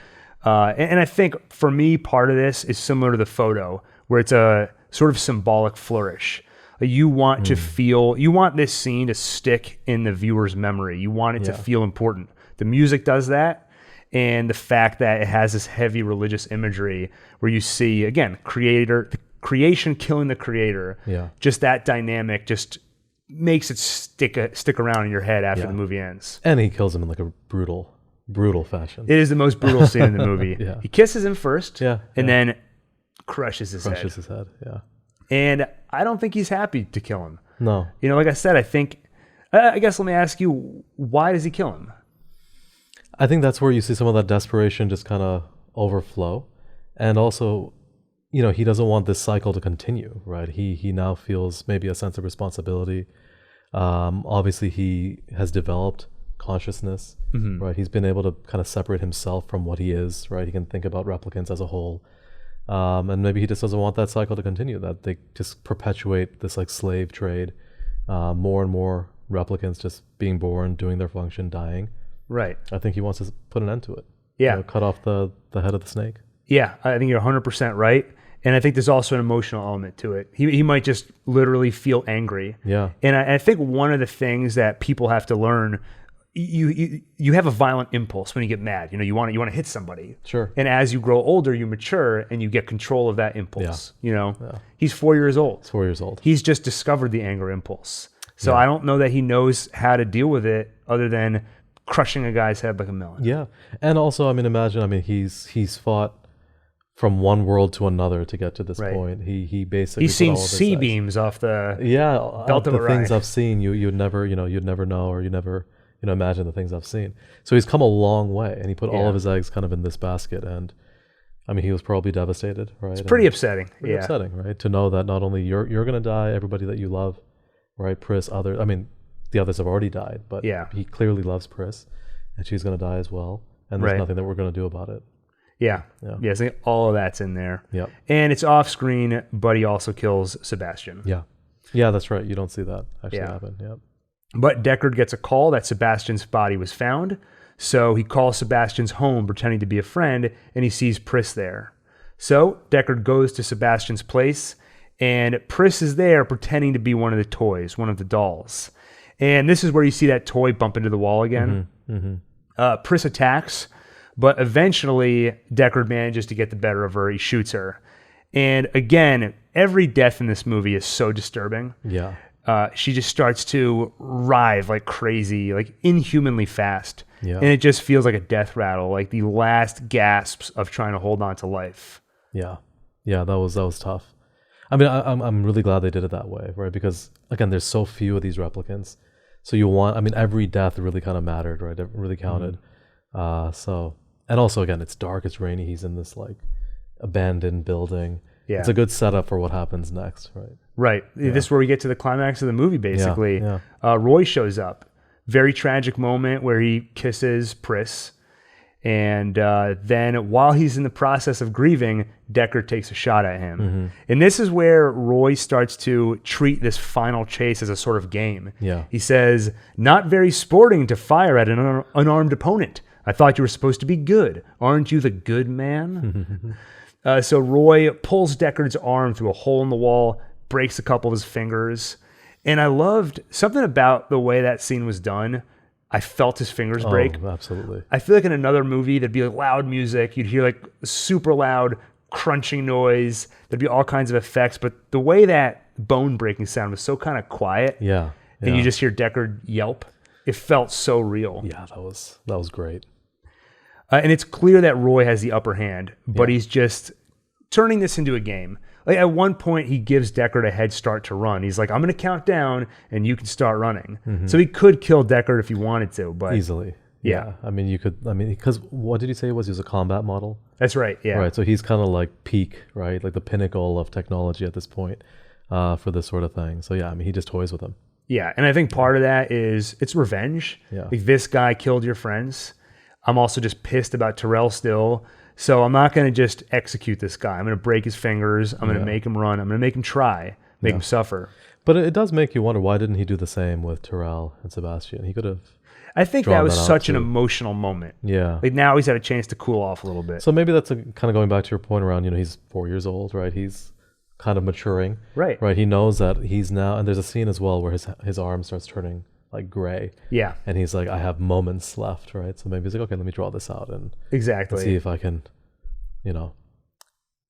[SPEAKER 1] And I think for me, part of this is similar to the photo, where it's a sort of symbolic flourish. You want to feel, you want this scene to stick in the viewer's memory. You want it to feel important. The music does that. And the fact that it has this heavy religious imagery where you see, again, the creation killing the creator.
[SPEAKER 2] Yeah.
[SPEAKER 1] Just that dynamic just makes it stick around in your head after the movie ends.
[SPEAKER 2] And he kills him in like a brutal fashion.
[SPEAKER 1] It is the most brutal scene in the movie.
[SPEAKER 2] Yeah.
[SPEAKER 1] He kisses him first and then crushes his head.
[SPEAKER 2] Crushes his head, yeah.
[SPEAKER 1] And I don't think he's happy to kill him.
[SPEAKER 2] No.
[SPEAKER 1] Like I said, I guess let me ask you, why does he kill him?
[SPEAKER 2] I think that's where you see some of that desperation just kind of overflow. And also, he doesn't want this cycle to continue, right? He now feels maybe a sense of responsibility. Obviously, he has developed consciousness, right? He's been able to kind of separate himself from what he is, right? He can think about replicants as a whole. And maybe he just doesn't want that cycle to continue, that they just perpetuate this like slave trade, more and more replicants just being born, doing their function, dying.
[SPEAKER 1] Right.
[SPEAKER 2] I think he wants to put an end to it.
[SPEAKER 1] Yeah.
[SPEAKER 2] Cut off the head of the snake.
[SPEAKER 1] Yeah, I think you're 100% right. And I think there's also an emotional element to it. He might just literally feel angry.
[SPEAKER 2] Yeah.
[SPEAKER 1] And I think one of the things that people have to learn, you have a violent impulse when you get mad. You want to hit somebody.
[SPEAKER 2] Sure.
[SPEAKER 1] And as you grow older, you mature and you get control of that impulse.
[SPEAKER 2] Yeah.
[SPEAKER 1] He's 4 years old.
[SPEAKER 2] He's 4 years old.
[SPEAKER 1] He's just discovered the anger impulse. So I don't know that he knows how to deal with it other than crushing a guy's head like a melon.
[SPEAKER 2] Yeah. And also, imagine, he's fought from one world to another to get to this point. He basically
[SPEAKER 1] he's seen C beams off the belt of a
[SPEAKER 2] the things
[SPEAKER 1] ride.
[SPEAKER 2] I've seen you'd never know, or you never imagine the things I've seen. So he's come a long way, and he put all of his eggs kind of in this basket. And he was probably devastated, right?
[SPEAKER 1] It's pretty upsetting.
[SPEAKER 2] Pretty upsetting, right? To know that not only you're gonna die, everybody that you love, right? Pris, the others have already died, but he clearly loves Pris, and she's gonna die as well. And there's nothing that we're gonna do about it.
[SPEAKER 1] Yeah. So I think all of that's in there.
[SPEAKER 2] Yep.
[SPEAKER 1] And it's off screen, but he also kills Sebastian.
[SPEAKER 2] Yeah. Yeah, that's right. You don't see that actually happen. Yep.
[SPEAKER 1] But Deckard gets a call that Sebastian's body was found. So he calls Sebastian's home pretending to be a friend, and he sees Pris there. So Deckard goes to Sebastian's place, and Pris is there pretending to be one of the toys, one of the dolls. And this is where you see that toy bump into the wall again. Pris attacks, but eventually Deckard manages to get the better of her. He shoots her. And again, every death in this movie is so disturbing.
[SPEAKER 2] Yeah.
[SPEAKER 1] she just starts to writhe like crazy, like inhumanly fast.
[SPEAKER 2] Yeah.
[SPEAKER 1] And it just feels like a death rattle, like the last gasps of trying to hold on to life.
[SPEAKER 2] Yeah. Yeah, that was tough. I mean, I'm really glad they did it that way, right? Because again, there's so few of these replicants. So every death really kind of mattered, right? It really counted. And also again, it's dark, it's rainy. He's in this like abandoned building. Yeah. It's a good setup for what happens next, right?
[SPEAKER 1] Right. Yeah. This is where we get to the climax of the movie, basically.
[SPEAKER 2] Yeah.
[SPEAKER 1] Roy shows up. Very tragic moment where he kisses Pris. And then while he's in the process of grieving, Deckard takes a shot at him. Mm-hmm. And this is where Roy starts to treat this final chase as a sort of game.
[SPEAKER 2] Yeah.
[SPEAKER 1] He says, "Not very sporting to fire at an unarmed opponent. I thought you were supposed to be good. Aren't you the good man?" So Roy pulls Deckard's arm through a hole in the wall, breaks a couple of his fingers. And I loved something about the way that scene was done. I felt his fingers break.
[SPEAKER 2] Oh, absolutely.
[SPEAKER 1] I feel like in another movie, there'd be like loud music. You'd hear like super loud crunching noise. There'd be all kinds of effects. But the way that bone breaking sound was so kind of quiet.
[SPEAKER 2] Yeah.
[SPEAKER 1] And you just hear Deckard yelp. It felt so real.
[SPEAKER 2] Yeah, that was great.
[SPEAKER 1] And it's clear that Roy has the upper hand, but he's just turning this into a game. Like at one point, he gives Deckard a head start to run. He's like, "I'm going to count down, and you can start running." Mm-hmm. So he could kill Deckard if he wanted to, but
[SPEAKER 2] easily. Yeah. I mean, you could. I mean, because what did you say he was a combat model?
[SPEAKER 1] That's right. Yeah.
[SPEAKER 2] Right. So he's kind of like peak, right? Like the pinnacle of technology at this point for this sort of thing. So yeah, I mean, he just toys with him.
[SPEAKER 1] Yeah, and I think part of that is it's revenge.
[SPEAKER 2] Yeah.
[SPEAKER 1] Like this guy killed your friends. I'm also just pissed about Tyrell still. So I'm not going to just execute this guy. I'm going to break his fingers. I'm going to make him run. I'm going to make him try, make him suffer.
[SPEAKER 2] But it does make you wonder, why didn't he do the same with Tyrell and Sebastian? He could have.
[SPEAKER 1] I think that was such an emotional moment.
[SPEAKER 2] Yeah.
[SPEAKER 1] Like now he's had a chance to cool off a little bit.
[SPEAKER 2] So maybe that's kind of going back to your point around, he's 4 years old, right? He's kind of maturing.
[SPEAKER 1] Right.
[SPEAKER 2] Right. He knows that he's now, and there's a scene as well where his arm starts turning like gray.
[SPEAKER 1] Yeah.
[SPEAKER 2] And he's like, I have moments left, right? So maybe he's like, okay, let me draw this out and
[SPEAKER 1] exactly
[SPEAKER 2] see if I can,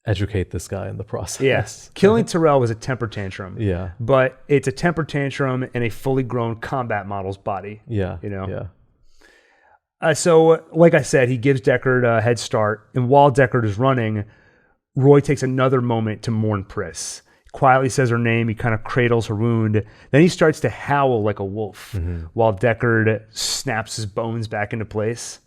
[SPEAKER 2] educate this guy in the process.
[SPEAKER 1] Yes. Killing Tyrell was a temper tantrum.
[SPEAKER 2] Yeah.
[SPEAKER 1] But it's a temper tantrum in a fully grown combat model's body.
[SPEAKER 2] Yeah.
[SPEAKER 1] Yeah. So, like I said, he gives Deckard a head start. And while Deckard is running, Roy takes another moment to mourn Pris. Quietly says her name. He kind of cradles her wound. Then he starts to howl like a wolf while Deckard snaps his bones back into place.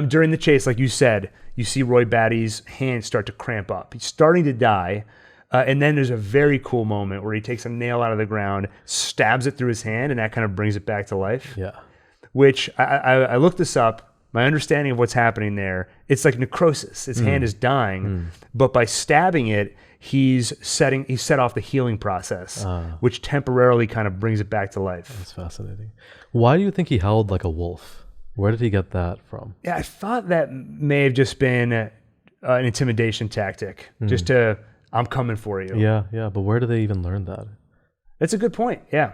[SPEAKER 1] During the chase, like you said, you see Roy Batty's hands start to cramp up. He's starting to die. And then there's a very cool moment where he takes a nail out of the ground, stabs it through his hand, and that kind of brings it back to life.
[SPEAKER 2] Yeah.
[SPEAKER 1] Which I looked this up. My understanding of what's happening there, it's like necrosis. His hand is dying, but by stabbing it, he's set off the healing process, which temporarily kind of brings it back to life.
[SPEAKER 2] That's fascinating. Why do you think he howled like a wolf? Where did he get that from?
[SPEAKER 1] Yeah, I thought that may have just been an intimidation tactic, just to, I'm coming for you.
[SPEAKER 2] Yeah, but where do they even learn that?
[SPEAKER 1] That's a good point, yeah.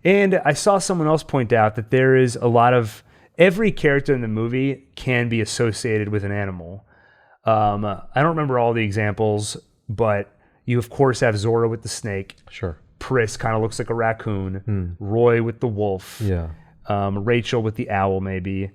[SPEAKER 1] And I saw someone else point out that there is a lot of, every character in the movie can be associated with an animal. I don't remember all the examples, but you of course have Zhora with the snake.
[SPEAKER 2] Sure.
[SPEAKER 1] Pris kind of looks like a raccoon. Roy with the wolf.
[SPEAKER 2] Yeah.
[SPEAKER 1] Rachael with the owl, maybe.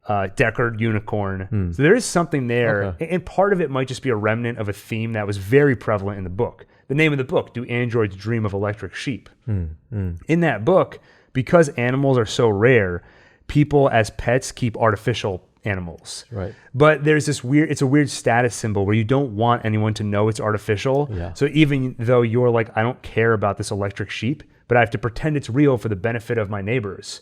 [SPEAKER 1] Deckard, unicorn. So there is something there. Okay. And part of it might just be a remnant of a theme that was very prevalent in the book. The name of the book, Do Androids Dream of Electric Sheep? In that book, because animals are so rare, people as pets keep artificial animals.
[SPEAKER 2] Right.
[SPEAKER 1] But there's this it's a weird status symbol where you don't want anyone to know it's artificial.
[SPEAKER 2] Yeah.
[SPEAKER 1] So even though you're like, I don't care about this electric sheep, but I have to pretend it's real for the benefit of my neighbors.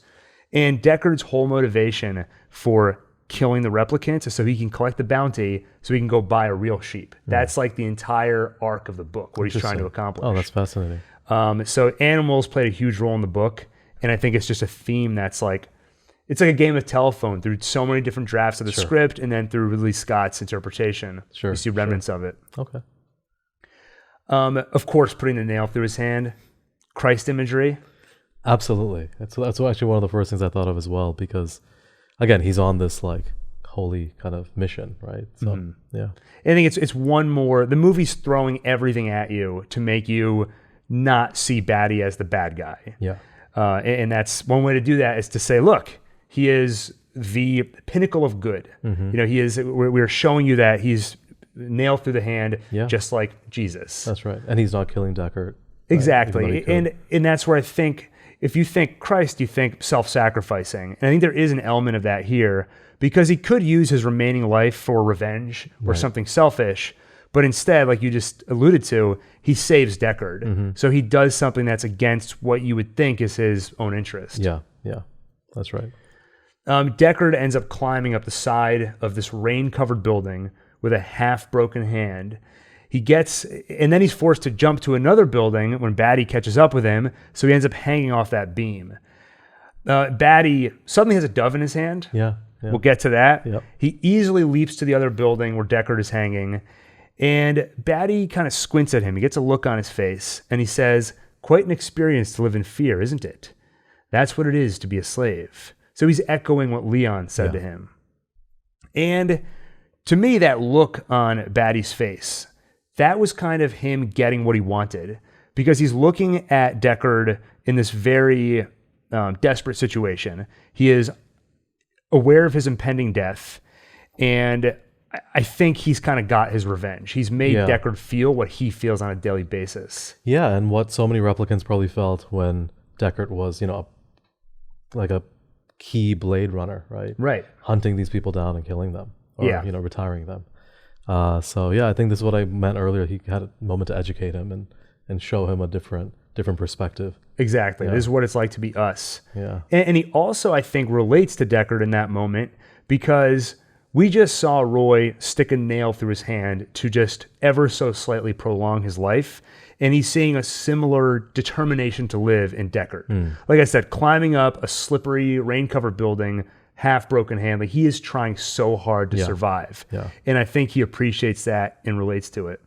[SPEAKER 1] And Deckard's whole motivation for killing the replicants is so he can collect the bounty so he can go buy a real sheep. That's like the entire arc of the book, what he's trying to accomplish.
[SPEAKER 2] Oh, that's fascinating.
[SPEAKER 1] So animals played a huge role in the book, and I think it's just a theme that's like, it's like a game of telephone through so many different drafts of the script and then through Ridley Scott's interpretation. You see remnants of it.
[SPEAKER 2] Okay.
[SPEAKER 1] Of course, putting the nail through his hand, Christ imagery.
[SPEAKER 2] Absolutely. That's actually one of the first things I thought of as well, because again, he's on this like holy kind of mission, right? So yeah.
[SPEAKER 1] I think it's one more, the movie's throwing everything at you to make you not see Batty as the bad guy.
[SPEAKER 2] Yeah.
[SPEAKER 1] And that's one way to do that is to say, look, he is the pinnacle of good. You know, he is. We're showing you that he's nailed through the hand, just like Jesus.
[SPEAKER 2] That's right. And he's not killing Deckard.
[SPEAKER 1] Exactly. And that's where I think, if you think Christ, you think self-sacrificing. And I think there is an element of that here, because he could use his remaining life for revenge or something selfish, but instead, like you just alluded to, he saves Deckard. So he does something that's against what you would think is his own interest.
[SPEAKER 2] Yeah, that's right.
[SPEAKER 1] Deckard ends up climbing up the side of this rain-covered building with a half-broken hand. And then he's forced to jump to another building when Batty catches up with him, so he ends up hanging off that beam. Batty suddenly has a dove in his hand.
[SPEAKER 2] Yeah.
[SPEAKER 1] We'll get to that.
[SPEAKER 2] Yep.
[SPEAKER 1] He easily leaps to the other building where Deckard is hanging, and Batty kind of squints at him. He gets a look on his face, and he says, "Quite an experience to live in fear, isn't it? That's what it is to be a slave." So he's echoing what Leon said to him. And to me, that look on Batty's face, that was kind of him getting what he wanted, because he's looking at Deckard in this very desperate situation. He is aware of his impending death, and I think he's kind of got his revenge. He's made Deckard feel what he feels on a daily basis. Yeah,
[SPEAKER 2] and what so many replicants probably felt when Deckard was, like a key Blade Runner, right?
[SPEAKER 1] Right.
[SPEAKER 2] Hunting these people down and killing them, or retiring them. So I think this is what I meant earlier. He had a moment to educate him and show him a different perspective.
[SPEAKER 1] Exactly. This is what it's like to be us.
[SPEAKER 2] Yeah.
[SPEAKER 1] And he also, I think, relates to Deckard in that moment, because we just saw Roy stick a nail through his hand to just ever so slightly prolong his life. And he's seeing a similar determination to live in Deckard. Like I said, climbing up a slippery, rain-covered building, half-broken hand. Like, he is trying so hard to survive.
[SPEAKER 2] Yeah.
[SPEAKER 1] And I think he appreciates that and relates to it.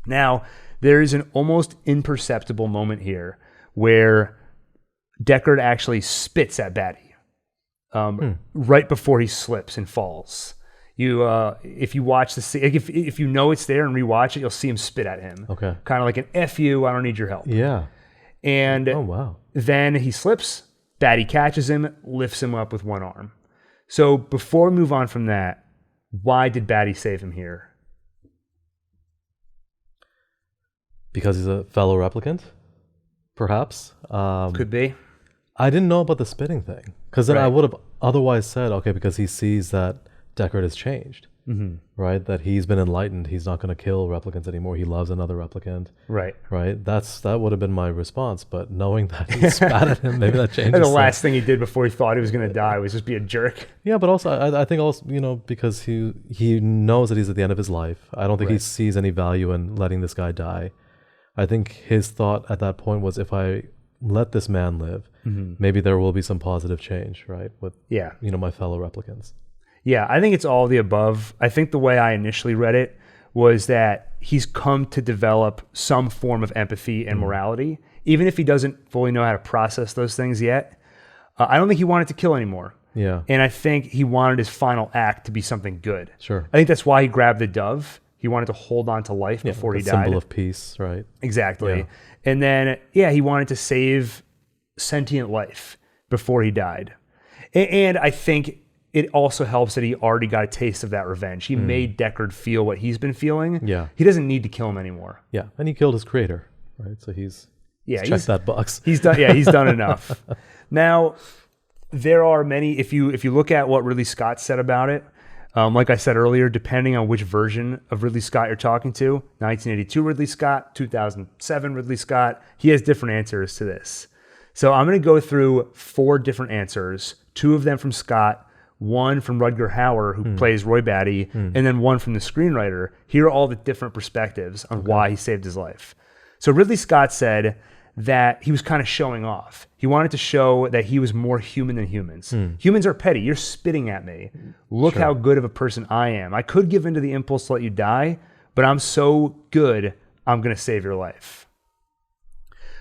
[SPEAKER 1] Now, there is an almost imperceptible moment here where Deckard actually spits at Batty right before he slips and falls. If you watch the scene, if you know it's there and rewatch it, you'll see him spit at him.
[SPEAKER 2] Okay.
[SPEAKER 1] Kind of like an F you, I don't need your help.
[SPEAKER 2] Yeah.
[SPEAKER 1] And
[SPEAKER 2] oh, wow.
[SPEAKER 1] Then he slips, Batty catches him, lifts him up with one arm. So before we move on from that, why did Batty save him here?
[SPEAKER 2] Because he's a fellow replicant, perhaps.
[SPEAKER 1] Could be.
[SPEAKER 2] I didn't know about the spitting thing, because then I would have otherwise said, okay, because he sees that Deckard has changed, right? That he's been enlightened. He's not going to kill replicants anymore. He loves another replicant.
[SPEAKER 1] Right.
[SPEAKER 2] That would have been my response. But knowing that he spat at him, maybe that changes.
[SPEAKER 1] And the last thing he did before he thought he was going to die was just be a jerk.
[SPEAKER 2] Yeah, but also I think also because he knows that he's at the end of his life. I don't think he sees any value in letting this guy die. I think his thought at that point was, if I let this man live, maybe there will be some positive change, right? With my fellow replicants.
[SPEAKER 1] Yeah, I think it's all of the above. I think the way I initially read it was that he's come to develop some form of empathy and morality, even if he doesn't fully know how to process those things yet. I don't think he wanted to kill anymore.
[SPEAKER 2] Yeah.
[SPEAKER 1] And I think he wanted his final act to be something good.
[SPEAKER 2] Sure.
[SPEAKER 1] I think that's why he grabbed the dove. He wanted to hold on to life before he died.
[SPEAKER 2] Symbol of peace, right?
[SPEAKER 1] Exactly. Yeah. And then, he wanted to save sentient life before he died. And I think it also helps that he already got a taste of that revenge. He made Deckard feel what he's been feeling.
[SPEAKER 2] Yeah.
[SPEAKER 1] He doesn't need to kill him anymore.
[SPEAKER 2] Yeah. And he killed his creator, right? So he's checked that box.
[SPEAKER 1] He's done he's done enough. Now, there are many, if you look at what Ridley Scott said about it, like I said earlier, depending on which version of Ridley Scott you're talking to, 1982 Ridley Scott, 2007 Ridley Scott, he has different answers to this. So I'm going to go through 4 different answers, 2 of them from Scott, 1 from Rutger Hauer, who plays Roy Batty, and then 1 from the screenwriter. Here are all the different perspectives on why he saved his life. So Ridley Scott said that he was kind of showing off. He wanted to show that he was more human than humans. Humans are petty. You're spitting at me. Look how good of a person I am. I could give in to the impulse to let you die, but I'm so good, I'm going to save your life.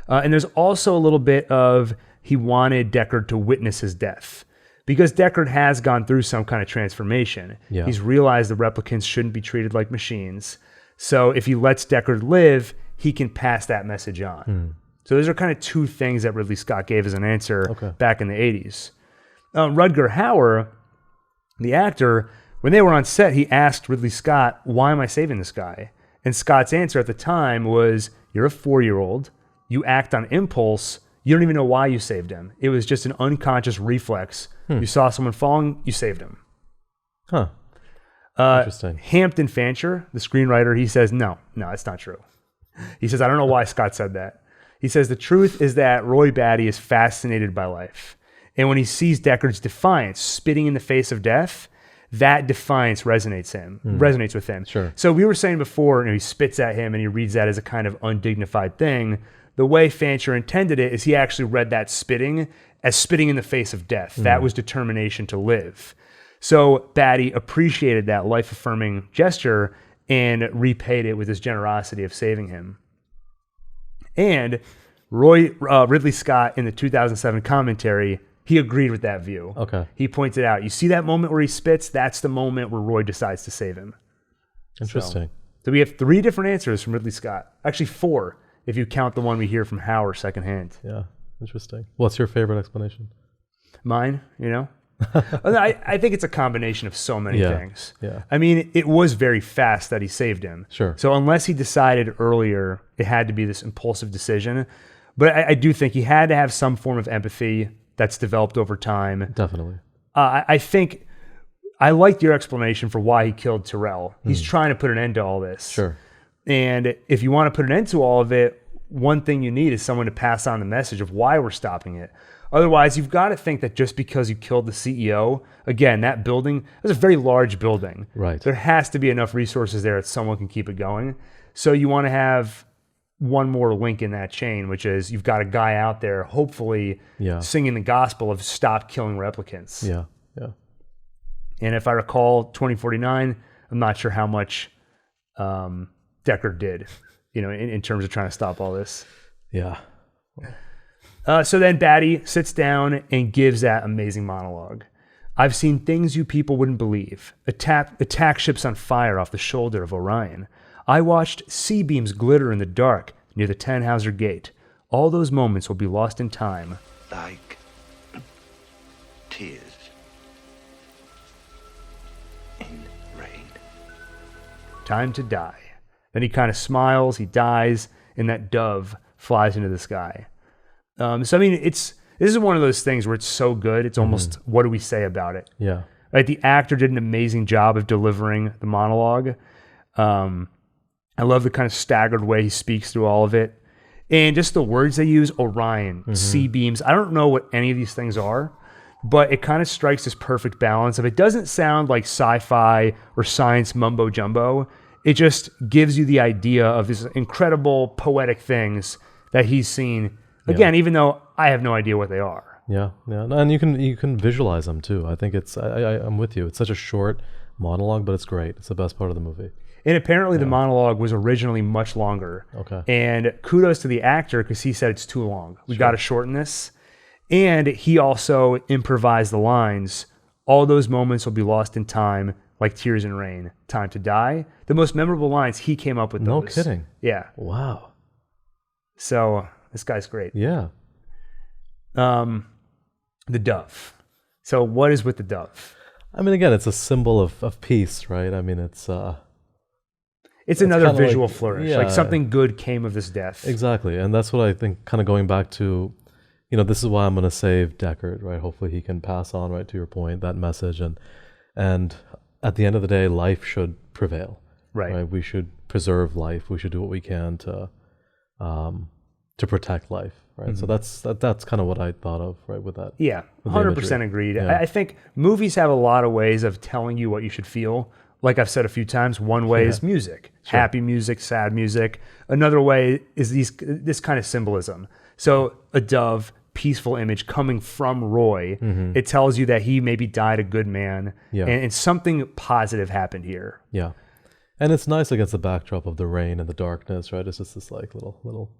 [SPEAKER 1] And there's also a little bit of he wanted Deckard to witness his death, because Deckard has gone through some kind of transformation. Yeah. He's realized the replicants shouldn't be treated like machines. So if he lets Deckard live, he can pass that message on. So those are kind of two things that Ridley Scott gave as an answer back in the 80s. Rutger Hauer, the actor, when they were on set, he asked Ridley Scott, why am I saving this guy? And Scott's answer at the time was, you're a 4-year-old, you act on impulse, you don't even know why you saved him. It was just an unconscious reflex. You saw someone falling, you saved him.
[SPEAKER 2] Huh. Interesting.
[SPEAKER 1] Hampton Fancher, the screenwriter, he says, no, that's not true. He says, I don't know why Scott said that. He says, the truth is that Roy Batty is fascinated by life. And when he sees Deckard's defiance spitting in the face of death, that defiance resonates with him.
[SPEAKER 2] Sure.
[SPEAKER 1] So we were saying before, he spits at him and he reads that as a kind of undignified thing. The way Fancher intended it is he actually read that spitting as spitting in the face of death. That was determination to live. So Batty appreciated that life-affirming gesture and repaid it with his generosity of saving him. And Ridley Scott, in the 2007 commentary, he agreed with that view.
[SPEAKER 2] Okay.
[SPEAKER 1] He pointed out, you see that moment where he spits? That's the moment where Roy decides to save him.
[SPEAKER 2] Interesting.
[SPEAKER 1] So we have 3 different answers from Ridley Scott. Actually 4, if you count the one we hear from Hauer secondhand.
[SPEAKER 2] Yeah, interesting. What's your favorite explanation?
[SPEAKER 1] Mine, I think it's a combination of so many things.
[SPEAKER 2] Yeah.
[SPEAKER 1] I mean, it was very fast that he saved him.
[SPEAKER 2] Sure.
[SPEAKER 1] So unless he decided earlier, it had to be this impulsive decision. But I do think he had to have some form of empathy that's developed over time.
[SPEAKER 2] Definitely.
[SPEAKER 1] I think I liked your explanation for why he killed Tyrell. He's trying to put an end to all this.
[SPEAKER 2] Sure.
[SPEAKER 1] And if you want to put an end to all of it, one thing you need is someone to pass on the message of why we're stopping it. Otherwise, you've got to think that just because you killed the CEO, again, that building, that's a very large building.
[SPEAKER 2] Right.
[SPEAKER 1] There has to be enough resources there that someone can keep it going. So you want to have one more link in that chain, which is you've got a guy out there, hopefully, singing the gospel of stop killing replicants.
[SPEAKER 2] Yeah.
[SPEAKER 1] And if I recall 2049, I'm not sure how much Deckard did, in terms of trying to stop all this.
[SPEAKER 2] Yeah.
[SPEAKER 1] So then Batty sits down and gives that amazing monologue. I've seen things you people wouldn't believe. Attack ships on fire off the shoulder of Orion. I watched C-beams glitter in the dark near the Tannhauser Gate. All those moments will be lost in time.
[SPEAKER 9] Like tears in rain.
[SPEAKER 1] Time to die. Then he kind of smiles, he dies, and that dove flies into the sky. So I mean, this is one of those things where it's so good, it's almost, what do we say about it?
[SPEAKER 2] Yeah.
[SPEAKER 1] Right? The actor did an amazing job of delivering the monologue. I love the kind of staggered way he speaks through all of it. And just the words they use, Orion, C-beams. I don't know what any of these things are, but it kind of strikes this perfect balance of it doesn't sound like sci-fi or science mumbo jumbo. It just gives you the idea of these incredible poetic things that he's seen. Again, even though I have no idea what they are.
[SPEAKER 2] Yeah. And you can visualize them too. I think I'm with you. It's such a short monologue, but it's great. It's the best part of the movie.
[SPEAKER 1] And apparently the monologue was originally much longer.
[SPEAKER 2] Okay.
[SPEAKER 1] And kudos to the actor because he said it's too long. We got to shorten this. And he also improvised the lines. All those moments will be lost in time, like tears in rain. Time to die. The most memorable lines, he came up with those.
[SPEAKER 2] No kidding.
[SPEAKER 1] Yeah.
[SPEAKER 2] Wow.
[SPEAKER 1] So this guy's great.
[SPEAKER 2] Yeah.
[SPEAKER 1] The dove. So what is with the dove?
[SPEAKER 2] I mean, again, it's a symbol of peace, right? I mean, it's
[SPEAKER 1] another visual flourish. Like something good came of this death.
[SPEAKER 2] Exactly. And that's what I think, kind of going back to, this is why I'm going to save Deckard, right? Hopefully he can pass on, right, to your point, that message. And at the end of the day, life should prevail. Right? We should preserve life. We should do what we can to protect life. Right. So that's kind of what I thought of, right, with that.
[SPEAKER 1] Yeah, 100% agreed. Yeah. I think movies have a lot of ways of telling you what you should feel. Like I've said a few times, one way is music, happy music, sad music. Another way is this kind of symbolism. So a dove, peaceful image coming from Roy, it tells you that he maybe died a good man, and something positive happened here.
[SPEAKER 2] Yeah, and it's nice against the backdrop of the rain and the darkness, right? It's just this like little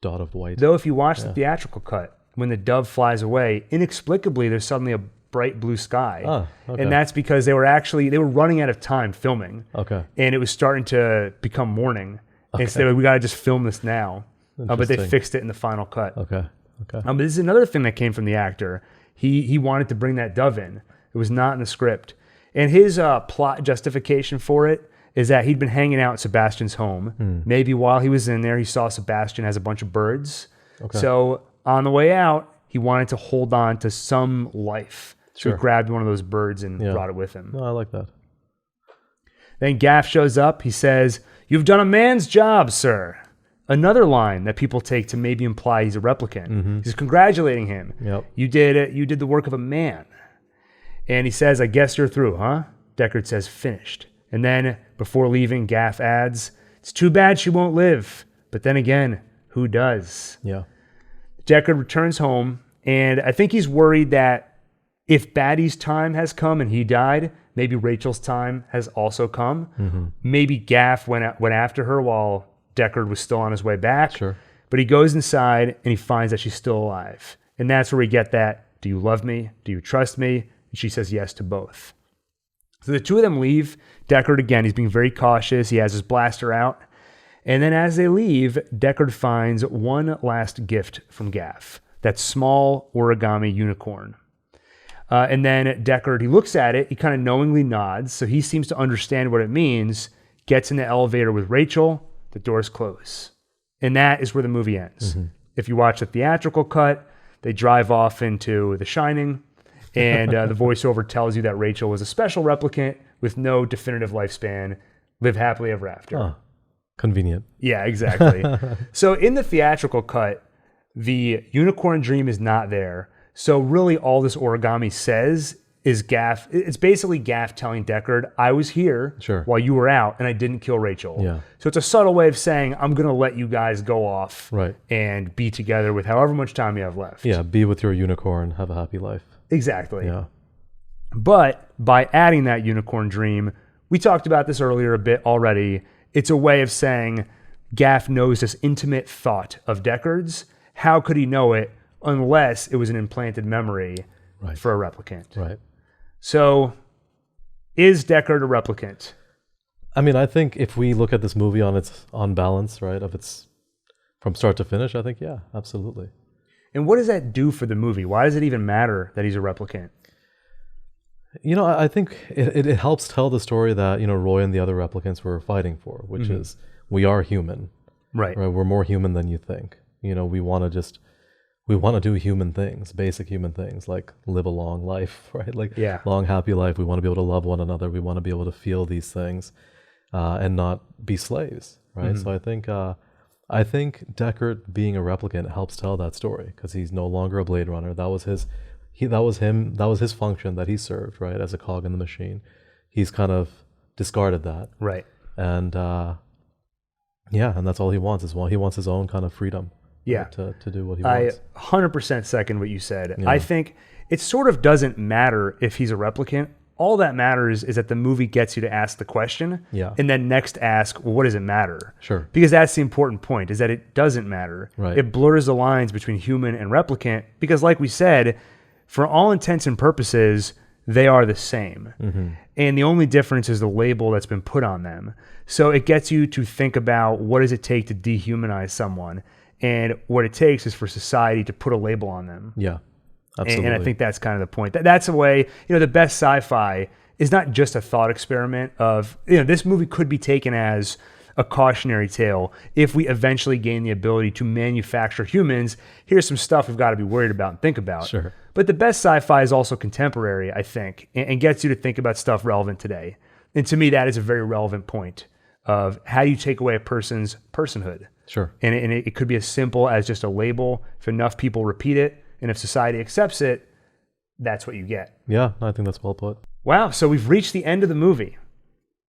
[SPEAKER 2] dot of white.
[SPEAKER 1] Though if you watch the theatrical cut, when the dove flies away, inexplicably there's suddenly a bright blue sky. And that's because they were running out of time filming.
[SPEAKER 2] Okay.
[SPEAKER 1] And it was starting to become morning. Instead of, we got to just film this now. But they fixed it in the final cut. But this is another thing that came from the actor. He wanted to bring that dove in. It was not in the script. And his plot justification for it is that he'd been hanging out at Sebastian's home. Maybe while he was in there, he saw Sebastian has a bunch of birds. So on the way out, he wanted to hold on to some life. So he grabbed one of those birds and brought it with him.
[SPEAKER 2] No, I like that.
[SPEAKER 1] Then Gaff shows up. He says, "You've done a man's job, sir." Another line that people take to maybe imply he's a replicant. He's congratulating him. You did it. You did the work of a man. And he says, "I guess you're through, huh?" Deckard says, "Finished." And then before leaving, Gaff adds, "It's too bad she won't live. But then again, who does?" Deckard returns home, and I think he's worried that if Batty's time has come and he died, maybe Rachael's time has also come. Maybe Gaff went after her while Deckard was still on his way back. But he goes inside and he finds that she's still alive. And that's where we get that, "Do you love me? Do you trust me?" And she says yes to both. So the two of them leave. Deckard, again, he's being very cautious. He has his blaster out. And then as they leave, Deckard finds one last gift from Gaff, that small origami unicorn. And then Deckard, he looks at it, he kind of knowingly nods, so he seems to understand what it means, gets in the elevator with Rachael, the doors close. And that is where the movie ends. If you watch the theatrical cut, they drive off into The Shining, and the voiceover tells you that Rachael was a special replicant with no definitive lifespan, live happily ever after.
[SPEAKER 2] Convenient.
[SPEAKER 1] Yeah, exactly. So in the theatrical cut, the unicorn dream is not there. So really all this origami says is Gaff. It's basically Gaff telling Deckard, "I was here while you were out and I didn't kill Rachael." So it's a subtle way of saying, I'm going to let you guys go off and be together with however much time you have left.
[SPEAKER 2] Be with your unicorn, have a happy life.
[SPEAKER 1] Exactly. But by adding that unicorn dream, we talked about this earlier a bit already, it's a way of saying Gaff knows this intimate thought of Deckard's. How could he know it unless it was an implanted memory for a replicant? So, is Deckard a replicant?
[SPEAKER 2] I mean, I think if we look at this movie on balance, of its from start to finish, I think, yeah, absolutely.
[SPEAKER 1] And what does that do for the movie? Why does it even matter that he's a replicant?
[SPEAKER 2] You know, I think it helps tell the story that, Roy and the other replicants were fighting for, which is we are human. Right? We're more human than you think. We want to do human things, basic human things, like live a long life, right? Long, happy life. We want to be able to love one another. We want to be able to feel these things and not be slaves, right? So I think Deckard being a replicant helps tell that story because he's no longer a Blade Runner. That was his function that he served, right, as a cog in the machine. He's kind of discarded that,
[SPEAKER 1] right?
[SPEAKER 2] And and that's all he wants he wants his own kind of freedom. To do what he wants.
[SPEAKER 1] I 100% second what you said. I think it sort of doesn't matter if he's a replicant. All that matters is that the movie gets you to ask the question and then next ask, well, what does it matter? Because that's the important point, is that it doesn't matter. It blurs the lines between human and replicant because like we said, for all intents and purposes, they are the same. And the only difference is the label that's been put on them. So it gets you to think about what does it take to dehumanize someone. And what it takes is for society to put a label on them.
[SPEAKER 2] Yeah, absolutely.
[SPEAKER 1] And I think that's kind of the point. That's a way, the best sci-fi is not just a thought experiment of, this movie could be taken as a cautionary tale. If we eventually gain the ability to manufacture humans, here's some stuff we've got to be worried about and think about. But the best sci-fi is also contemporary, I think, and gets you to think about stuff relevant today. And to me, that is a very relevant point of how you take away a person's personhood. And it could be as simple as just a label. If enough people repeat it, and if society accepts it, that's what you get.
[SPEAKER 2] Yeah, I think that's well put.
[SPEAKER 1] Wow, so we've reached the end of the movie.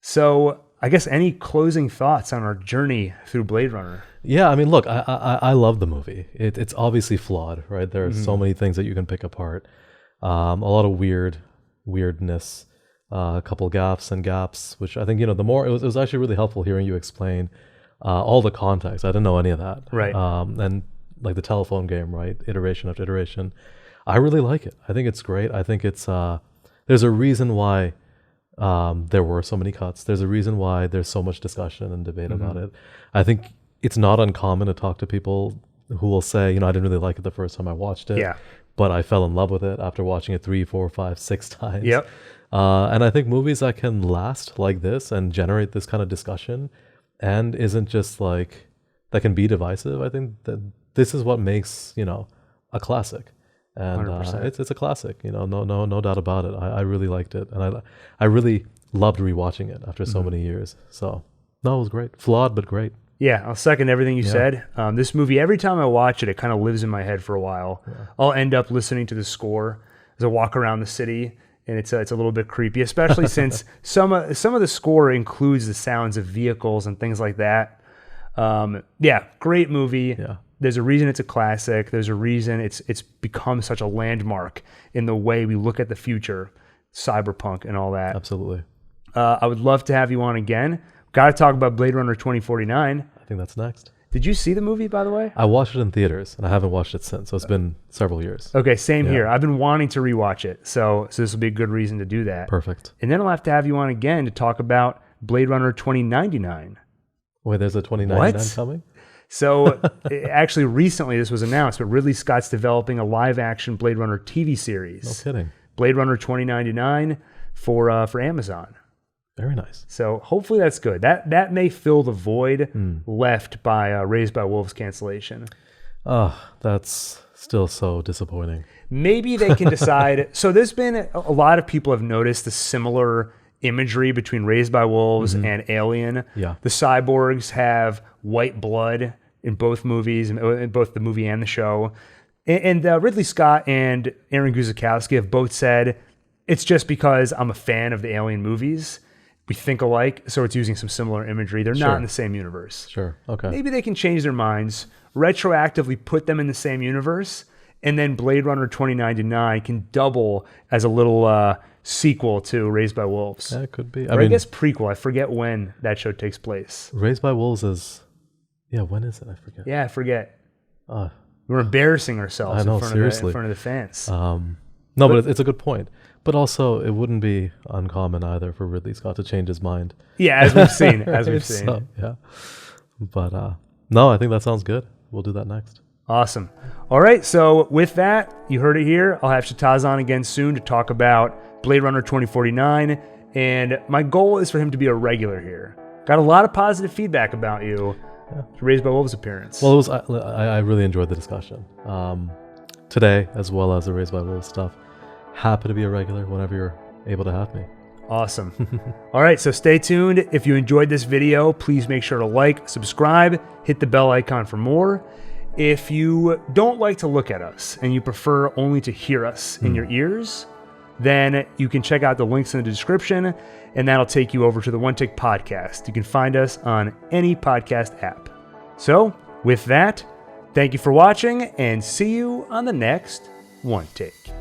[SPEAKER 1] So I guess any closing thoughts on our journey through Blade Runner?
[SPEAKER 2] Yeah, I mean, look, I love the movie. It's obviously flawed, right? There are so many things that you can pick apart. A lot of weirdness, a couple gaffes and gaps, which I think, the more, it was actually really helpful hearing you explain all the context. I didn't know any of that.
[SPEAKER 1] Right.
[SPEAKER 2] And like the telephone game, right? Iteration after iteration. I really like it. I think it's great. I think it's, there's a reason why There were so many cuts. There's a reason why there's so much discussion and debate about it. I think it's not uncommon to talk to people who will say, I didn't really like it the first time I watched it, but I fell in love with it after watching it 3, 4, 5, 6 times.
[SPEAKER 1] Yep.
[SPEAKER 2] And I think movies that can last like this and generate this kind of discussion and isn't just like, that can be divisive, I think that this is what makes, a classic. And it's a classic, no doubt about it. I really liked it. And I really loved rewatching it after so many years. So, no, it was great. Flawed, but great.
[SPEAKER 1] Yeah, I'll second everything you said. This movie, every time I watch it, it kind of lives in my head for a while. Yeah. I'll end up listening to the score as I walk around the city, and it's a little bit creepy, especially since some of the score includes the sounds of vehicles and things like that. Great movie. Yeah. There's a reason it's a classic. There's a reason it's become such a landmark in the way we look at the future, cyberpunk and all that.
[SPEAKER 2] Absolutely.
[SPEAKER 1] I would love to have you on again. Got to talk about Blade Runner 2049.
[SPEAKER 2] I think that's next.
[SPEAKER 1] Did you see the movie, by the way?
[SPEAKER 2] I watched it in theaters, and I haven't watched it since, so it's been several years.
[SPEAKER 1] Okay, same here. I've been wanting to rewatch it, so this will be a good reason to do that.
[SPEAKER 2] Perfect.
[SPEAKER 1] And then I'll have to have you on again to talk about Blade Runner 2099.
[SPEAKER 2] Wait, there's a 2099 coming?
[SPEAKER 1] So actually recently this was announced, but Ridley Scott's developing a live-action Blade Runner TV series.
[SPEAKER 2] No kidding.
[SPEAKER 1] Blade Runner 2099 for Amazon.
[SPEAKER 2] Very nice.
[SPEAKER 1] So hopefully that's good. That may fill the void left by Raised by Wolves cancellation.
[SPEAKER 2] Oh, that's still so disappointing.
[SPEAKER 1] Maybe they can decide. So there's been a lot of people have noticed the similar imagery between Raised by Wolves and Alien.
[SPEAKER 2] Yeah.
[SPEAKER 1] The cyborgs have white blood in both movies, in both the movie and the show. And Ridley Scott and Aaron Guzikowski have both said, it's just because I'm a fan of the Alien movies. We think alike, so it's using some similar imagery. They're not in the same universe.
[SPEAKER 2] Sure, okay.
[SPEAKER 1] Maybe they can change their minds, retroactively put them in the same universe, and then Blade Runner 2099 can double as a little sequel to Raised by Wolves.
[SPEAKER 2] Yeah, it could be.
[SPEAKER 1] I guess prequel. I forget when that show takes place.
[SPEAKER 2] Raised by Wolves is... Yeah, when is it? I forget.
[SPEAKER 1] Yeah, I forget. We're embarrassing ourselves in front of the fans.
[SPEAKER 2] No, but it's a good point. But also, it wouldn't be uncommon either for Ridley Scott to change his mind.
[SPEAKER 1] Yeah, as we've seen.
[SPEAKER 2] So, yeah. But no, I think that sounds good. We'll do that next.
[SPEAKER 1] Awesome. All right, so with that, you heard it here. I'll have Shehtaaz on again soon to talk about Blade Runner 2049. And my goal is for him to be a regular here. Got a lot of positive feedback about you. Raised by Wolves appearance.
[SPEAKER 2] Well, it was. I really enjoyed the discussion today, as well as the Raised by Wolves stuff. Happy to be a regular whenever you're able to have me.
[SPEAKER 1] Awesome. All right, so stay tuned. If you enjoyed this video, please make sure to like, subscribe, hit the bell icon for more. If you don't like to look at us and you prefer only to hear us in your ears, then you can check out the links in the description, and that'll take you over to the OneTake podcast. You can find us on any podcast app. So, with that, thank you for watching, and see you on the next OneTake.